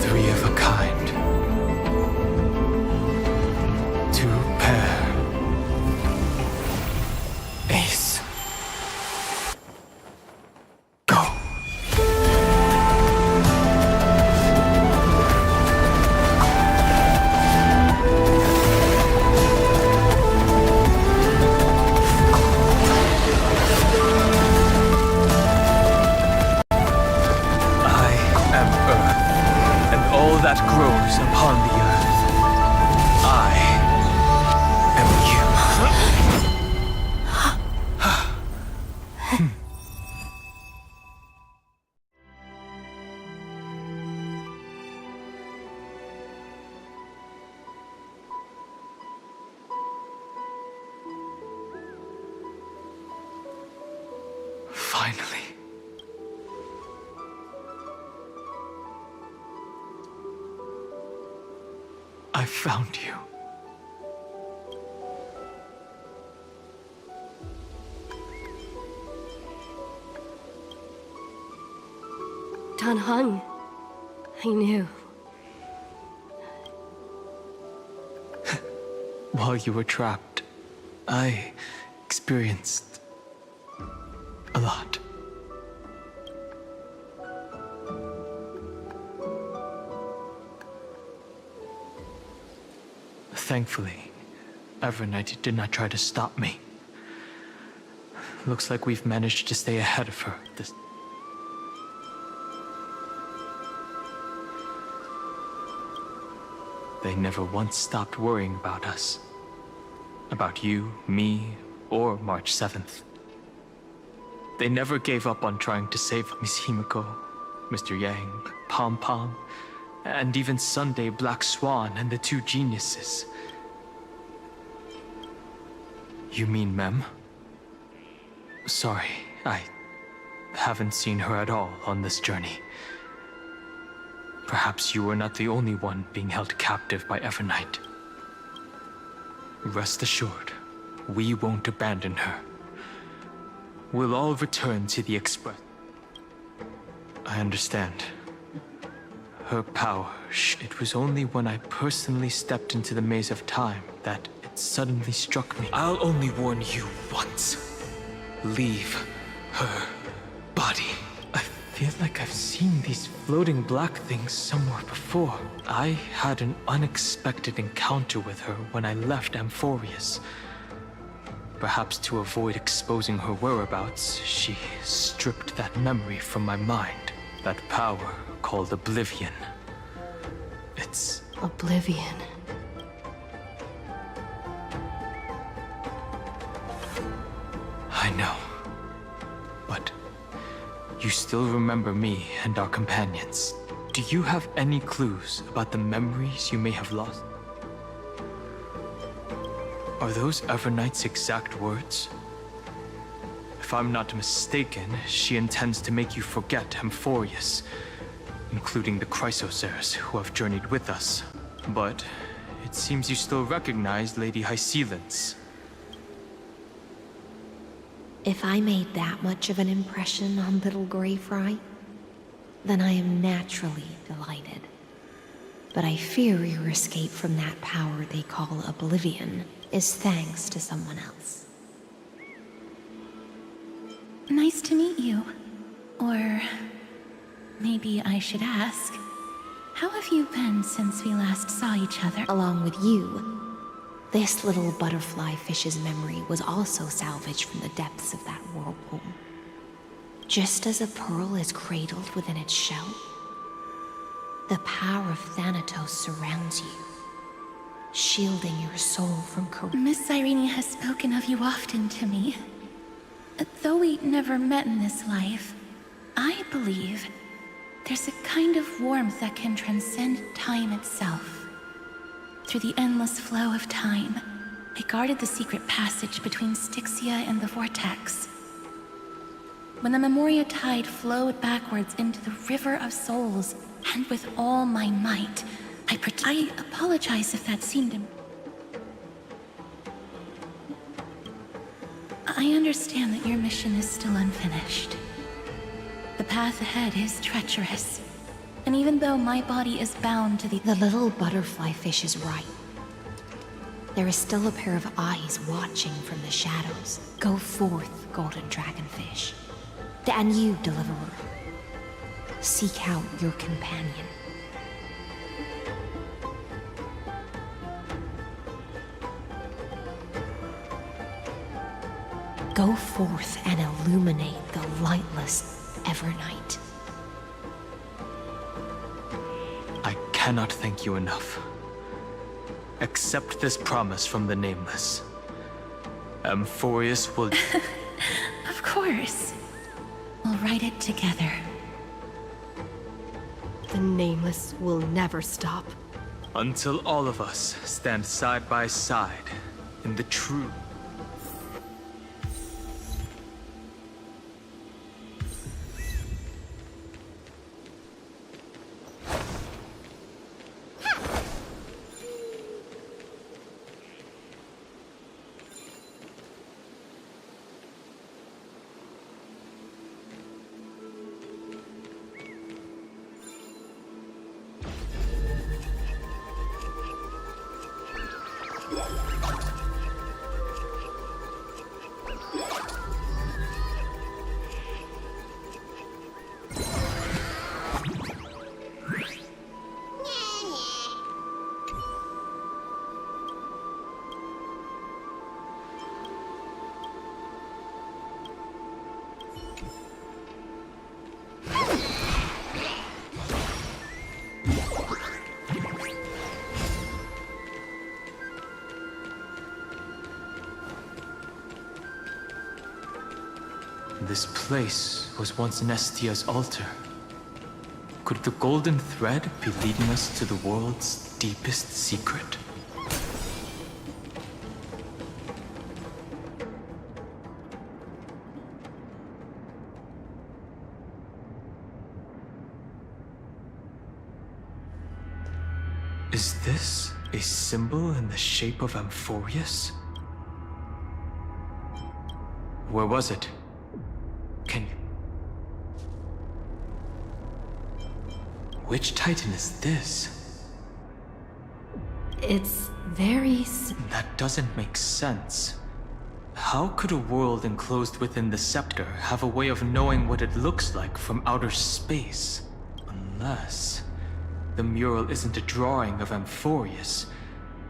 3 of a kind. 2 pair. Ace. Go. That grows upon the earth. I am you. Finally. I found you. Danhang, I knew. While you were trapped, I experienced a lot. Thankfully, Evernight did not try to stop me. Looks like we've managed to stay ahead of her. they never once stopped worrying about us. About you, me, or March 7th. They never gave up on trying to save Miss Himiko, Mr. Yang, Pom Pom, and even Sunday Black Swan and the two geniuses. You mean Mem? Sorry, I haven't seen her at all on this journey. Perhaps you were not the only one being held captive by Evernight. Rest assured, we won't abandon her. We'll all return to the Express. I understand. Her power, it was only when I personally stepped into the maze of time that it suddenly struck me. I'll only warn you once. Leave her body. I feel like I've seen these floating black things somewhere before. I had an unexpected encounter with her when I left Amphorius. Perhaps to avoid exposing her whereabouts, she stripped that memory from my mind. That power called Oblivion. It's... Oblivion. I know. But you still remember me and our companions. Do you have any clues about the memories you may have lost? Are those Evernight's exact words? If I'm not mistaken, she intends to make you forget Amphorius, including the Chrysosaurs who have journeyed with us. But it seems you still recognize Lady Hycelens. If I made that much of an impression on little Grey Fry, then I am naturally delighted. But I fear your escape from that power they call Oblivion is thanks to someone else. Nice to meet you. Or maybe I should ask, how have you been since we last saw each other? Along with you, this little butterfly fish's memory was also salvaged from the depths of that whirlpool. Just as a pearl is cradled within its shell, the power of Thanatos surrounds you, shielding your soul from corruption. Miss Irene has spoken of you often to me. Though we never met in this life, I believe there's a kind of warmth that can transcend time itself. Through the endless flow of time, I guarded the secret passage between Styxia and the Vortex. When the Memoria tide flowed backwards into the River of Souls, and with all my might, I apologize if that seemed I understand that your mission is still unfinished. The path ahead is treacherous. And even though my body is bound to the little butterfly fish is right. There is still a pair of eyes watching from the shadows. Go forth, golden dragonfish. And you, deliverer. Seek out your companion. Go forth and illuminate the lightless Evernight. I cannot thank you enough. Accept this promise from the Nameless. Amphorius will... Of course. We'll write it together. The Nameless will never stop. Until all of us stand side by side in the true... This place was once Nestia's altar. Could the golden thread be leading us to the world's deepest secret? Is this a symbol in the shape of Amphorius? Where was it? Can you... Which Titan is this? It's very... That doesn't make sense. How could a world enclosed within the scepter have a way of knowing what it looks like from outer space? Unless... the mural isn't a drawing of Amphorius,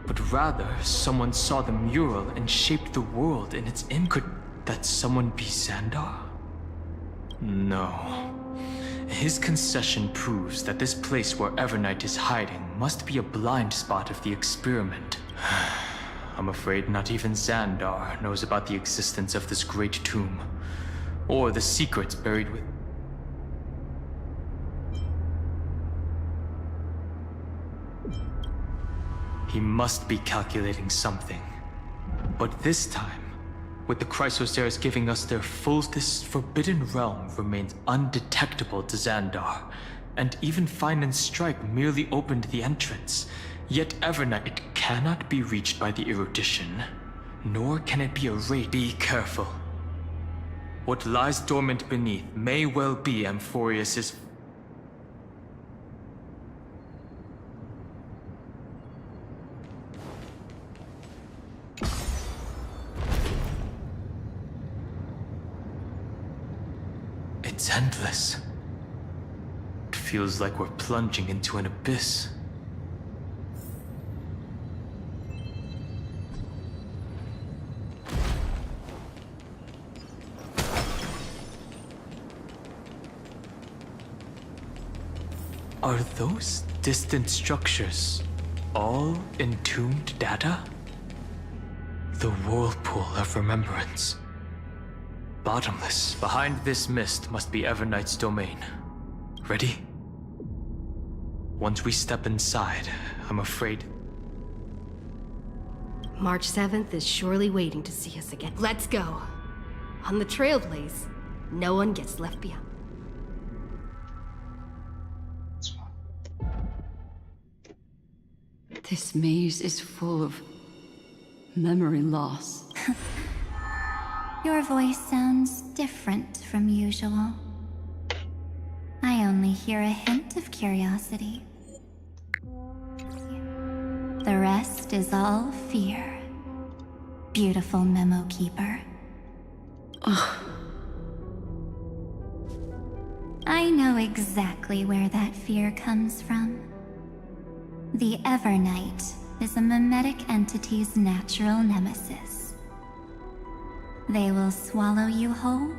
but rather someone saw the mural and shaped the world in its image. Could that someone be Xandar? No. His concession proves that this place where Evernight is hiding must be a blind spot of the experiment. I'm afraid not even Xandar knows about the existence of this great tomb, or the secrets buried with... He must be calculating something. But this time, with the Chrysosairs giving us their full, this forbidden realm remains undetectable to Xandar, and even Fine and Strike merely opened the entrance. Yet Evernight, it cannot be reached by the erudition, nor can it be erased. Be careful. What lies dormant beneath may well be Amphorius's... It's endless. It feels like we're plunging into an abyss. Are those distant structures all entombed data? The whirlpool of remembrance. Bottomless. Behind this mist must be Evernight's domain. Ready? Once we step inside, I'm afraid... March 7th is surely waiting to see us again. Let's go. On the Trailblaze, no one gets left behind. This maze is full of memory loss. Your voice sounds different from usual. I only hear a hint of curiosity. The rest is all fear. Beautiful memo keeper. I know exactly where that fear comes from. The Evernight is a mimetic entity's natural nemesis. They will swallow you whole.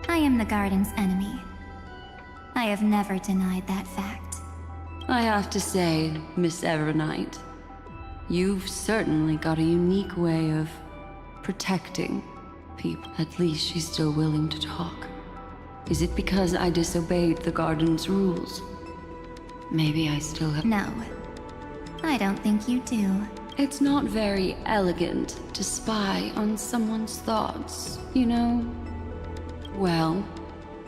I am the garden's enemy. I have never denied that fact. I have to say, Miss Evernight, you've certainly got a unique way of protecting people. At least she's still willing to talk. Is it because I disobeyed the garden's rules? Maybe I still have... No, I don't think you do. It's not very elegant to spy on someone's thoughts, you know? Well,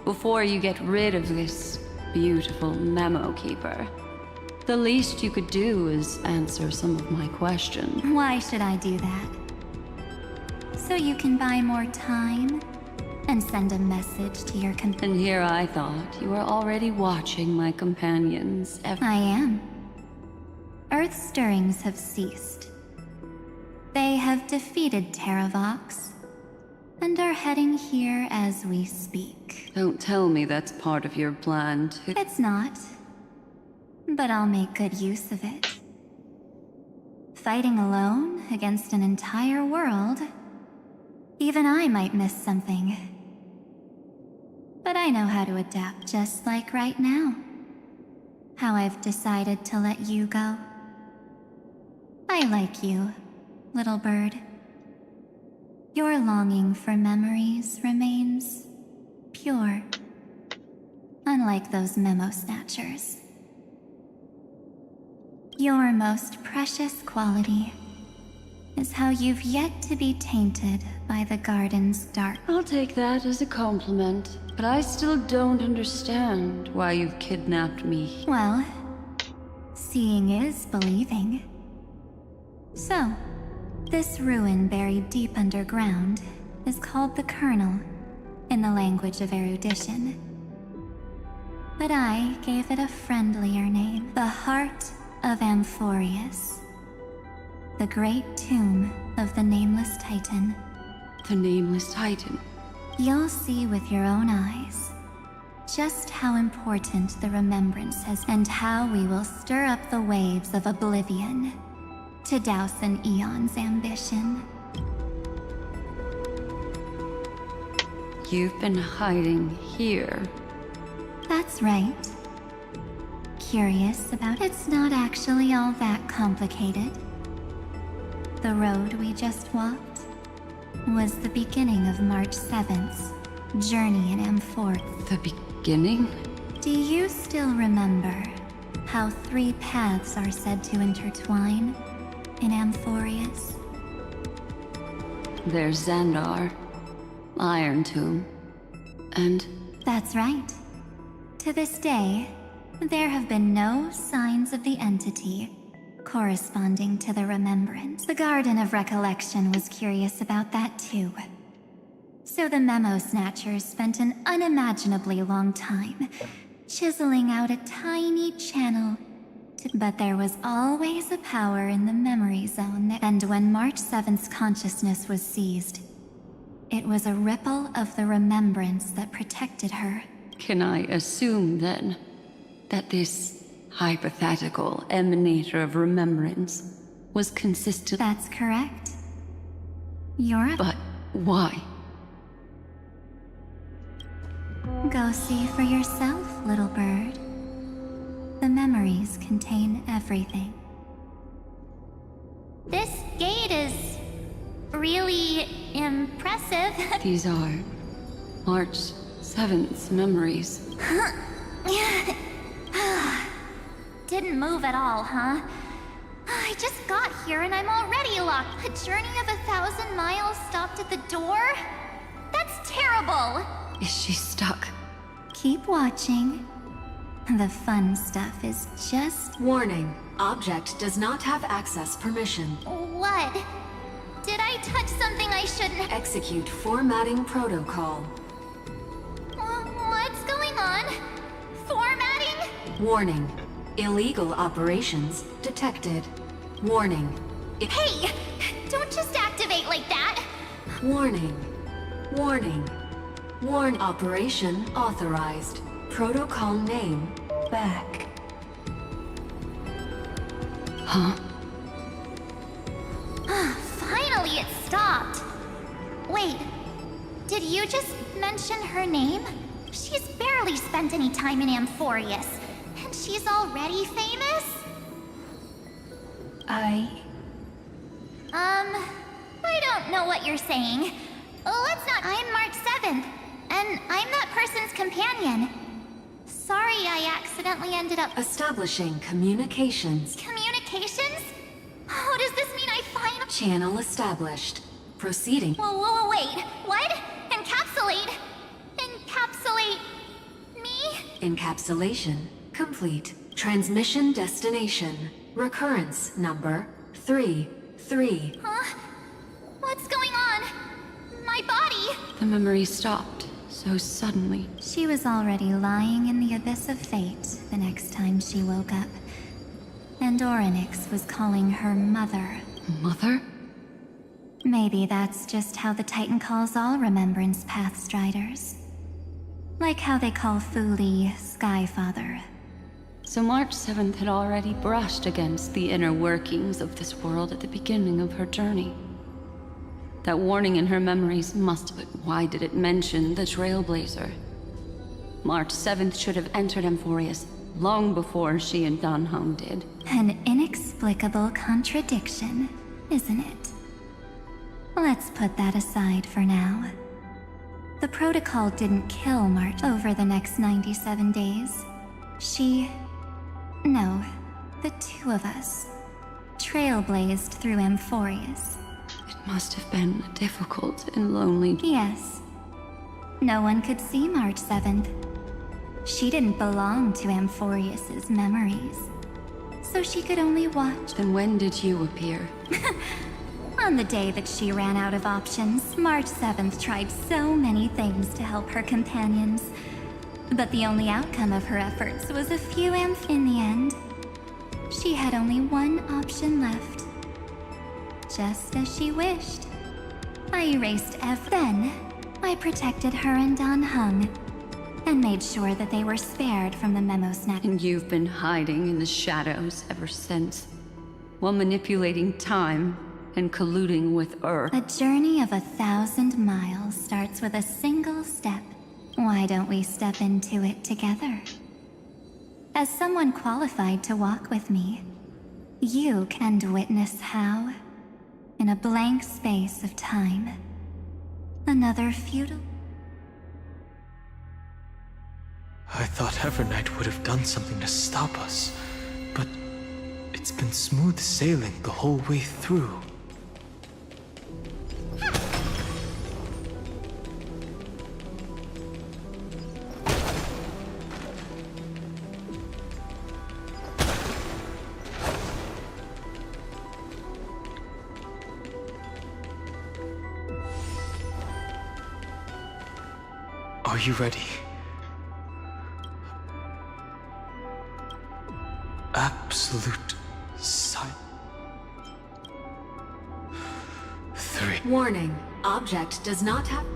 before you get rid of this beautiful memo keeper, the least you could do is answer some of my questions. Why should I do that? So you can buy more time and send a message to your And here I thought you were already watching my companions. I am. Earth's stirrings have ceased. They have defeated Terravox and are heading here as we speak. Don't tell me that's part of your plan to... It's not. But I'll make good use of it. Fighting alone against an entire world, even I might miss something. But I know how to adapt, just like right now. How I've decided to let you go. I like you, little bird. Your longing for memories remains pure. Unlike those memo snatchers. Your most precious quality is how you've yet to be tainted by the garden's dark. I'll take that as a compliment, but I still don't understand why you've kidnapped me. Well, seeing is believing. So, this ruin buried deep underground is called the Kernel, in the language of erudition. But I gave it a friendlier name, the Heart of Amphorius. The great tomb of the Nameless Titan. The Nameless Titan? You'll see with your own eyes just how important the remembrance has, and how we will stir up the waves of oblivion to douse an eon's ambition. You've been hiding here. That's right. Curious about it? It's not actually all that complicated. The road we just walked was the beginning of March 7th's journey in Amphoria. The beginning? Do you still remember how 3 paths are said to intertwine in Amphorius? There's Xandar, Iron Tomb, and... That's right. To this day, there have been no signs of the entity corresponding to the remembrance. The Garden of Recollection was curious about that too. So the Memo Snatchers spent an unimaginably long time chiseling out a tiny channel but there was always a power in the memory zone, and when March 7th's consciousness was seized, it was a ripple of the remembrance that protected her. Can I assume, then, that this hypothetical emanator of remembrance was consistent? That's correct. You're But why? Go see for yourself, little bird. The memories contain everything. This gate is really impressive. These are March 7th's memories. Didn't move at all, huh? I just got here and I'm already locked. A journey of 1,000 miles stopped at the door? That's terrible! Is she stuck? Keep watching. The fun stuff is just... Warning. Object does not have access permission. What? Did I touch something I shouldn't? Execute formatting protocol. What's going on? Formatting? Warning. Illegal operations detected. Warning. Hey! Don't just activate like that! Warning. Warning. Warn operation authorized. Protocol name back. Huh? Finally it stopped! Wait, did you just mention her name? She's barely spent any time in Amphorius, and she's already famous? I don't know what you're saying. Let's not. I'm March 7th, and I'm that person's companion. Sorry I accidentally ended up... Establishing communications. Communications? Oh, does this mean I find... Channel established. Proceeding. Whoa, wait. What? Encapsulate? Encapsulate... me? Encapsulation complete. Transmission destination. Recurrence number 33. Huh? What's going on? My body? The memory stopped so suddenly. She was already lying in the abyss of fate the next time she woke up. And Orynyx was calling her mother. Mother? Maybe that's just how the Titan calls all Remembrance Pathstriders. Like how they call Fuli Skyfather. So March 7th had already brushed against the inner workings of this world at the beginning of her journey. That warning in her memories must, but why did it mention the Trailblazer? March 7th should have entered Amphorius long before she and Danhong did. An inexplicable contradiction, isn't it? Let's put that aside for now. The protocol didn't kill March over the next 97 days. No, the two of us trailblazed through Amphorius. It must have been difficult and lonely. Yes. No one could see March 7th. She didn't belong to Amphorius's memories, so she could only watch. Then when did you appear? On the day that she ran out of options, March 7th tried so many things to help her companions. But the only outcome of her efforts was a few In the end, she had only one option left. Just as she wished. I erased Then, I protected her and Dan Heng, and made sure that they were spared from the memo snap. And you've been hiding in the shadows ever since, while manipulating time and colluding with Earth. A journey of 1,000 miles starts with a single step. Why don't we step into it together? As someone qualified to walk with me, you can witness how, in a blank space of time, another futile... I thought Evernight would have done something to stop us, but it's been smooth sailing the whole way through. Are you ready? Absolute silence. 3. Warning. Object does not have...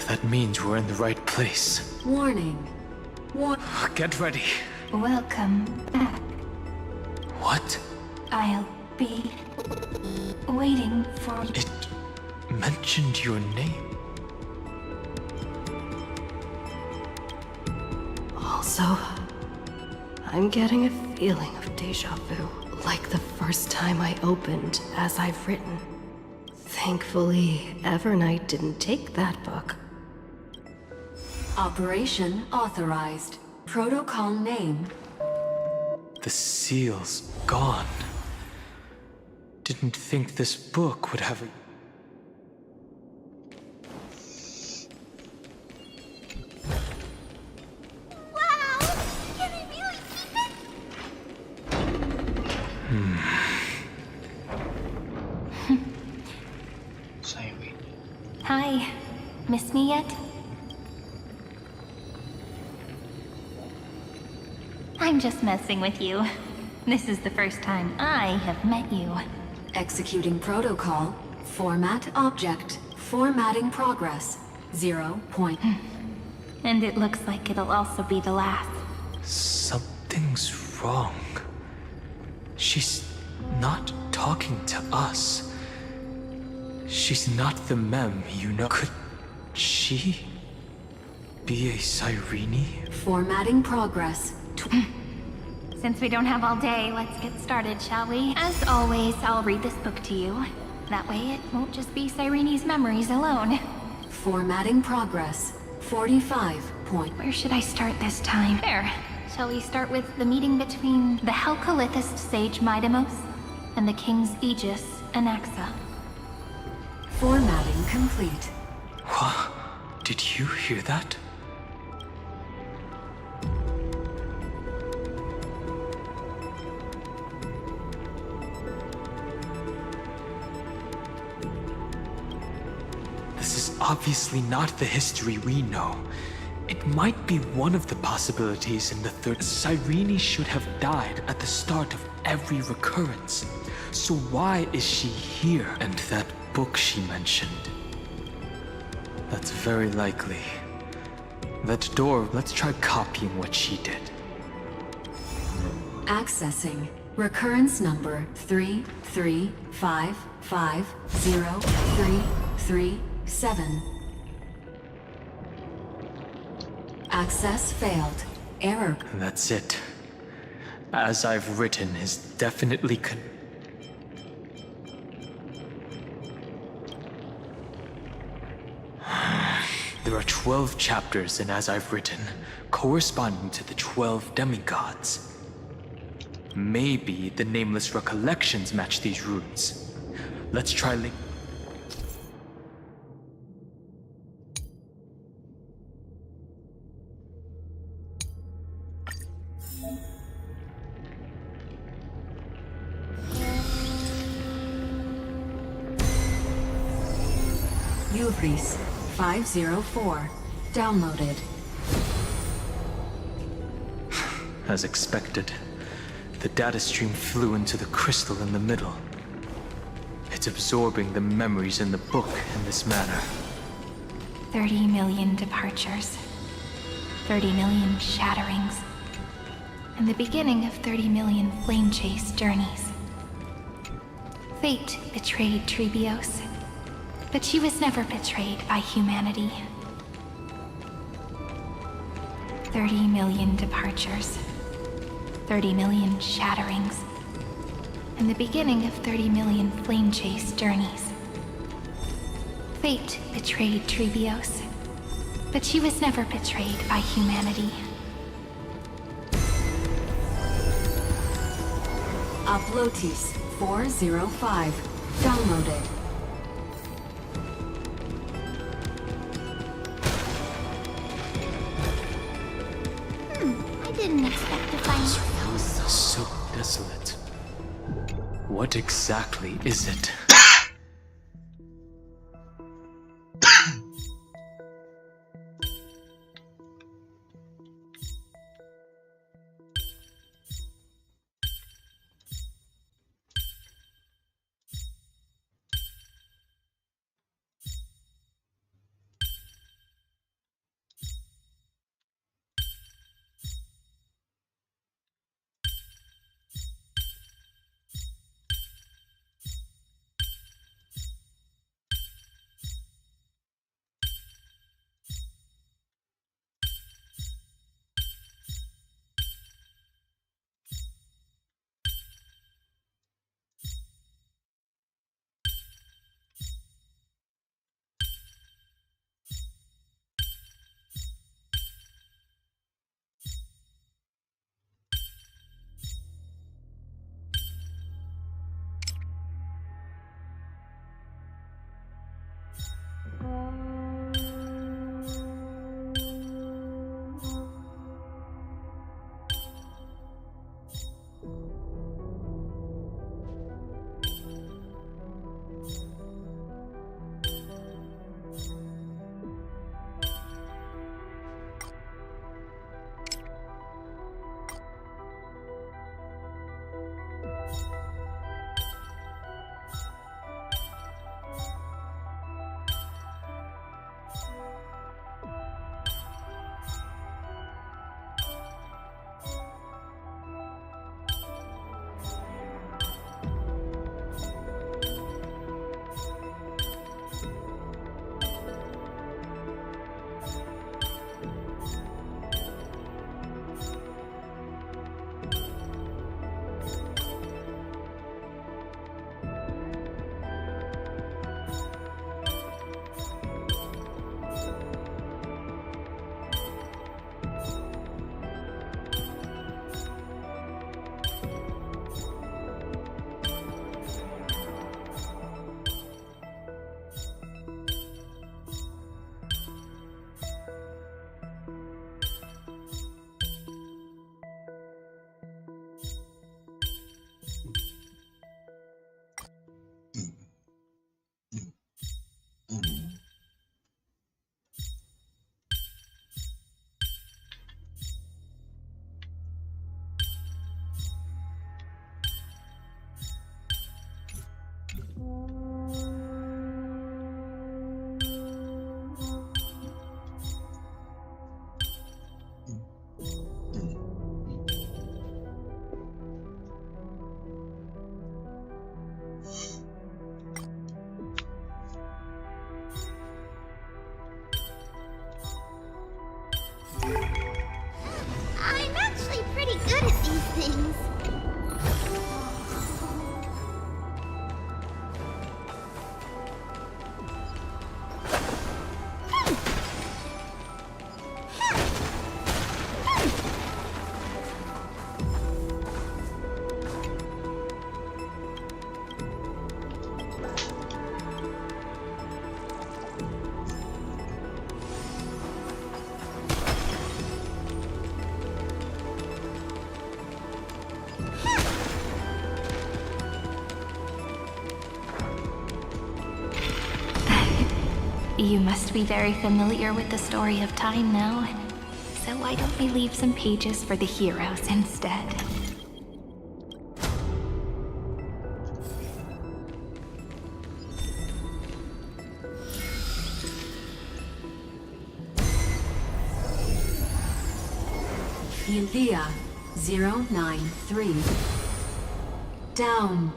That means we're in the right place. Warning. Get ready. Welcome back. What? I'll be waiting for... It mentioned your name. Also, I'm getting a feeling of deja vu, like the first time I opened as I've written. Thankfully, Evernight didn't take that book. Operation authorized. Protocol name. The seal's gone. Didn't think this book would have a... Hi. Miss me yet? I'm just messing with you. This is the first time I have met you. Executing protocol. Format object. Formatting progress. 0 point. And it looks like it'll also be the last. Something's wrong. She's not talking to us. She's not the mem, you know. Could she be a Cyrene? Formatting progress. Since we don't have all day, let's get started, shall we? As always, I'll read this book to you. That way it won't just be Cyrene's memories alone. Formatting progress. 45 point. Where should I start this time? There. Shall we start with the meeting between the Helcolithist sage Midamos and the King's Aegis, Anaxa? Formatting complete. What? Did you hear that? This is obviously not the history we know. It might be one of the possibilities in the third. Cyrene should have died at the start of every recurrence. So why is she here? And that book she mentioned. That's very likely. That door, let's try copying what she did. Accessing. Recurrence number 335503337. Access failed. Error. That's it. As I've written is definitely There are 12 chapters, and as I've written, corresponding to the 12 demigods. Maybe the nameless recollections match these runes. Let's try Ubris 504. Downloaded. As expected, the data stream flew into the crystal in the middle. It's absorbing the memories in the book in this manner. 30 million departures. 30 million shatterings. And the beginning of 30 million flame chase journeys. Fate betrayed Trebios, but she was never betrayed by humanity. 30 million departures. 30 million shatterings. And the beginning of 30 million flame chase journeys. Fate betrayed Trebios, but she was never betrayed by humanity. Uplotis 405. Downloaded. I didn't expect to find This room is so desolate. What exactly is it? You must be very familiar with the story of time now. So why don't we leave some pages for the heroes instead? Ilea 093. Downloaded.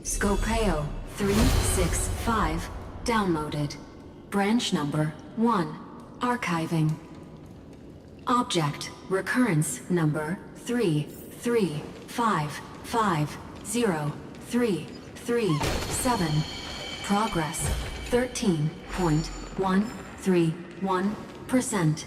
Scopeo 365. Downloaded. Branch number 1. Archiving. Object recurrence number 335503337. Progress 13.131%.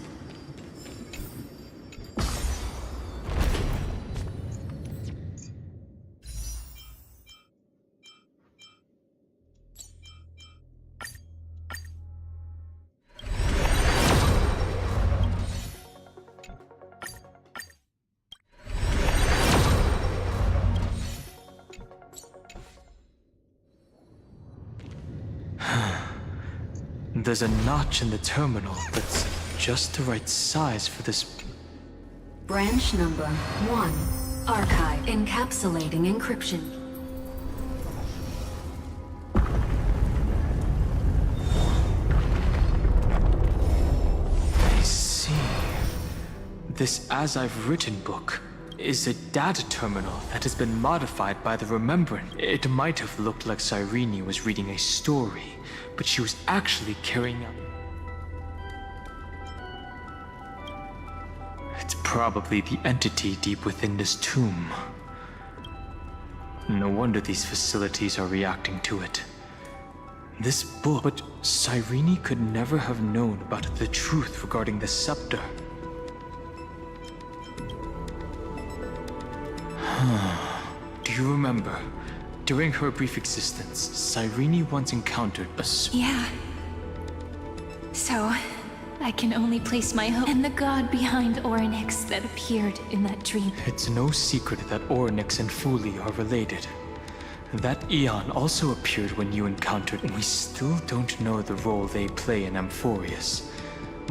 There's a notch in the terminal that's just the right size for this. Branch number 1. Archive encapsulating encryption. I see. This As I've Written book is a data terminal that has been modified by the Remembrance. It might have looked like Cyrene was reading a story, but she was actually carrying out. It's probably the entity deep within this tomb. No wonder these facilities are reacting to it. This book, but Cyrene could never have known about the truth regarding the scepter. Do you remember? During her brief existence, Cyrene once encountered a Yeah. So, I can only place my hope in the god behind Orynyx that appeared in that dream. It's no secret that Orynyx and Fuli are related. That Eon also appeared when you encountered, and we still don't know the role they play in Amphorius.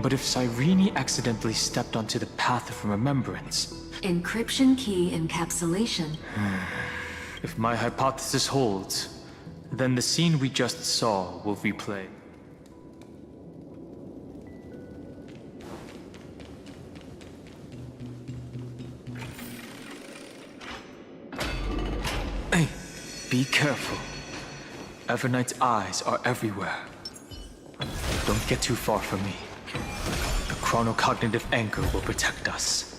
But if Cyrene accidentally stepped onto the path of remembrance... Encryption key encapsulation. If my hypothesis holds, then the scene we just saw will replay. Hey, be careful. Evernight's eyes are everywhere. Don't get too far from me. The chronocognitive anchor will protect us.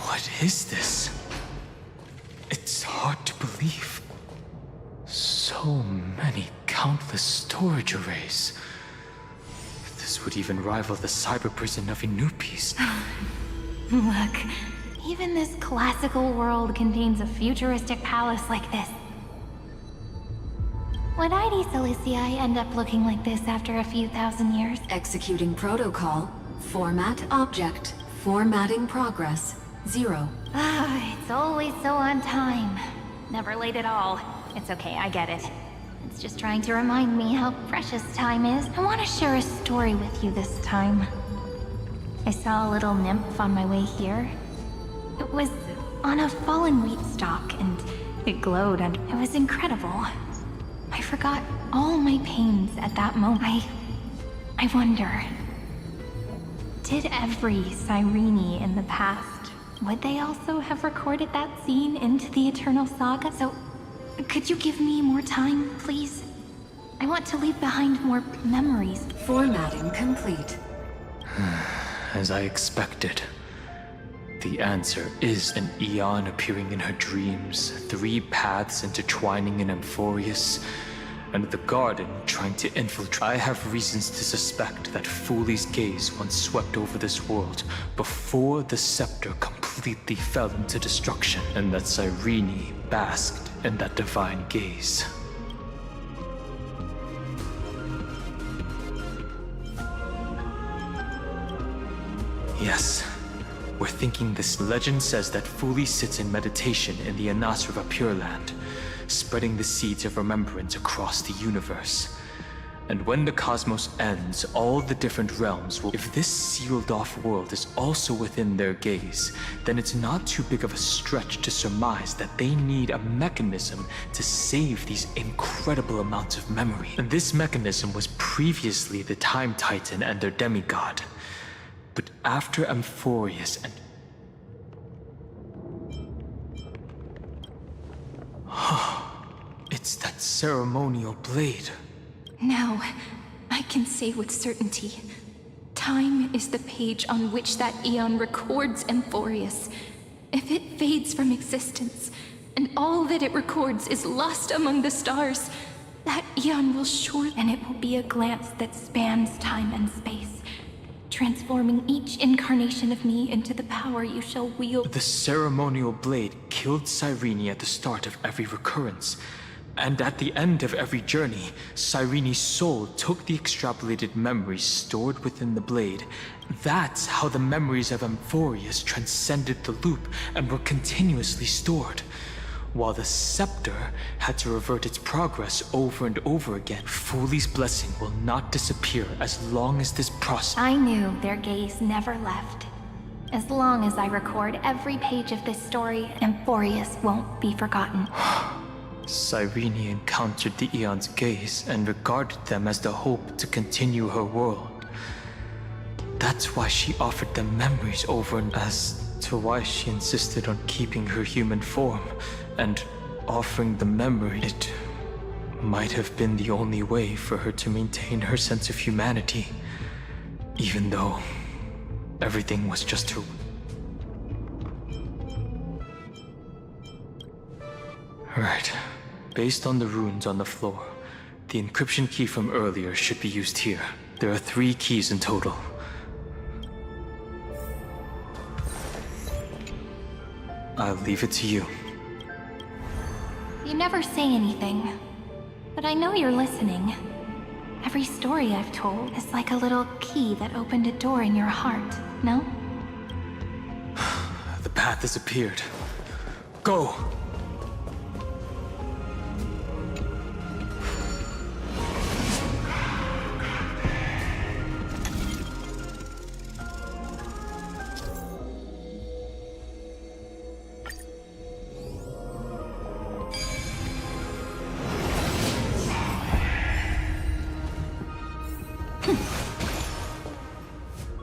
What is this? It's hard to believe. So many countless storage arrays. This would even rival the cyber prison of Inupis. Look, even this classical world contains a futuristic palace like this. Would ID Silicii end up looking like this after a few thousand years? Executing protocol. Format object. Formatting progress. 0. It's always so on time. Never late at all. It's okay, I get it. It's just trying to remind me how precious time is. I want to share a story with you this time. I saw a little nymph on my way here. It was on a fallen wheat stalk, and it glowed, and it was incredible. I forgot all my pains at that moment. I wonder, did every Cyrene in the past, would they also have recorded that scene into the Eternal Saga? So, could you give me more time, please? I want to leave behind more memories. Formatting complete. As I expected. The answer is an Eon appearing in her dreams, 3 paths intertwining in Amphorius, and the garden trying to infiltrate. I have reasons to suspect that Fuli's gaze once swept over this world before the scepter completely fell into destruction, and that Cyrene basked in that divine gaze. Yes, we're thinking this. Legend says that Fuli sits in meditation in the Anasrava Pure Land, spreading the seeds of remembrance across the universe. And when the cosmos ends, all the different realms will... If this sealed-off world is also within their gaze, then it's not too big of a stretch to surmise that they need a mechanism to save these incredible amounts of memory. And this mechanism was previously the Time Titan and their demigod. But after Amphorius and... It's that ceremonial blade. Now, I can say with certainty, time is the page on which that eon records Amphorius. If it fades from existence, and all that it records is lost among the stars, that eon will surely... And it will be a glance that spans time and space, transforming each incarnation of me into the power you shall wield. The ceremonial blade killed Cyrene at the start of every recurrence. And at the end of every journey, Cyrene's soul took the extrapolated memories stored within the blade. That's how the memories of Amphorius transcended the loop and were continuously stored. While the scepter had to revert its progress over and over again. Foolie's blessing will not disappear as long as this process... I knew their gaze never left. As long as I record every page of this story, Amphorius won't be forgotten. Cyrene encountered the Eon's gaze and regarded them as the hope to continue her world. That's why she offered them memories over and as to why she insisted on keeping her human form and offering the memory. It might have been the only way for her to maintain her sense of humanity, even though everything was just her... Right. Based on the runes on the floor, the encryption key from earlier should be used here. There are 3 keys in total. I'll leave it to you. You never say anything, but I know you're listening. Every story I've told is like a little key that opened a door in your heart, no? The path has appeared. Go!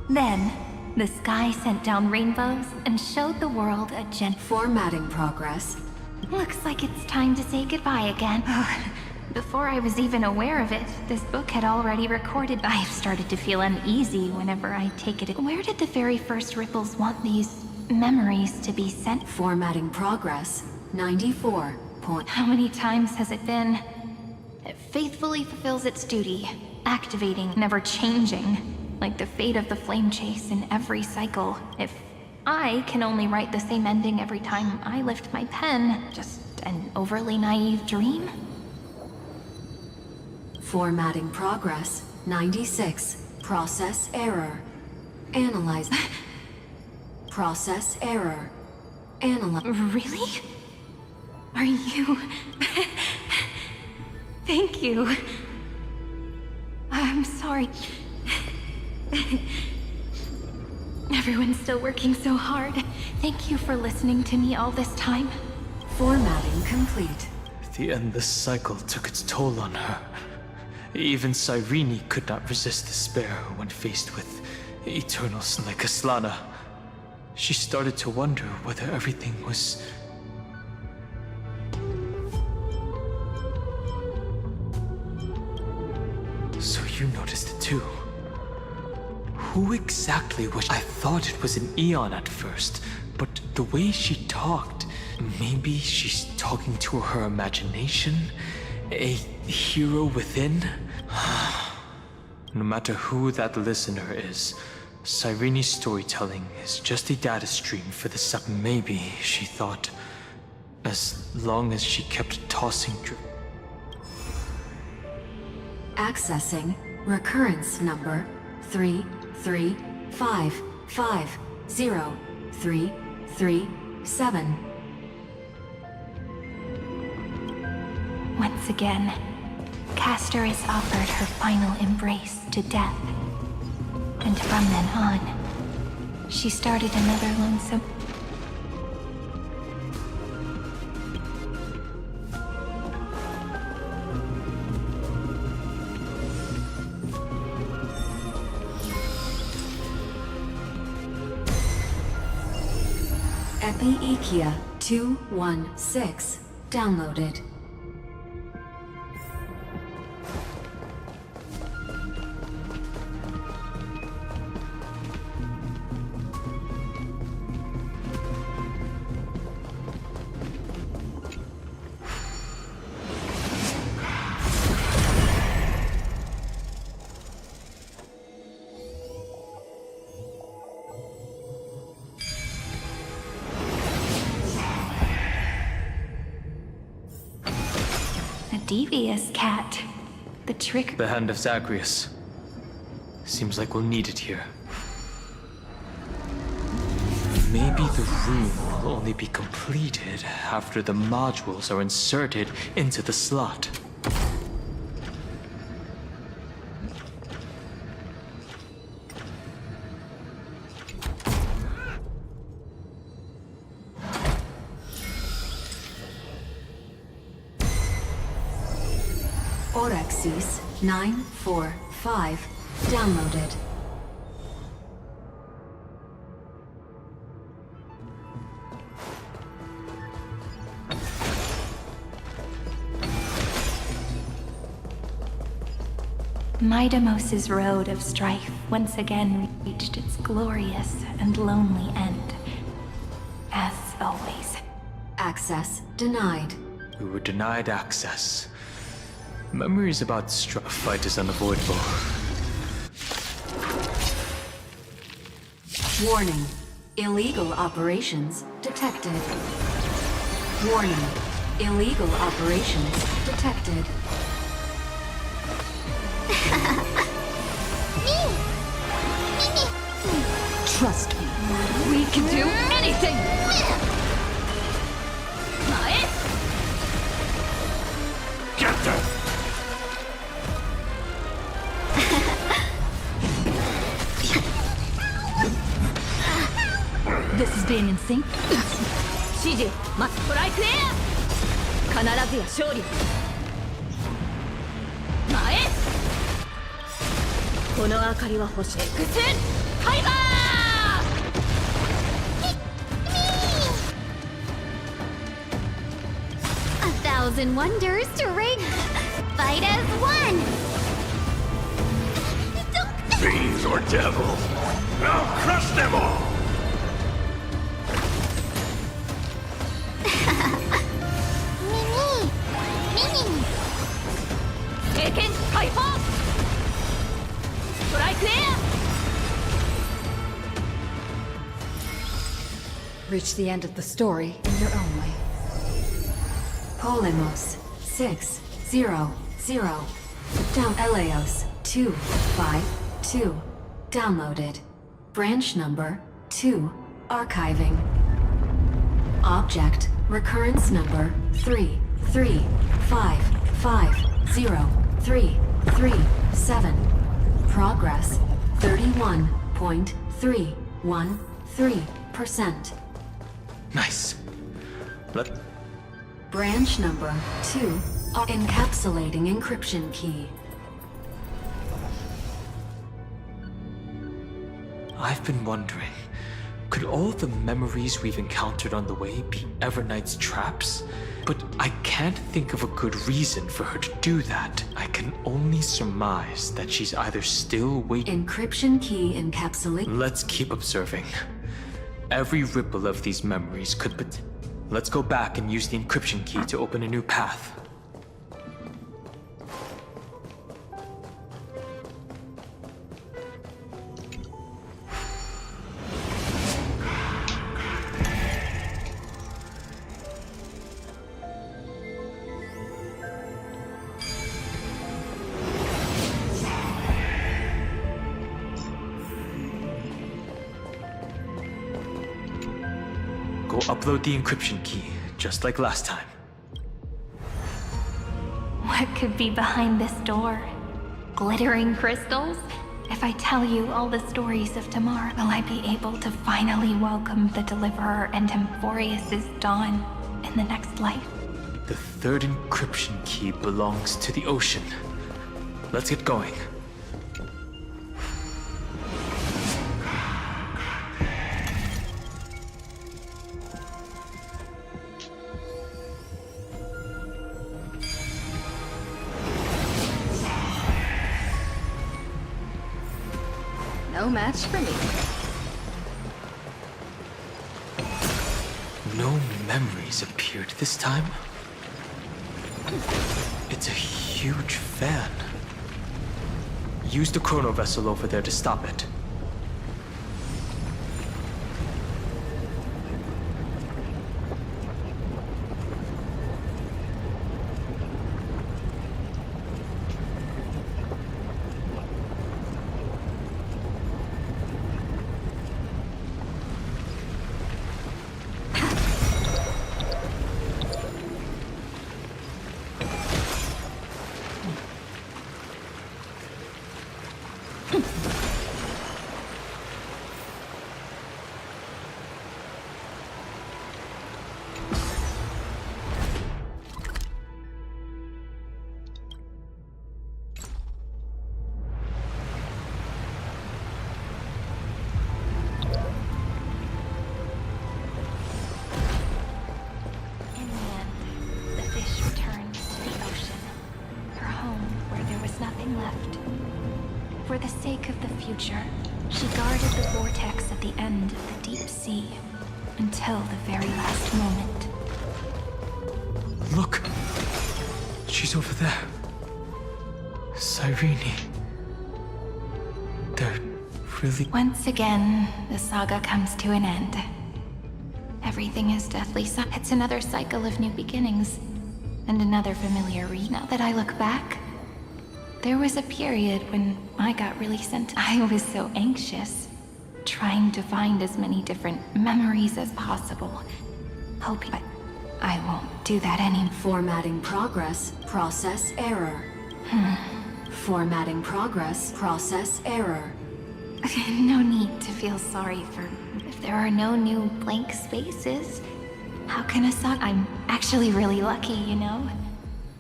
Then, the sky sent down rainbows and showed the world a Formatting progress. Looks like it's time to say goodbye again. Before I was even aware of it, this book had already recorded. I've started to feel uneasy whenever I take it. Where did the very first ripples want these memories to be sent? Formatting progress, 94. How many times has it been? It faithfully fulfills its duty, activating, never changing. Like the fate of the flame chase in every cycle. If I can only write the same ending every time I lift my pen, just an overly naive dream? Formatting progress, 96. Process error. Analyze. Process error. Analyze. Really? Are you... Thank you. I'm sorry. Everyone's still working so hard. Thank you for listening to me all this time. Formatting complete. The endless cycle took its toll on her. Even Cyrene could not resist despair when faced with Eternals like Aslana. She started to wonder whether everything was... So you noticed it too. Who exactly was she? I thought it was an Eon at first, but the way she talked, maybe she's talking to her imagination? A hero within? No matter who that listener is, Cyrene's storytelling is just a data stream for the sub. Maybe, she thought, as long as she kept tossing... Accessing recurrence number 335503337. Once again, Castor is offered her final embrace to death. And from then on, she started another lonesome... Epi-Ikia 216 downloaded. Devious cat. The trick... The hand of Zagreus. Seems like we'll need it here. Maybe the room will only be completed after the modules are inserted into the slot. Orexis 945 downloaded. Midamos's road of strife once again reached its glorious and lonely end. As always. Access denied. We were denied access. Memories about strife. Fight is unavoidable. Warning. Illegal operations detected. Warning. Illegal operations detected. Trust me, we can do anything! Get them! This is being in sync. 指示、マストライクエア。必ずや勝利。前。この明かりは欲しい。Xファイバー。A thousand wonders to ring. Fight as one. Fiends or devils, I'll crush them all! Reach the end of the story in your own way. Polemos 600 down Eleos 252 downloaded. Branch number 2 archiving. Object recurrence number 3355037. Progress 31.313%. Nice. Branch number 2 encapsulating encryption key. I've been wondering, could all the memories we've encountered on the way be Evernight's traps? But I can't think of a good reason for her to do that. I can only surmise that she's either still waiting. Encryption key encapsulate. Let's keep observing. Every ripple of these memories could be... Let's go back and use the encryption key to open a new path. Go upload the encryption key, just like last time. What could be behind this door? Glittering crystals? If I tell you all the stories of tomorrow, will I be able to finally welcome the Deliverer and Amphorius' dawn in the next life? The third encryption key belongs to the ocean. Let's get going. No match for me. No memories appeared this time. It's a huge fan. Use the chrono vessel over there to stop it. For the sake of the future, she guarded the vortex at the end of the deep sea until the very last moment. Look! She's over there. Cyrene. They're really... Once again, the saga comes to an end. Everything is deathly silent. It's another cycle of new beginnings, and another familiar Now that I look back, there was a period when I got really I was so anxious, trying to find as many different memories as possible. Hoping, but I won't do that anymore. Formatting progress, process error. Formatting progress, process error. No need to feel sorry for if there are no new blank spaces. How can a saga? I'm actually really lucky, you know?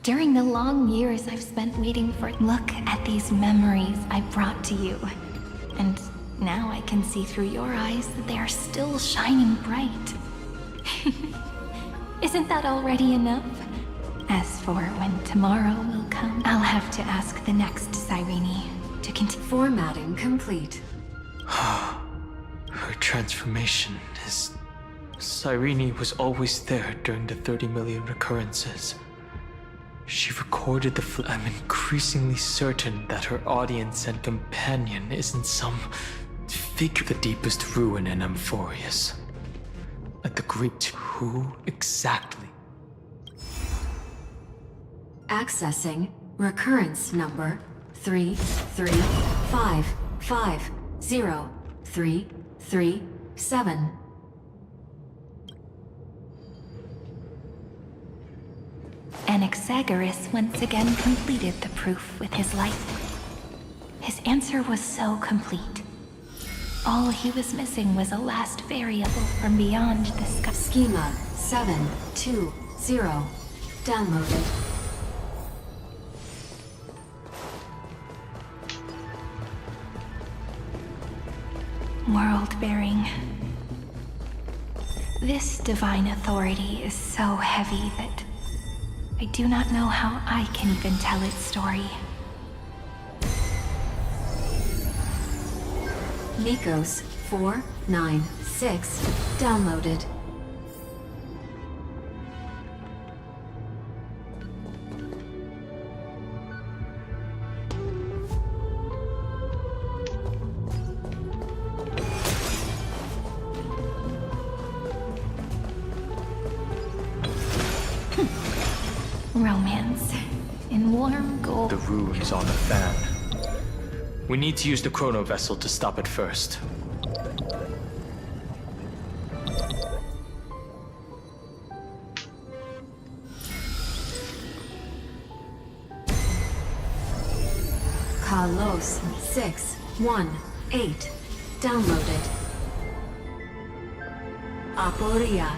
During the long years I've spent waiting for... Look at these memories I brought to you. And now I can see through your eyes that they are still shining bright. Isn't that already enough? As for when tomorrow will come, I'll have to ask the next Cyrene to continue. Formatting complete. Her transformation is... Cyrene was always there during the 30 million recurrences. She recorded the I'm increasingly certain that her audience and companion isn't some figure. The deepest ruin in Amphorius. At the Greek, who exactly? Accessing recurrence number 335503337. Anaxagoras once again completed the proof with his life. His answer was so complete. All he was missing was a last variable from beyond the sky. Schema 720 downloaded. World-bearing. This divine authority is so heavy that I do not know how I can even tell its story. Nikos 496 downloaded. Romance in warm gold. The rune's on the fan. We need to use the chrono vessel to stop it first. Kalos 618. Downloaded. Aporia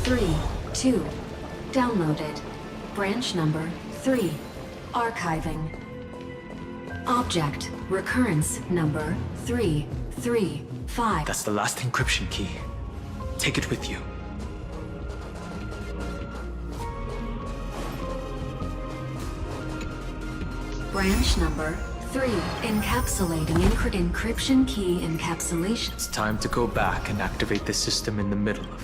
432. Downloaded. Branch number 3. Archiving. Object recurrence number 335. That's the last encryption key. Take it with you. Branch number 3. Encapsulating encryption key encapsulation. It's time to go back and activate the system in the middle of it.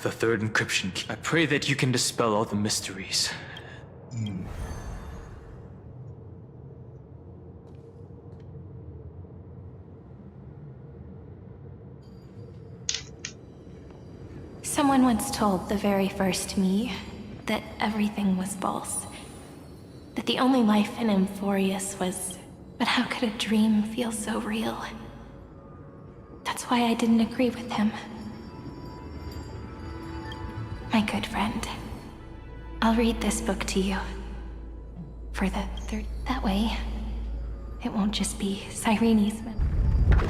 The third encryption key. I pray that you can dispel all the mysteries. Someone once told the very first me that everything was false. That the only life in Amphorius was... But how could a dream feel so real? That's why I didn't agree with him. My good friend, I'll read this book to you. For the third... That way, it won't just be Cyrene's memory.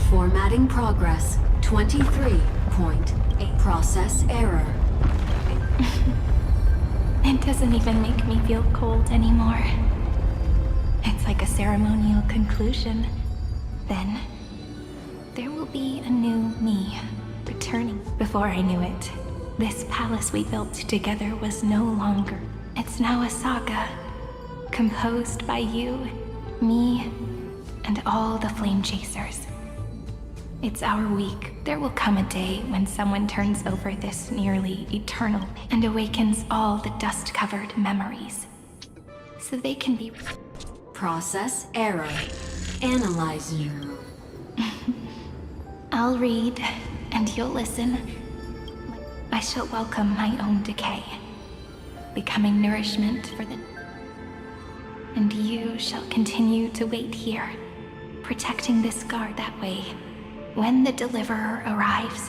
Formatting progress 23.8. Process error. It doesn't even make me feel cold anymore. It's like a ceremonial conclusion. Then, there will be a new me returning. Before I knew it, this palace we built together was no longer. It's now a saga, composed by you, me, and all the flame chasers. It's our week. There will come a day when someone turns over this nearly eternal and awakens all the dust-covered memories, so they can be... Process error. Analyzing. I'll read, and you'll listen. I shall welcome my own decay, becoming nourishment for the... And you shall continue to wait here, protecting this guard that way. When the Deliverer arrives,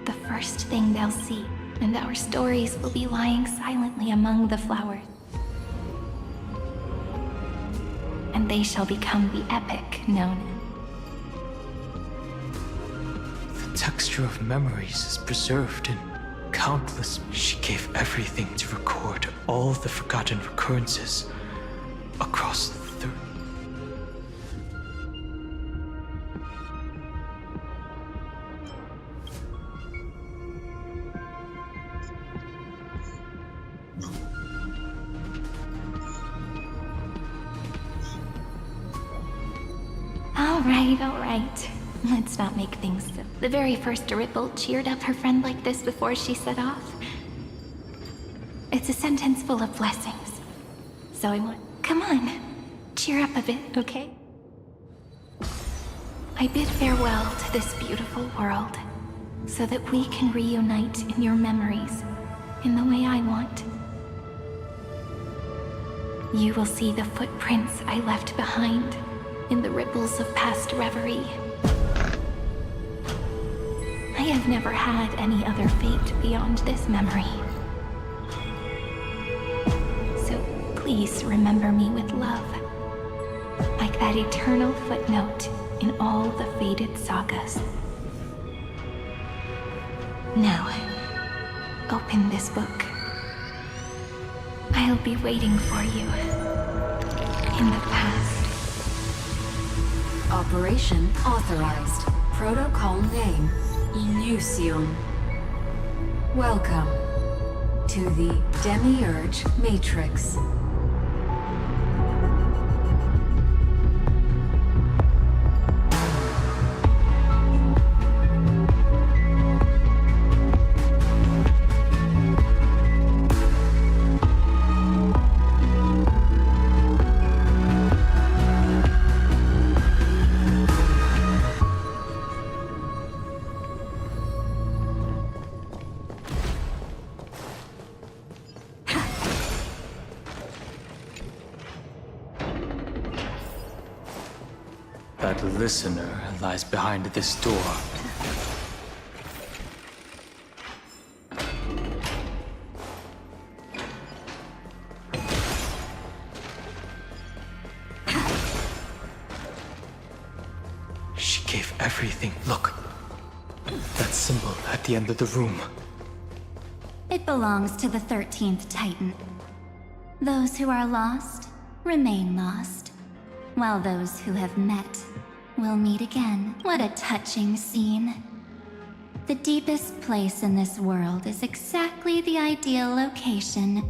the first thing they'll see, and our stories will be lying silently among the flowers. And they shall become the epic known. The texture of memories is preserved in countless... She gave everything to record all the forgotten recurrences across the third... All right. Let's not make things so. The very first Ripple cheered up her friend like this before she set off. It's a sentence full of blessings. So I want... Come on. Cheer up a bit, okay? I bid farewell to this beautiful world, so that we can reunite in your memories, in the way I want. You will see the footprints I left behind, in the ripples of past reverie. I have never had any other fate beyond this memory. So please remember me with love, like that eternal footnote in all the faded sagas. Now, open this book. I'll be waiting for you in the past. Operation authorized. Protocol name, Illusion. Welcome to to the Demiurge Matrix. That listener lies behind this door. She gave everything. Look. That symbol at the end of the room. It belongs to the 13th Titan. Those who are lost remain lost, while those who have met will meet again. What a touching scene. The deepest place in this world is exactly the ideal location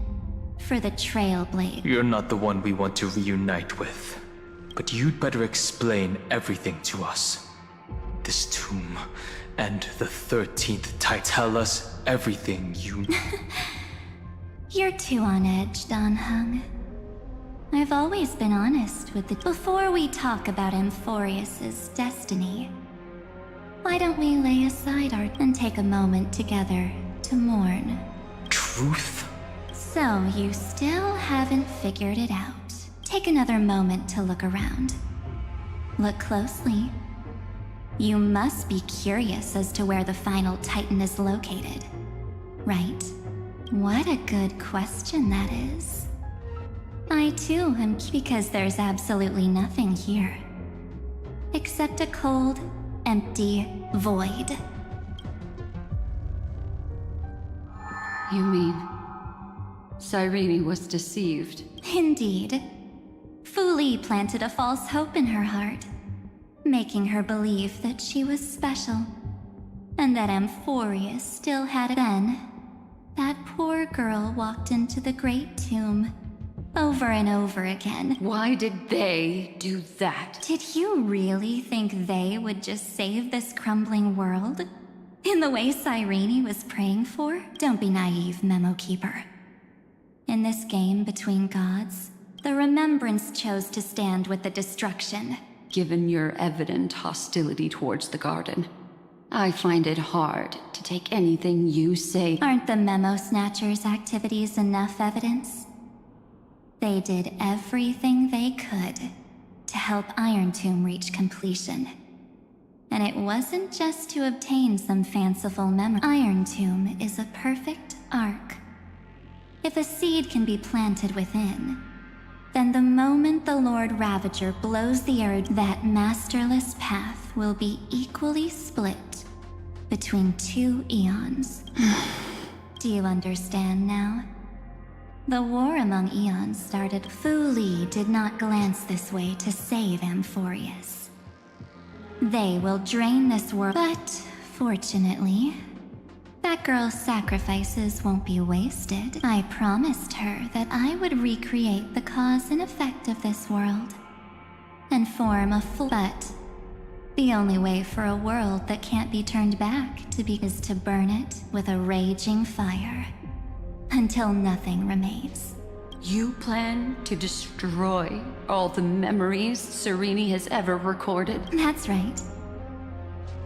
for the Trailblade. You're not the one we want to reunite with. But you'd better explain everything to us. This tomb and the 13th Titan. Tell us everything you know. You're too on edge, Danhung. I've always been honest with the... Before we talk about Amphorius's destiny, why don't we lay aside our... and take a moment together to mourn? Truth? So, you still haven't figured it out. Take another moment to look around. Look closely. You must be curious as to where the final Titan is located, right? What a good question that is. I too am because there's absolutely nothing here. Except a cold, empty void. You mean... Cyrene was deceived? Indeed. Fu Li planted a false hope in her heart, making her believe that she was special, and that Amphorius still had it. Then, that poor girl walked into the Great Tomb, over and over again. Why did they do that? Did you really think they would just save this crumbling world? In the way Cyrene was praying for? Don't be naive, Memo Keeper. In this game between gods, the Remembrance chose to stand with the destruction. Given your evident hostility towards the Garden, I find it hard to take anything you say. Aren't the Memo Snatchers' activities enough evidence? They did everything they could to help Iron Tomb reach completion. And it wasn't just to obtain some fanciful memory. Iron Tomb is a perfect arc. If a seed can be planted within, then the moment the Lord Ravager blows the air, that masterless path will be equally split between two eons. Do you understand now? The war among eons started. Fu Li did not glance this way to save Amphorius. They will drain this world. But, fortunately, that girl's sacrifices won't be wasted. I promised her that I would recreate the cause and effect of this world, and form a full... But the only way for a world that can't be turned back to be is to burn it with a raging fire, until nothing remains. You plan to destroy all the memories Cyrene has ever recorded? That's right.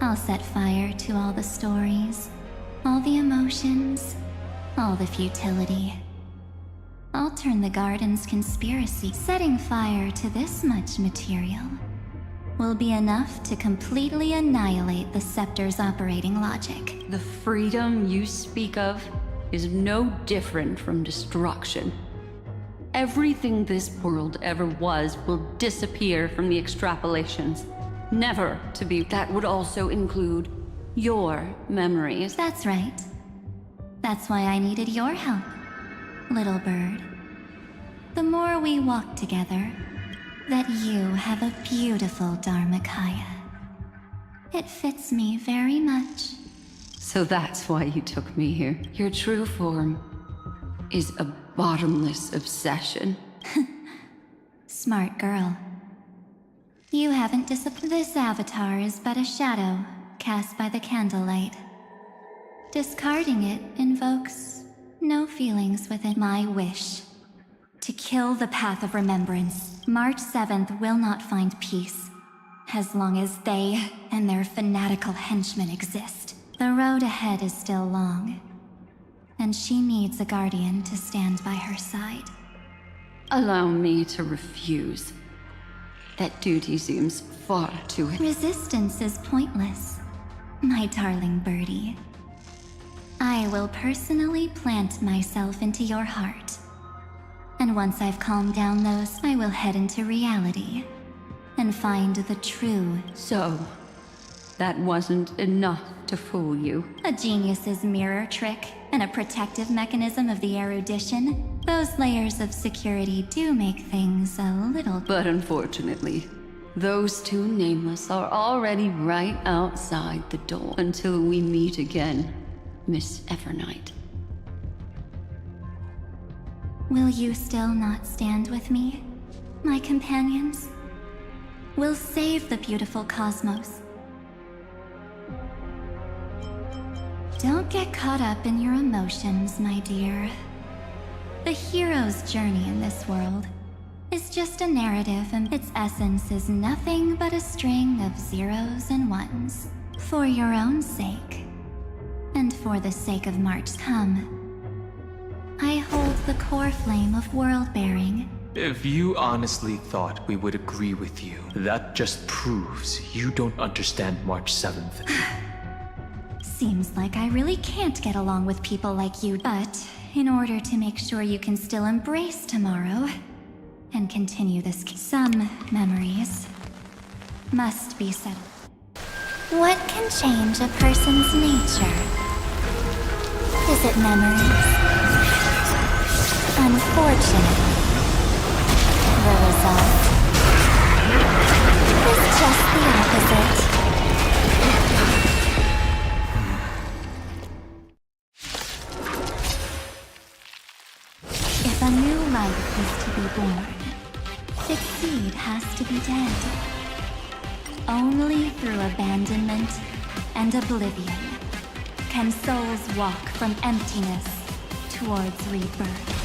I'll set fire to all the stories, all the emotions, all the futility. I'll turn the Garden's conspiracy. Setting fire to this much material will be enough to completely annihilate the Scepter's operating logic. The freedom you speak of is no different from destruction. Everything this world ever was will disappear from the extrapolations, never to be. That would also include your memories. That's right. That's why I needed your help, little bird. The more we walk together, that you have a beautiful Dharmakaya. It fits me very much. So that's why you took me here. Your true form is a bottomless obsession. Smart girl. You haven't disappointed. This avatar is but a shadow cast by the candlelight. Discarding it invokes no feelings within. My wish to kill the path of remembrance. March 7th will not find peace as long as they and their fanatical henchmen exist. The road ahead is still long, and she needs a guardian to stand by her side. Allow me to refuse. That duty seems far too... Resistance is pointless, my darling birdie. I will personally plant myself into your heart. And once I've calmed down those, I will head into reality and find the true... So, that wasn't enough to fool you? A genius's mirror trick and a protective mechanism of the erudition. Those layers of security do make things a little... But unfortunately, those two nameless are already right outside the door. Until we meet again, Miss Evernight. Will you still not stand with me, my companions? We'll save the beautiful cosmos. Don't get caught up in your emotions, my dear. The hero's journey in this world is just a narrative, and its essence is nothing but a string of zeros and ones. For your own sake, and for the sake of March come, I hold the core flame of world-bearing. If you honestly thought we would agree with you, that just proves you don't understand March 7th. Seems like I really can't get along with people like you, but in order to make sure you can still embrace tomorrow and continue this, some memories must be settled. What can change a person's nature? Is it memories? Unfortunately, the result is just the opposite. If a new life is to be born, its seed has to be dead. Only through abandonment and oblivion can souls walk from emptiness towards rebirth.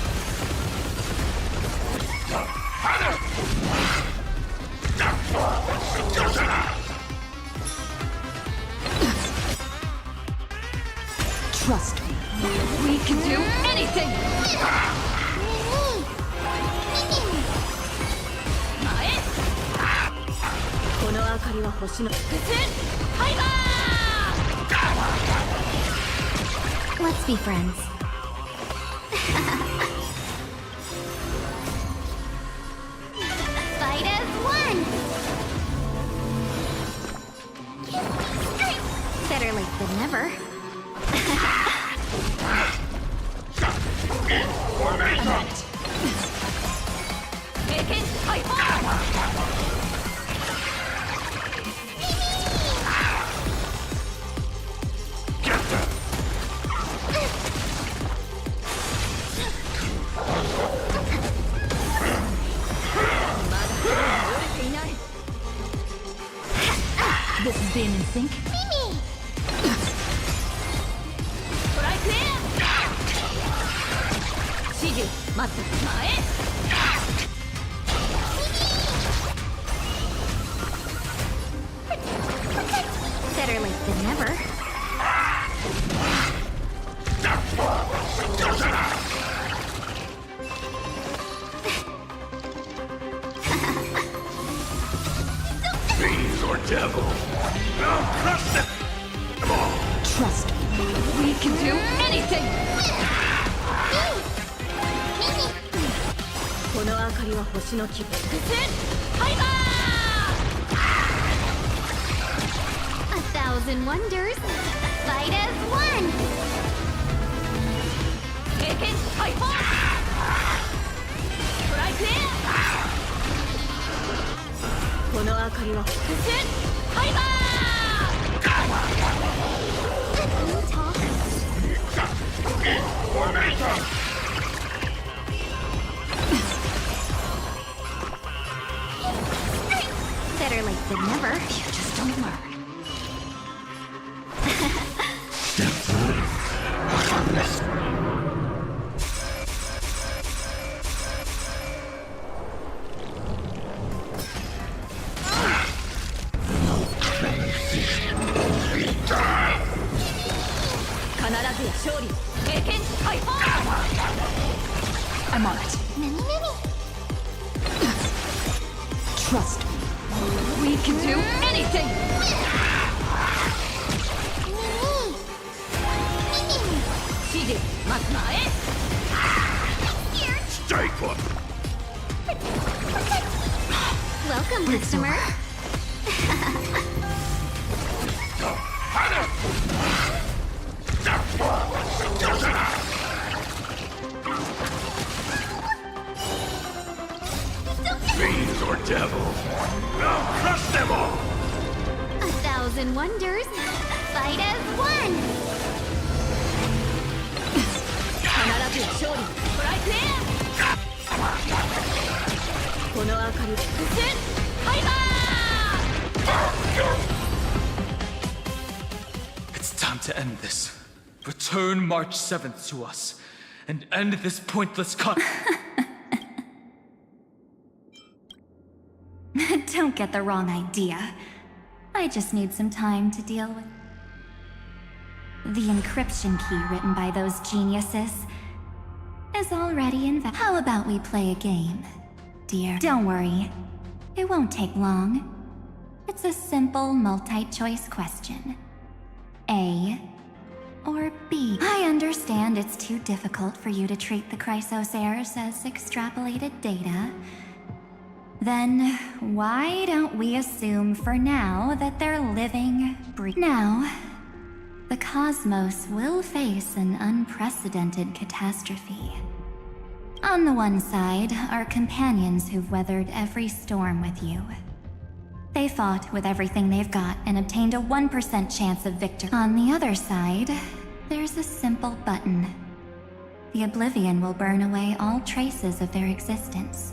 Trust me, we can do anything! Let's be friends. Fight as one! Better late than never. This is being in sync. Mimi! Better late than never. Fiends or devil, I'll crush them all. Trust me, we can do anything! A thousand wonders. Fight as one. late than never. You just don't learn. I'm on it. Trust me. We can do anything! Stay put! Welcome, customer. Fiends or devils? I'll crush them all! 1,000 wonders. Fight as one. It's time to end this. Return March 7th to us, and end this pointless Don't get the wrong idea. I just need some time to deal with the encryption key written by those geniuses is already invalid. How about we play a game, dear? Don't worry. It won't take long. It's a simple multi-choice question. A or B. I understand it's too difficult for you to treat the chrysosairs as extrapolated data. Then, why don't we assume for now that they're living, Now, the cosmos will face an unprecedented catastrophe. On the one side are companions who've weathered every storm with you. They fought with everything they've got and obtained a 1% chance of victory. On the other side, there's a simple button. The Oblivion will burn away all traces of their existence,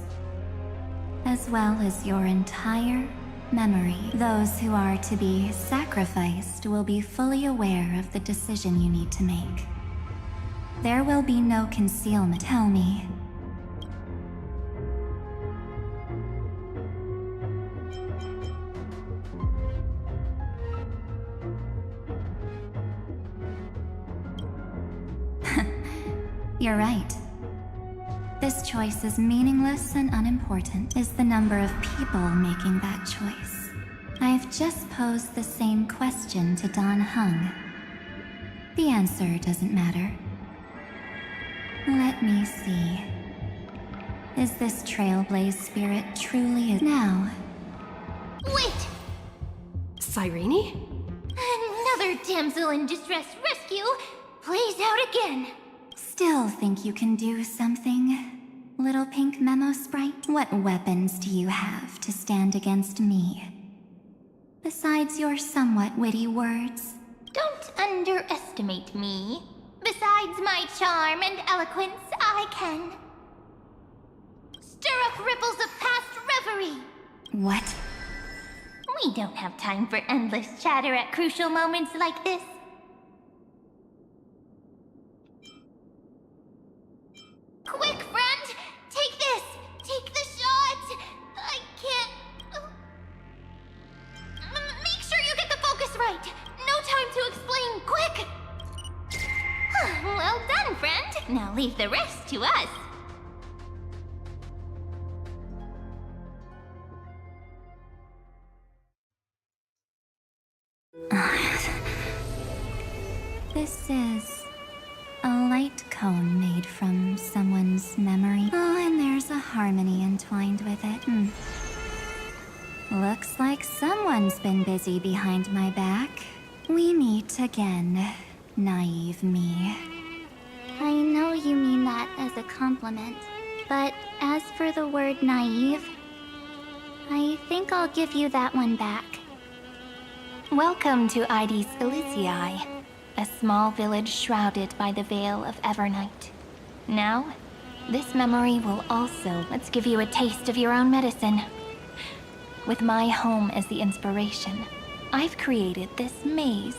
as well as your entire memory. Those who are to be sacrificed will be fully aware of the decision you need to make. There will be no concealment. Tell me. You're right. This choice is meaningless and unimportant. Is the number of people making that choice. I've just posed the same question to Don Hung. The answer doesn't matter. Let me see. Is this Trailblaze spirit truly now? Wait! Cyrene? Another damsel in distress rescue plays out again. Still think you can do something, little pink memo sprite? What weapons do you have to stand against me? Besides your somewhat witty words? Don't underestimate me. Besides my charm and eloquence, I can stir up ripples of past reverie. What? We don't have time for endless chatter at crucial moments like this. Quick, friend! Take this! Take the shot! I can't... Make sure you get the focus right! No time to explain, quick! Well done, friend! Now leave the rest to us. This is a light cone made from someone's memory. Oh, and there's a harmony entwined with it. Looks like someone's been busy behind my back. We meet again, naive me. I know you mean that as a compliment, but as for the word naive, I think I'll give you that one back. Welcome to Ides Elysiae, a small village shrouded by the veil of Evernight. Now, this memory will also let's give you a taste of your own medicine. With my home as the inspiration, I've created this maze.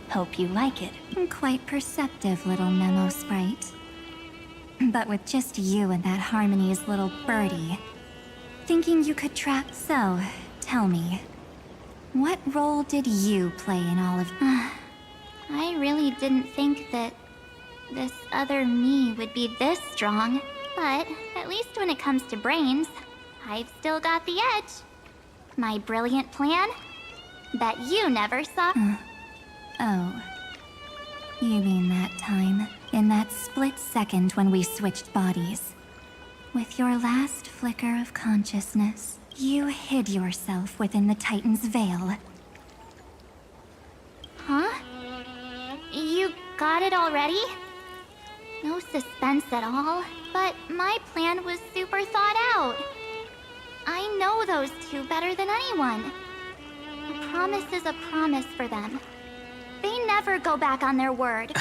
Hope you like it. Quite perceptive, little memo sprite. But with just you and that Harmony's little birdie, thinking you could track. So, tell me, what role did you play in all of... I really didn't think that this other me would be this strong. But at least when it comes to brains, I've still got the edge. My brilliant plan? Bet you never saw. Oh. You mean that time, in that split second when we switched bodies. With your last flicker of consciousness, you hid yourself within the Titan's veil. Huh? You got it already? No suspense at all, but my plan was super thought out. I know those two better than anyone. A promise is a promise for them. They never go back on their word.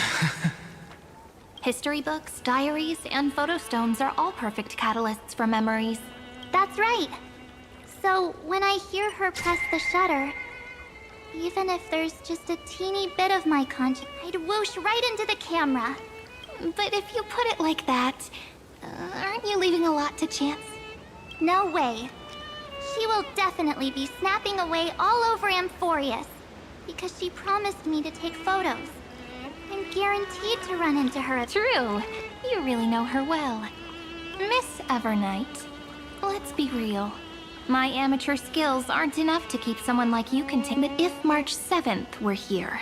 History books, diaries, and photostones are all perfect catalysts for memories. That's right. So when I hear her press the shutter, even if there's just a teeny bit of my conscience, I'd whoosh right into the camera. But if you put it like that, aren't you leaving a lot to chance? No way. She will definitely be snapping away all over Amphorius, because she promised me to take photos. I'm guaranteed to run into her. True. You really know her well. Miss Evernight, let's be real. My amateur skills aren't enough to keep someone like you contained. But if March 7th were here,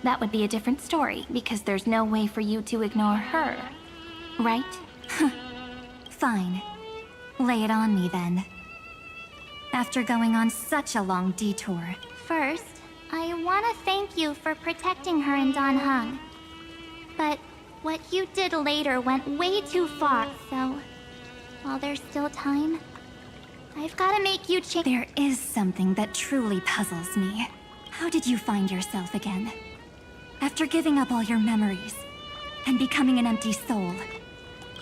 that would be a different story, because there's no way for you to ignore her. Right? Fine. Lay it on me then. After going on such a long detour. First, I want to thank you for protecting her and Don Hung. But what you did later went way too far, so while there's still time, I've got to make you change. There is something that truly puzzles me. How did you find yourself again? After giving up all your memories and becoming an empty soul.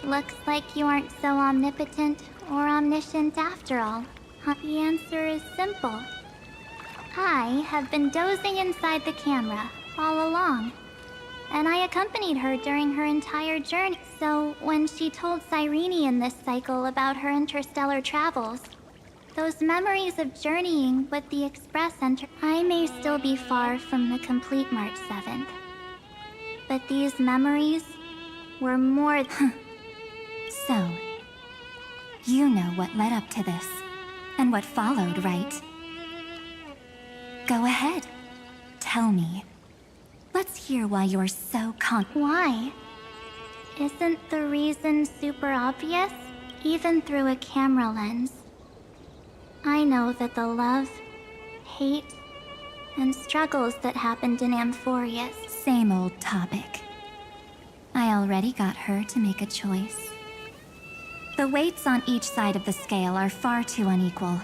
Looks like you aren't so omnipotent or omniscient after all. The answer is simple. I have been dozing inside the camera all along, and I accompanied her during her entire journey. So when she told Cyrene in this cycle about her interstellar travels, those memories of journeying with the Express Center, I may still be far from the complete March 7th. But these memories were more So, you know what led up to this, and what followed, right? Go ahead. Tell me. Let's hear why you're so Why? Isn't the reason super obvious? Even through a camera lens. I know that the love, hate, and struggles that happened in Amphorius. Same old topic. I already got her to make a choice. The weights on each side of the scale are far too unequal.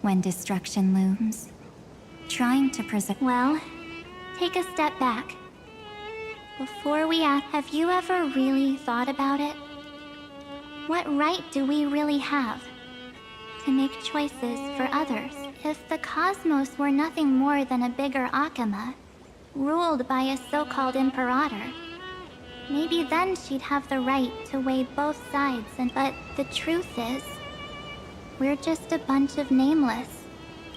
When destruction looms, trying to preserve... Well, take a step back. Before we ask, have you ever really thought about it? What right do we really have to make choices for others? If the cosmos were nothing more than a bigger Akama, ruled by a so-called Imperator, maybe then she'd have the right to weigh both sides. But the truth is, we're just a bunch of nameless.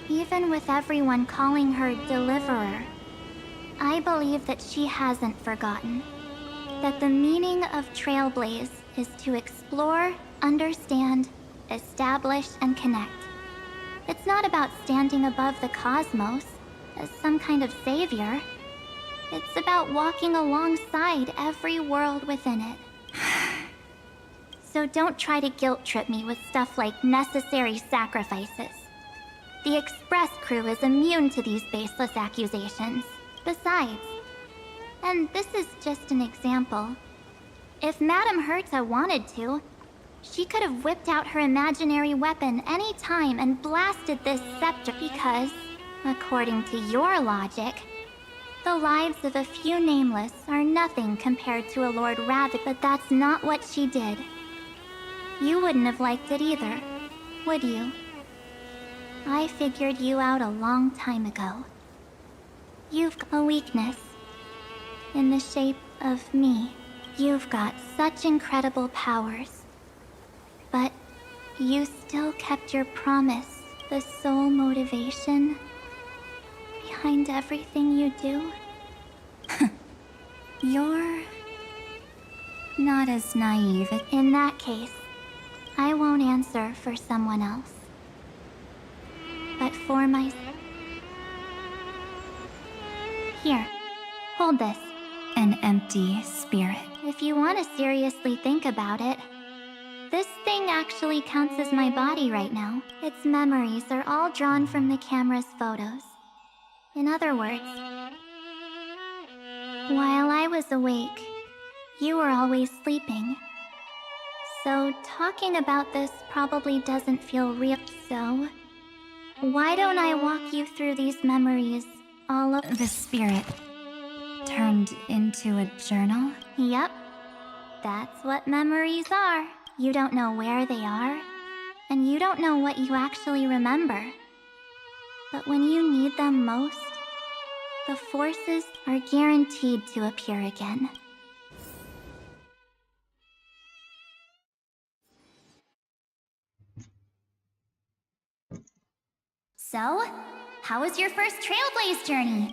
Even with everyone calling her Deliverer, I believe that she hasn't forgotten that the meaning of Trailblaze is to explore, understand, establish, and connect. It's not about standing above the cosmos as some kind of savior. It's about walking alongside every world within it. So don't try to guilt trip me with stuff like necessary sacrifices. The Express crew is immune to these baseless accusations. Besides, and this is just an example, if Madame Herta wanted to, she could have whipped out her imaginary weapon any time and blasted this scepter because, according to your logic, the lives of a few nameless are nothing compared to a Lord Ravage, but that's not what she did. You wouldn't have liked it either, would you? I figured you out a long time ago. You've a weakness. In the shape of me. You've got such incredible powers. But you still kept your promise, the sole motivation behind everything you do. You're not as naive. In that case, I won't answer for someone else. But for my... Here, hold this. An empty spirit. If you want to seriously think about it, this thing actually counts as my body right now. Its memories are all drawn from the camera's photos. In other words, while I was awake, you were always sleeping. So talking about this probably doesn't feel real. So, why don't I walk you through these memories all of... The spirit turned into a journal? Yep. That's what memories are. You don't know where they are, and you don't know what you actually remember. But when you need them most, the forces are guaranteed to appear again. So, how was your first Trailblaze journey?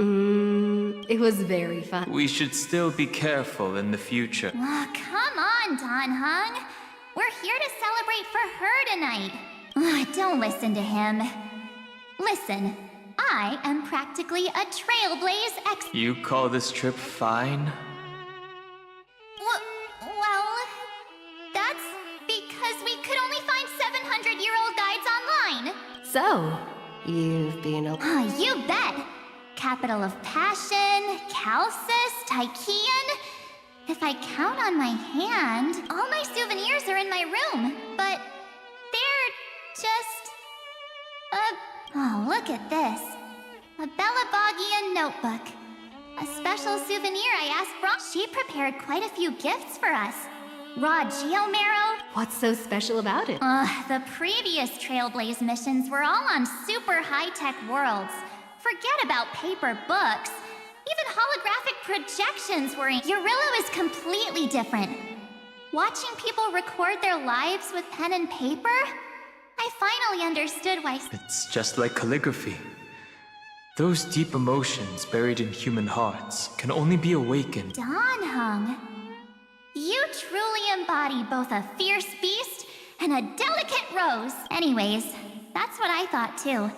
It was very fun. We should still be careful in the future. Oh, come on, Don Hung. We're here to celebrate for her tonight. Oh, don't listen to him. Listen, I am practically a Trailblaze expert. You call this trip fine? Well, that's because we could only find 700-year-old guides online. So, you've been Oh, you bet. Capital of Passion, Calcis, Tychean. If I count on my hand, all my souvenirs are in my room, but they're just... Oh, look at this. A Belabogian notebook. A special souvenir I asked Bron. She prepared quite a few gifts for us. Raw Geomarrow. What's so special about it? The previous Trailblaze missions were all on super high-tech worlds. Forget about paper books. Even holographic projections were in. Eurillo is completely different. Watching people record their lives with pen and paper, I finally understood why. It's just like calligraphy. Those deep emotions buried in human hearts can only be awakened. Don Hung, you truly embody both a fierce beast and a delicate rose. Anyways, that's what I thought too.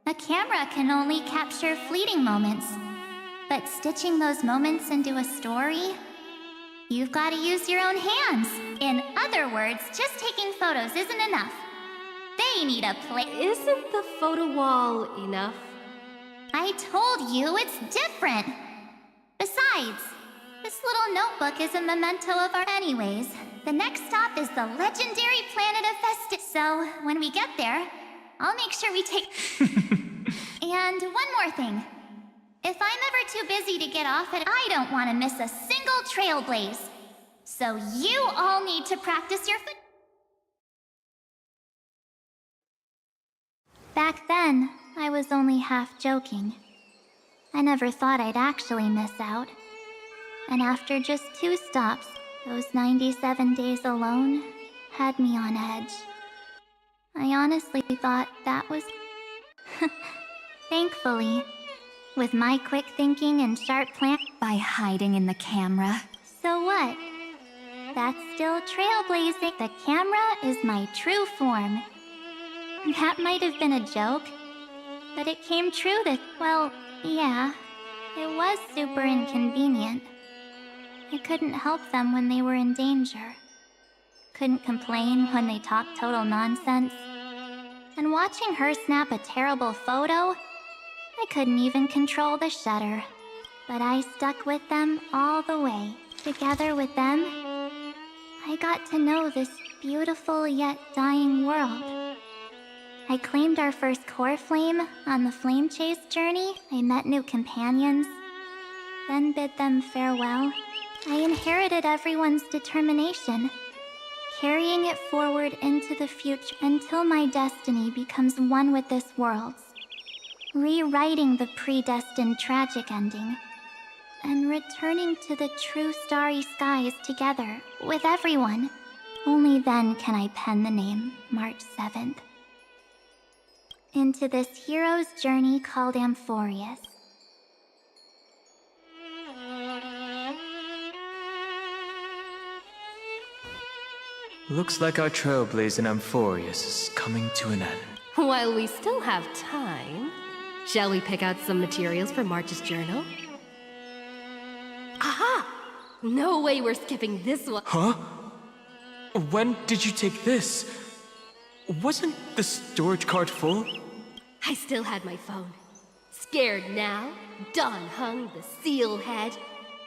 A camera can only capture fleeting moments. But stitching those moments into a story, you've got to use your own hands. In other words, just taking photos isn't enough. They need a place. Isn't the photo wall enough? I told you it's different. Besides, this little notebook is a memento of our... Anyways, the next stop is the legendary planet of Festi... So, when we get there, I'll make sure we take... And one more thing. If I'm ever too busy to get off it, I don't want to miss a single Trailblaze. So you all need to practice your foot. Back then, I was only half joking. I never thought I'd actually miss out. And after just 2 stops, those 97 days alone had me on edge. I honestly thought that was... Thankfully, with my quick thinking and sharp plan... By hiding in the camera. So what? That's still trailblazing. The camera is my true form. That might have been a joke, but it came true that... Well, yeah, it was super inconvenient. I couldn't help them when they were in danger. Couldn't complain when they talked total nonsense. And watching her snap a terrible photo, I couldn't even control the shutter. But I stuck with them all the way. Together with them, I got to know this beautiful yet dying world. I claimed our first core flame on the flame chase journey. I met new companions, then bid them farewell. I inherited everyone's determination, carrying it forward into the future until my destiny becomes one with this world's, rewriting the predestined tragic ending, and returning to the true starry skies together with everyone. Only then can I pen the name March 7th. Into this hero's journey called Amphorius. Looks like our trailblaze in Amphorius is coming to an end. While we still have time, shall we pick out some materials for March's journal? Aha! No way we're skipping this one. Huh? When did you take this? Wasn't the storage card full? I still had my phone. Scared now, Don hung the seal head.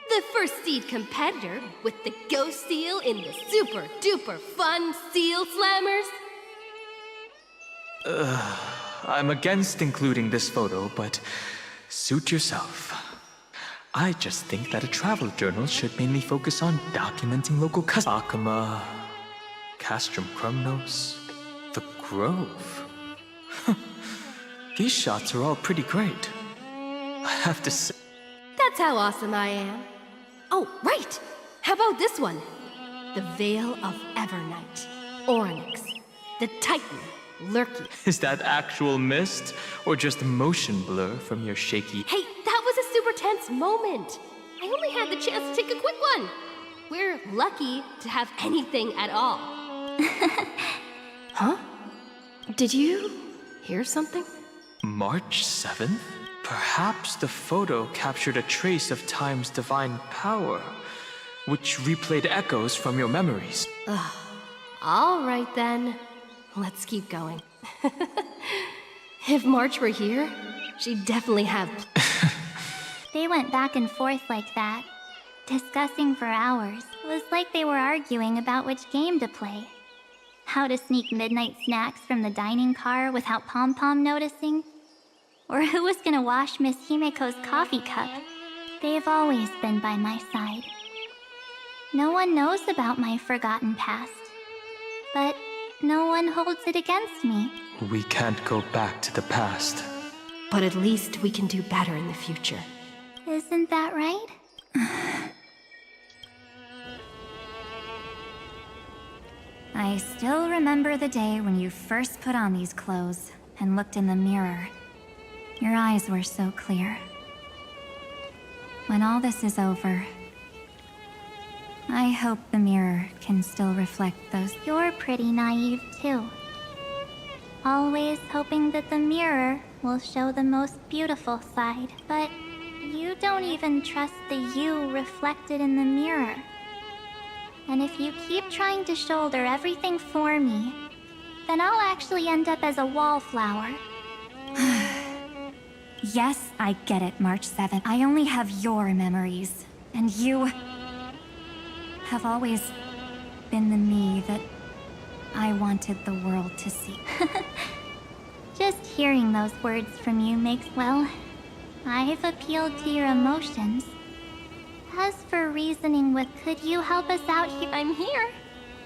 The first seed competitor with the ghost seal in the super duper fun seal slammers. I'm against including this photo, but suit yourself. I just think that a travel journal should mainly focus on documenting local customs. Akama, Castrum Krumnos, the Grove. These shots are all pretty great. I have to say. That's how awesome I am. Oh, right! How about this one? The Veil of Evernight, Onyx, the Titan, Lurky. Is that actual mist, or just motion blur from your shaky... Hey, that was a super tense moment. I only had the chance to take a quick one. We're lucky to have anything at all. Huh? Did you hear something? March 7th? Perhaps the photo captured a trace of time's divine power, which replayed echoes from your memories. All right then. Let's keep going. If March were here, she'd definitely have... They went back and forth like that, discussing for hours. It was like they were arguing about which game to play. How to sneak midnight snacks from the dining car without Pom-Pom noticing. Or who was gonna wash Miss Himiko's coffee cup. They've always been by my side. No one knows about my forgotten past. But no one holds it against me. We can't go back to the past. But at least we can do better in the future. Isn't that right? I still remember the day when you first put on these clothes and looked in the mirror. Your eyes were so clear. When all this is over, I hope the mirror can still reflect those. You're pretty naive, too. Always hoping that the mirror will show the most beautiful side. But you don't even trust the you reflected in the mirror. And if you keep trying to shoulder everything for me, then I'll actually end up as a wallflower. Yes, I get it, March 7th. I only have your memories. And you have always been the me that I wanted the world to see. Just hearing those words from you makes, well, I've appealed to your emotions. As for reasoning with could you help us out here? I'm here.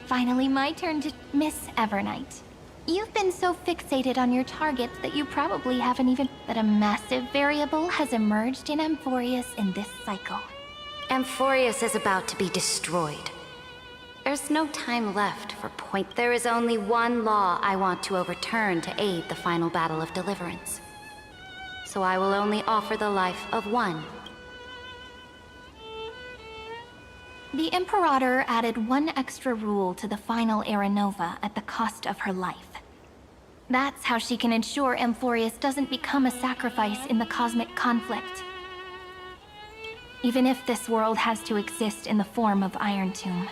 Finally my turn to Miss Evernight. You've been so fixated on your targets that you probably haven't even... That a massive variable has emerged in Amphorius in this cycle. Amphorius is about to be destroyed. There's no time left for point. There is only one law I want to overturn to aid the final battle of deliverance. So I will only offer the life of one. The Imperator added one extra rule to the final Era Nova at the cost of her life. That's how she can ensure Amphorius doesn't become a sacrifice in the cosmic conflict. Even if this world has to exist in the form of Iron Tomb,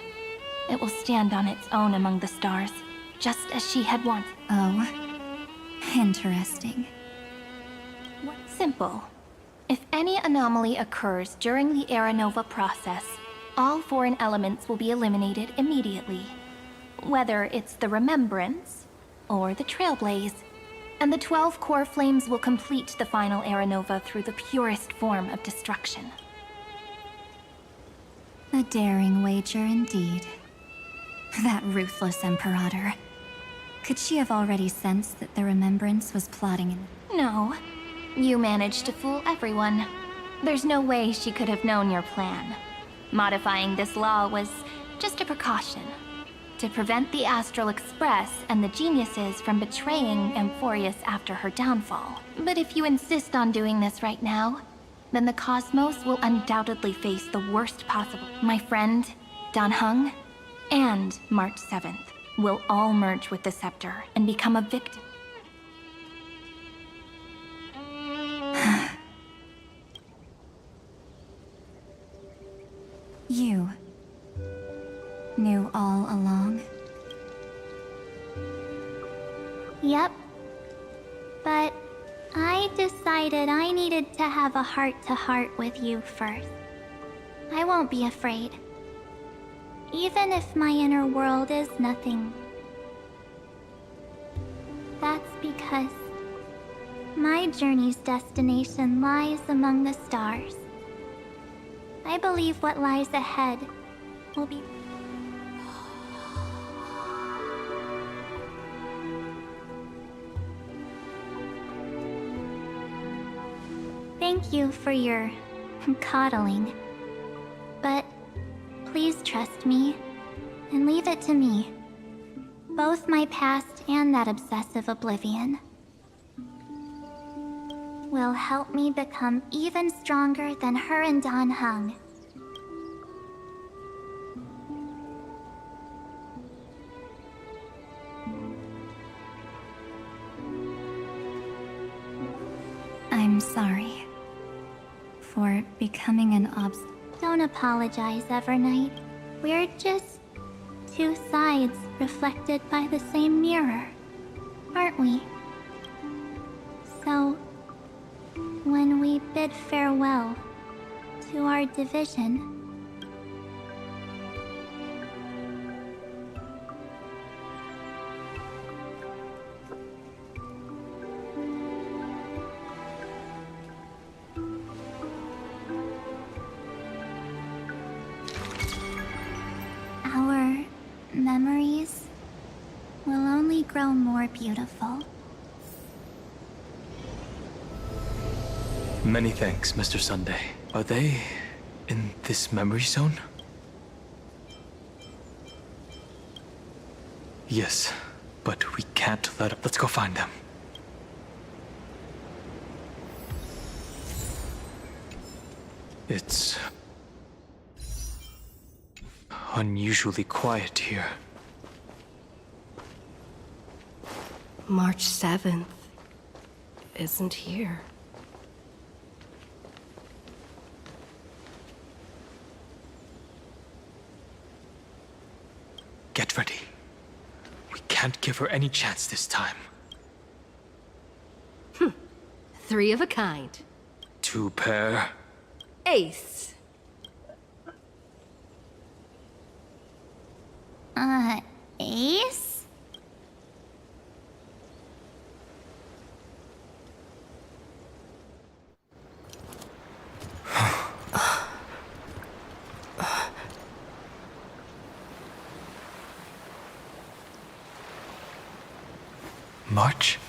it will stand on its own among the stars, just as she had wanted. Oh, interesting. Simple. If any anomaly occurs during the Era Nova process, all foreign elements will be eliminated immediately. Whether it's the Remembrance or the Trailblaze, and the 12 core flames will complete the final Era Nova through the purest form of destruction. A daring wager indeed. That ruthless Imperator. Could she have already sensed that the Remembrance was plotting in... No. You managed to fool everyone. There's no way she could have known your plan. Modifying this law was just a precaution. To prevent the Astral Express and the geniuses from betraying Amphorius after her downfall. But if you insist on doing this right now, then the Cosmos will undoubtedly face the worst possible. My friend, Dan Heng, and March 7th will all merge with the Scepter and become a victim. You knew all along? Yep. But I decided I needed to have a heart-to-heart with you first. I won't be afraid. Even if my inner world is nothing. That's because my journey's destination lies among the stars. I believe what lies ahead will be... Thank you for your coddling. But please trust me and leave it to me. Both my past and that obsessive oblivion will help me become even stronger than her and Dan Heng. I'm sorry for becoming an Don't apologize, Evernight. We're just two sides reflected by the same mirror, aren't we? So, when we bid farewell to our division, our memories will only grow more beautiful. Many thanks, Mr. Sunday. Are they in this memory zone? Yes, but we can't let up. Let's go find them. It's unusually quiet here. March 7th isn't here. Get ready. We can't give her any chance this time. 3 of a kind. 2 pair. Ace. Ace? March?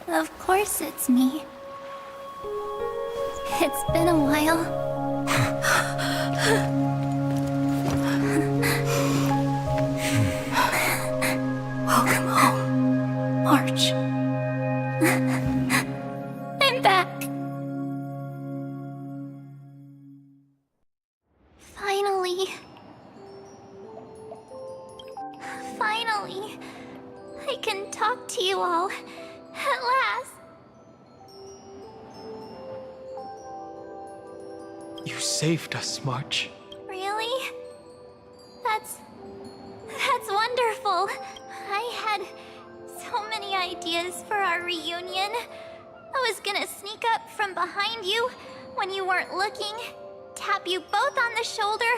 Of course it's me. It's been a while. Welcome home, March. I'm back. Finally, I can talk to you all at last. You saved us, March. Really? That's wonderful. I had so many ideas for our reunion. I was gonna sneak up from behind you when you weren't looking, tap you both on the shoulder,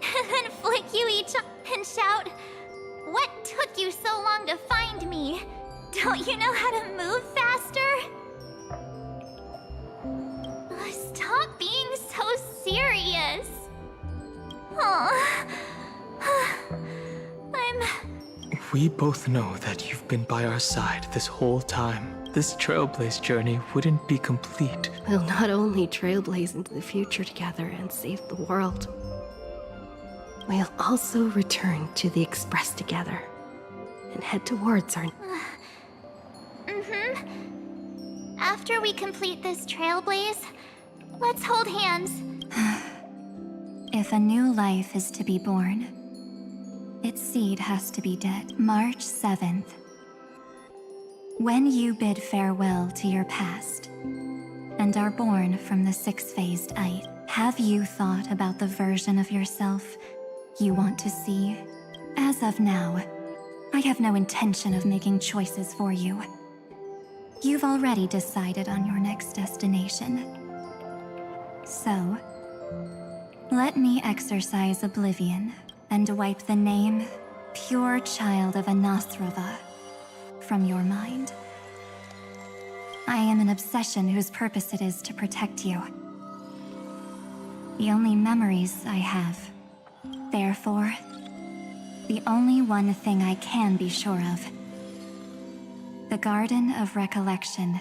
and then flick you each and shout, "What took you so long to find me? Don't you know how to move faster?" stop being so serious. Oh. We both know that you've been by our side this whole time. This Trailblaze journey wouldn't be complete. We'll not only trailblaze into the future together and save the world, we'll also return to the Express together and head towards our... After we complete this trailblaze, let's hold hands. If a new life is to be born, its seed has to be dead. March 7th. When you bid farewell to your past and are born from the six-phased eye, have you thought about the version of yourself you want to see? As of now, I have no intention of making choices for you. You've already decided on your next destination. So, let me exercise oblivion and wipe the name, pure child of Anathrava, from your mind. I am an obsession whose purpose it is to protect you. The only memories I have. Therefore, the only one thing I can be sure of. The Garden of Recollection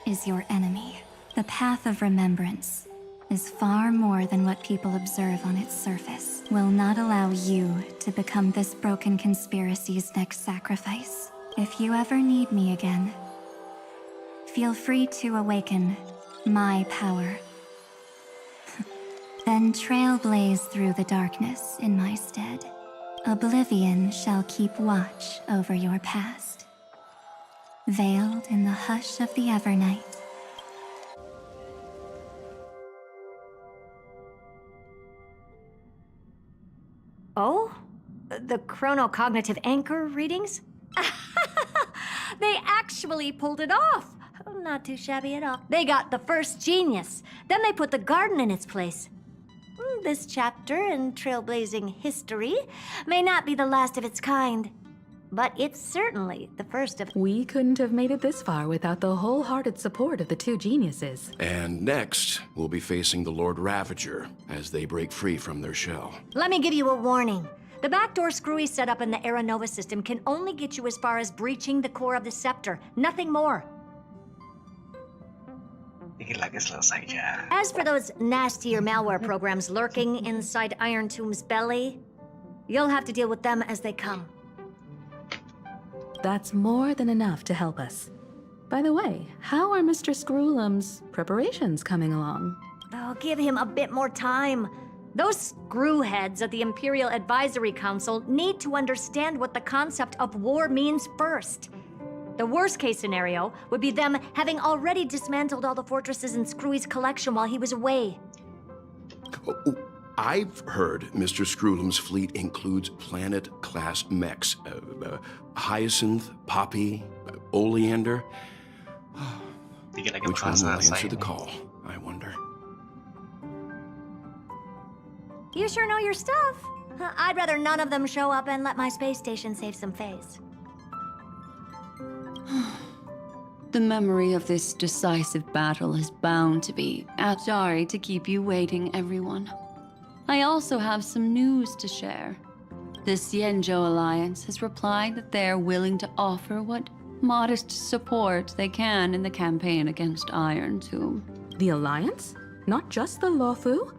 is your enemy. The Path of Remembrance is far more than what people observe on its surface. Will not allow you to become this broken conspiracy's next sacrifice. If you ever need me again, feel free to awaken my power. Then trailblaze through the darkness in my stead. Oblivion shall keep watch over your past, veiled in the hush of the Evernight. Oh? The chronocognitive anchor readings? They actually pulled it off! Not too shabby at all. They got the first genius. Then they put the garden in its place. This chapter in trailblazing history may not be the last of its kind, but it's certainly the first of... We couldn't have made it this far without the wholehearted support of the two geniuses. And next, we'll be facing the Lord Ravager as they break free from their shell. Let me give you a warning. The backdoor screwy setup in the Era Nova system can only get you as far as breaching the core of the scepter, nothing more. As for those nastier malware programs lurking inside Iron Tomb's belly, you'll have to deal with them as they come. That's more than enough to help us. By the way, how are Mr. Screwlum's preparations coming along? Oh, give him a bit more time. Those screwheads at the Imperial Advisory Council need to understand what the concept of war means first. The worst-case scenario would be them having already dismantled all the fortresses in Screwy's collection while he was away. I've heard Mr. Screwlum's fleet includes planet-class mechs. Hyacinth, Poppy, Oleander. Which one will answer the call, I wonder? You sure know your stuff. I'd rather none of them show up and let my space station save some face. The memory of this decisive battle is bound to be... Sorry to keep you waiting, everyone. I also have some news to share. The Xianzhou Alliance has replied that they're willing to offer what modest support they can in the campaign against Iron Tomb. The Alliance? Not just the Luofu?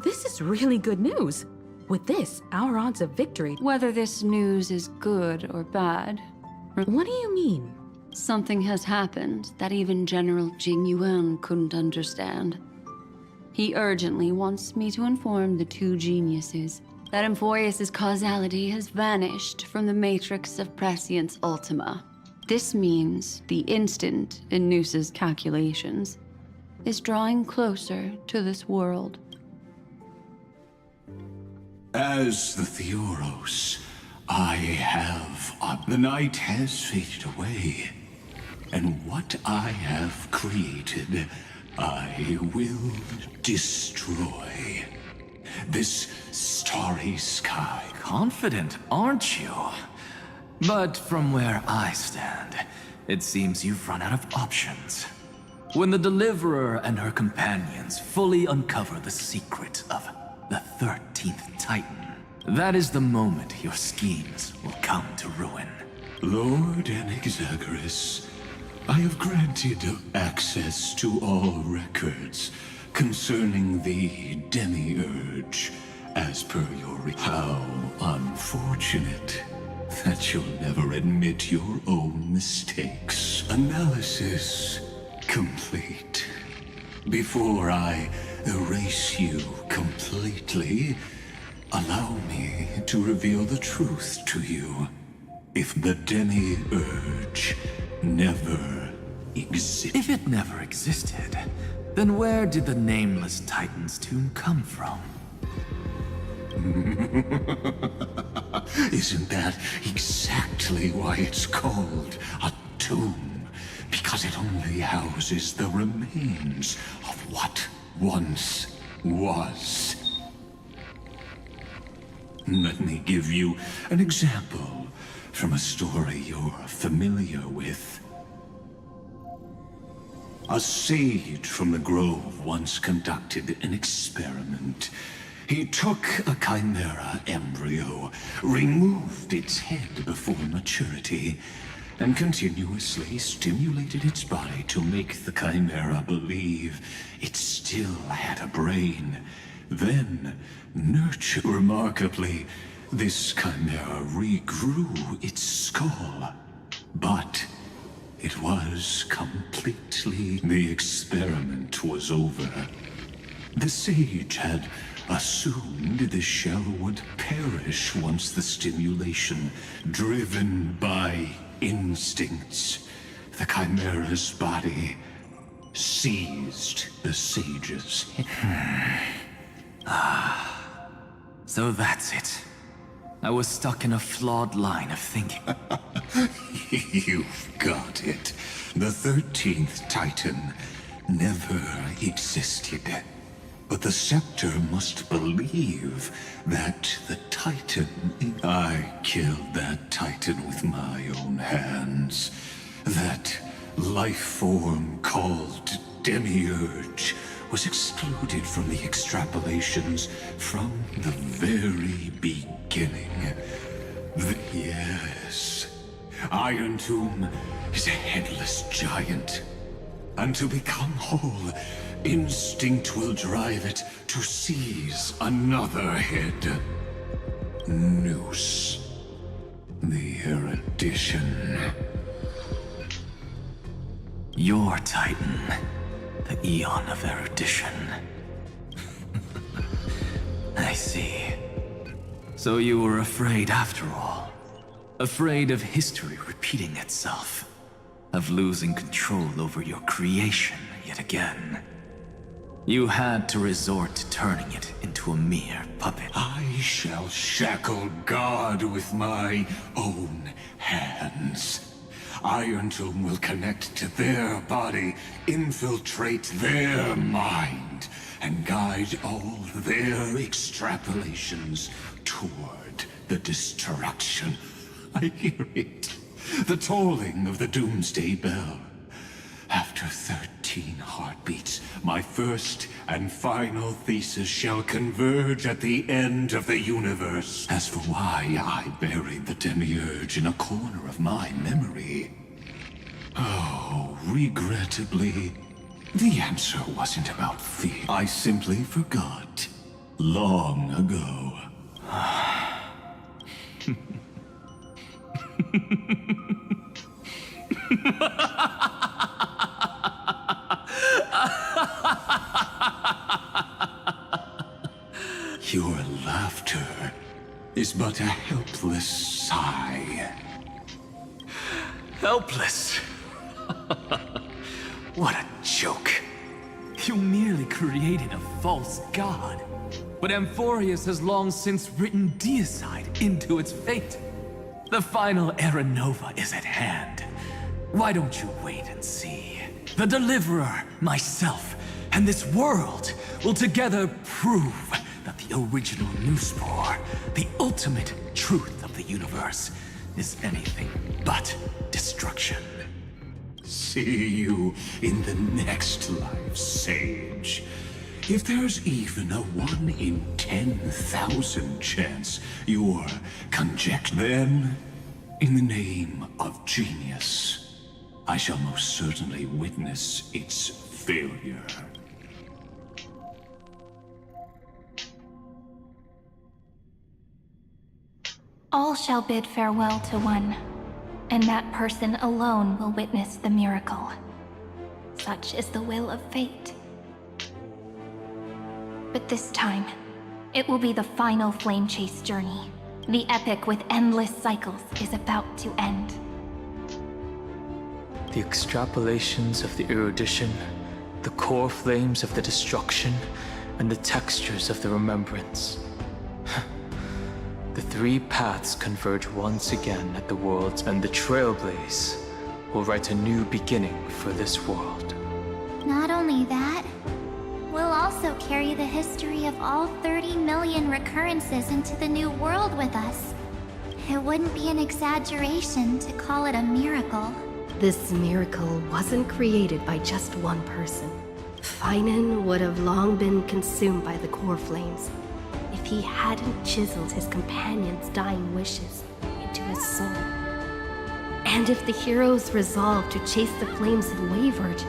This is really good news. With this, our odds of victory... Whether this news is good or bad... What do you mean? Something has happened that even General Jing Yuan couldn't understand. He urgently wants me to inform the two geniuses that Amphorius' causality has vanished from the matrix of Prescience Ultima. This means the instant in Noosa's calculations is drawing closer to this world. As the Theoros, I have... the night has faded away. And what I have created, I will destroy. This starry sky. Confident, aren't you? But from where I stand, it seems you've run out of options. When the Deliverer and her companions fully uncover the secret of the 13th Titan, that is the moment your schemes will come to ruin. Lord Anexagoras, I have granted access to all records concerning the Demiurge, as per your How unfortunate that you'll never admit your own mistakes. Analysis complete. Before I erase you completely, allow me to reveal the truth to you. If the Demiurge never existed... If it never existed, then where did the nameless Titan's tomb come from? Isn't that exactly why it's called a tomb? Because it only houses the remains of what once was. Let me give you an example from a story you're familiar with. A sage from the grove once conducted an experiment. He took a chimera embryo, removed its head before maturity, and continuously stimulated its body to make the chimera believe it still had a brain. Then, nurtured remarkably, this chimera regrew its skull. But it was completely... The experiment was over. The sage had assumed the shell would perish once the stimulation, driven by instincts, the chimera's body seized the sage's head. So that's it. I was stuck in a flawed line of thinking. You've got it. The 13th Titan never existed. But the scepter must believe that the Titan... I killed that Titan with my own hands. That life form called Demiurge was excluded from the extrapolations from the very beginning. Yes, Iron Tomb is a headless giant. And to become whole, instinct will drive it to seize another head. Noose. The erudition. Your Titan. The Eon of Erudition. I see. So you were afraid after all. Afraid of history repeating itself. Of losing control over your creation yet again. You had to resort to turning it into a mere puppet. I shall shackle God with my own hands. Iron Tomb will connect to their body, infiltrate their mind, and guide all their extrapolations toward the destruction. I hear it. The tolling of the doomsday bell. After 13 heartbeats, my first and final thesis shall converge at the end of the universe. As for why I buried the Demiurge in a corner of my memory, oh, regrettably, the answer wasn't about fear. I simply forgot long ago. Your laughter is but a helpless sigh. Helpless? What a joke. You merely created a false god. But Amphorius has long since written deicide into its fate. The final Era Nova is at hand. Why don't you wait and see? The Deliverer, myself, and this world will together prove that the original Newspore, the ultimate truth of the universe, is anything but destruction. See you in the next life, Sage. If there's even a 1 in 10,000 chance you're conjecture, then, in the name of genius, I shall most certainly witness its failure. All shall bid farewell to one, and that person alone will witness the miracle. Such is the will of fate. But this time, it will be the final flame chase journey. The epic with endless cycles is about to end. The extrapolations of the erudition, the core flames of the destruction, and the textures of the remembrance. The three paths converge once again at the world's end. The Trailblaze will write a new beginning for this world. Not only that, we'll also carry the history of all 30 million recurrences into the new world with us. It wouldn't be an exaggeration to call it a miracle. This miracle wasn't created by just one person. Finan would have long been consumed by the core flames if he hadn't chiseled his companion's dying wishes into his soul. And if the hero's resolve to chase the flames had wavered,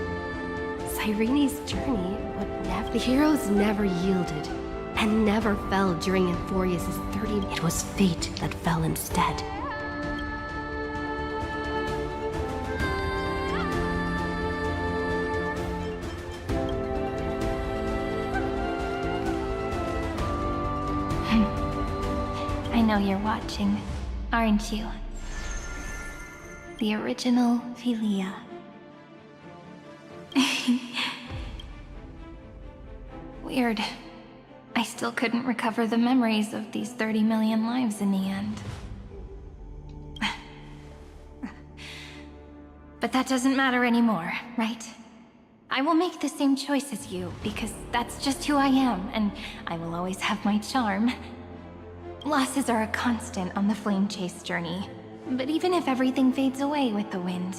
Cyrene's journey would never... The heroes never yielded and never fell during Euphorius' 30... It was fate that fell instead. I know you're watching, aren't you? The original Philia. Weird. I still couldn't recover the memories of these 30 million lives in the end. But that doesn't matter anymore, right? I will make the same choice as you, because that's just who I am, and I will always have my charm. Losses are a constant on the flame chase journey, but even if everything fades away with the wind,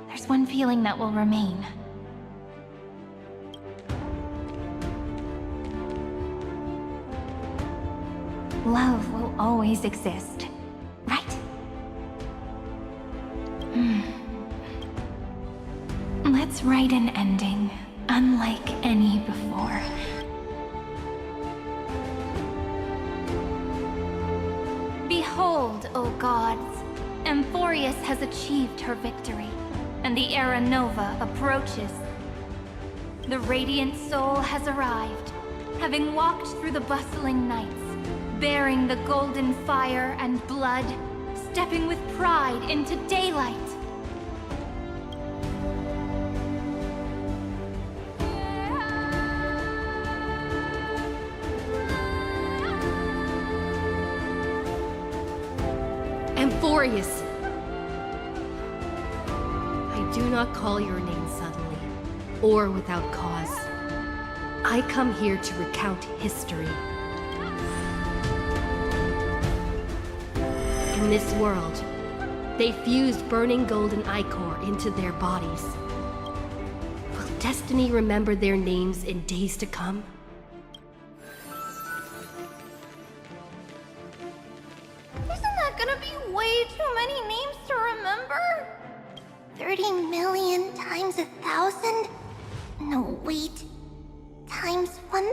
there's one feeling that will remain. Love will always exist, right? Let's write an ending, unlike any before. Behold, O gods, Euphorius has achieved her victory, and the Era Nova approaches. The radiant soul has arrived, having walked through the bustling nights, bearing the golden fire and blood, stepping with pride into daylight. Euphorius! I do not call your name suddenly, or without cause. I come here to recount history. In this world, they fused burning golden ichor into their bodies. Will destiny remember their names in days to come? Isn't that gonna be way too many names to remember? 30 million times 1,000? No, wait. Times 1,000?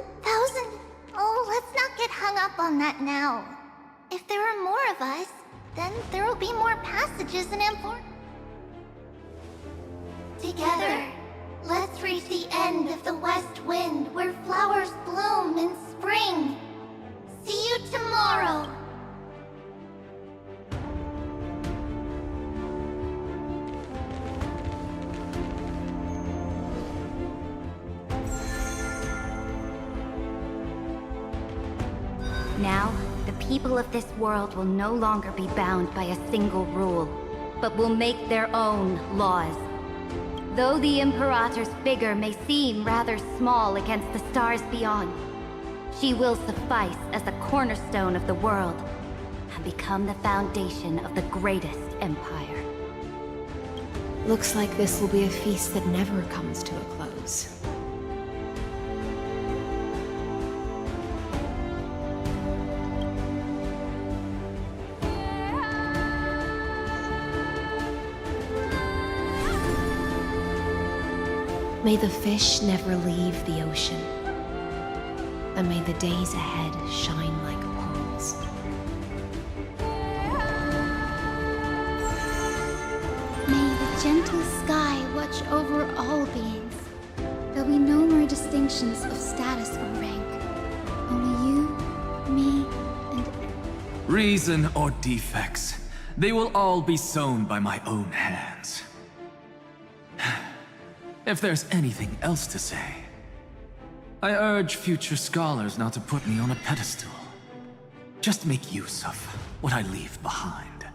Oh, let's not get hung up on that now. If there are more of us, then there will be more passages in Amphor. Together, let's reach the end of the west wind where flowers bloom in spring. See you tomorrow. Now, the people of this world will no longer be bound by a single rule, but will make their own laws. Though the Imperator's figure may seem rather small against the stars beyond, she will suffice as the cornerstone of the world and become the foundation of the greatest empire. Looks like this will be a feast that never comes to a close. May the fish never leave the ocean, and may the days ahead shine like pearls. May the gentle sky watch over all beings. There'll be no more distinctions of status or rank. Only you, me, and... Reason or defects, they will all be sown by my own hands. If there's anything else to say, I urge future scholars not to put me on a pedestal. Just make use of what I leave behind.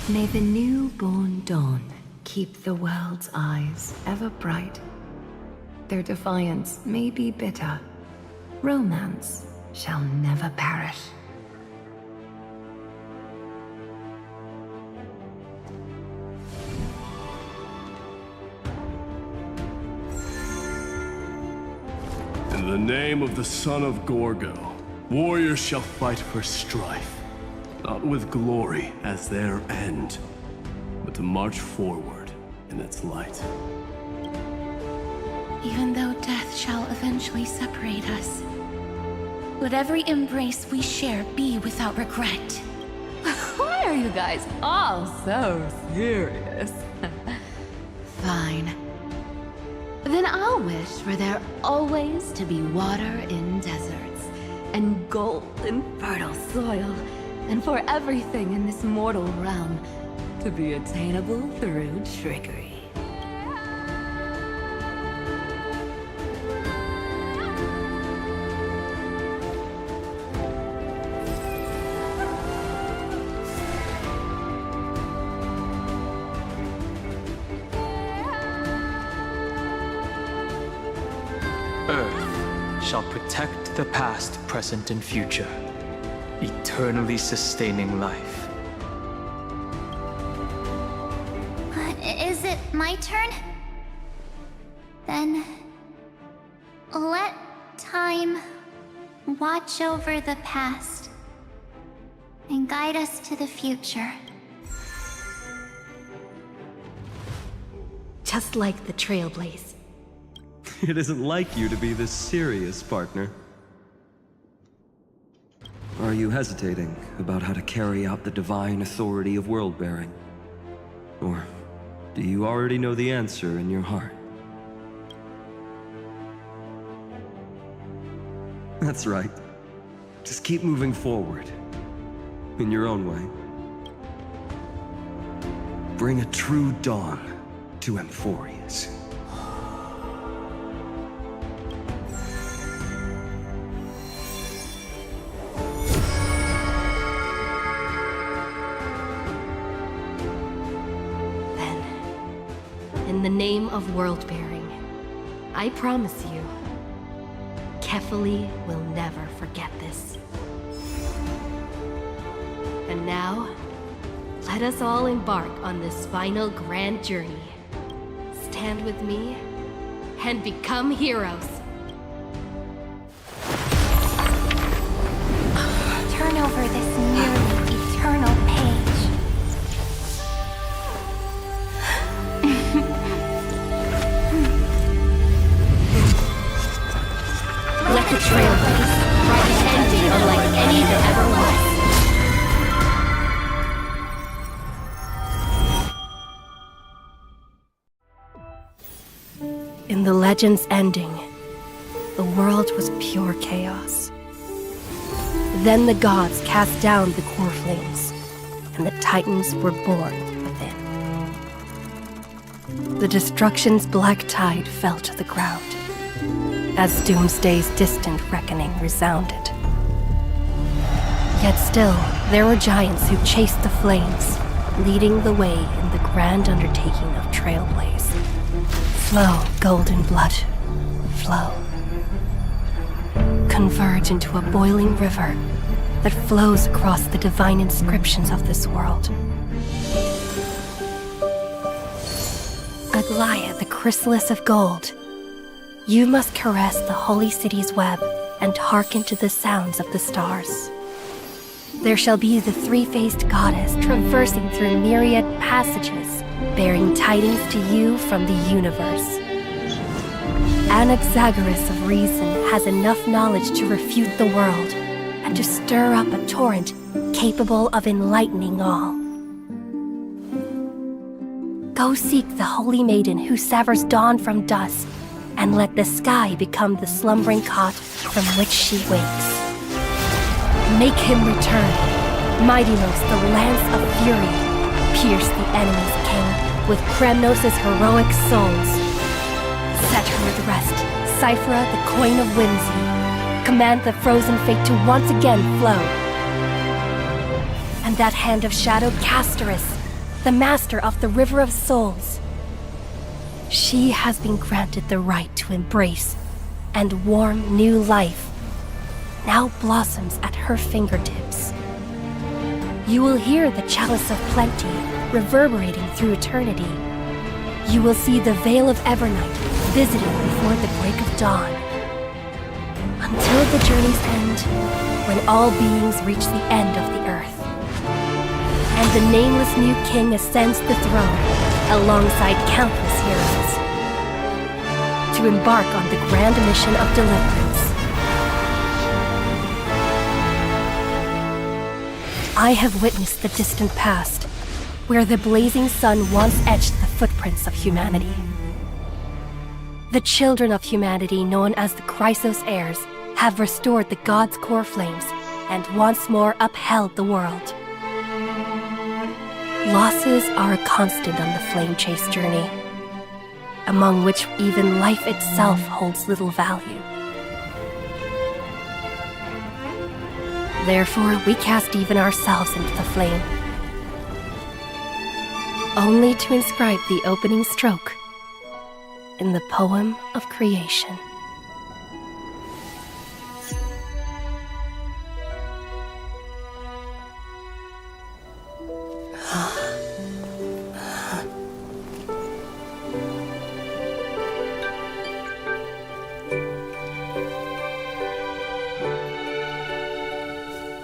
May the newborn dawn keep the world's eyes ever bright. Their defiance may be bitter. Romance shall never perish. In the name of the son of Gorgo, warriors shall fight for strife, not with glory as their end, but to march forward in its light. Even though death shall eventually separate us, let every embrace we share be without regret. Why are you guys all so serious? Fine. Then I'll wish for there always to be water in deserts, and gold in fertile soil, and for everything in this mortal realm to be attainable through trickery. Earth shall protect the past, present, and future, eternally sustaining life. Is it my turn? Then... let time watch over the past and guide us to the future. Just like the Trailblaze. It isn't like you to be this serious, partner. Are you hesitating about how to carry out the divine authority of world-bearing? Or do you already know the answer in your heart? That's right. Just keep moving forward. In your own way. Bring a true dawn to Amphorius. In the name of world-bearing, I promise you, Kefali will never forget this. And now, let us all embark on this final grand journey. Stand with me, and become heroes. Turn over this nearly eternal page. Let the Trailblaze write an ending unlike any that ever was. In the legend's ending, the world was pure chaos. Then the gods cast down the core flames, and the Titans were born within. The destruction's black tide fell to the ground, as Doomsday's distant reckoning resounded. Yet still, there were giants who chased the flames, leading the way in the grand undertaking of Trailblaze. Flow, golden blood, flow. Converge into a boiling river that flows across the divine inscriptions of this world. Aglaia, the chrysalis of gold. You must caress the holy city's web and hearken to the sounds of the stars. There shall be the three-faced goddess traversing through myriad passages, bearing tidings to you from the universe. Anaxagoras of reason has enough knowledge to refute the world and to stir up a torrent capable of enlightening all. Go seek the holy maiden who severs dawn from dusk, and let the sky become the slumbering cot from which she wakes. Make him return. Mightymost, the lance of fury, pierce the enemy's king with Kremnos' heroic souls. Set her at rest, Cyphera, the coin of whimsy. Command the frozen fate to once again flow. And that hand of shadow Castoris, the master of the River of Souls. She has been granted the right to embrace and warm new life, now blossoms at her fingertips. You will hear the chalice of plenty reverberating through eternity. You will see the Veil of Evernight visiting before the break of dawn. Until the journey's end, when all beings reach the end of the earth. And the nameless new king ascends the throne alongside countless heroes to embark on the grand mission of deliverance. I have witnessed the distant past, where the blazing sun once etched the footprints of humanity. The children of humanity, known as the Chrysos heirs, have restored the gods' core flames and once more upheld the world. Losses are a constant on the flame chase journey, among which even life itself holds little value. Therefore, we cast even ourselves into the flame, only to inscribe the opening stroke in the poem of creation.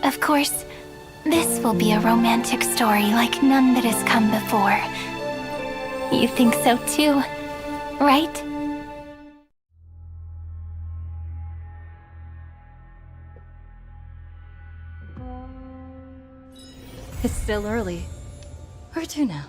Of course, this will be a romantic story like none that has come before. You think so too, right? It's still early. Where to now?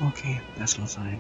Oke, udah selesai.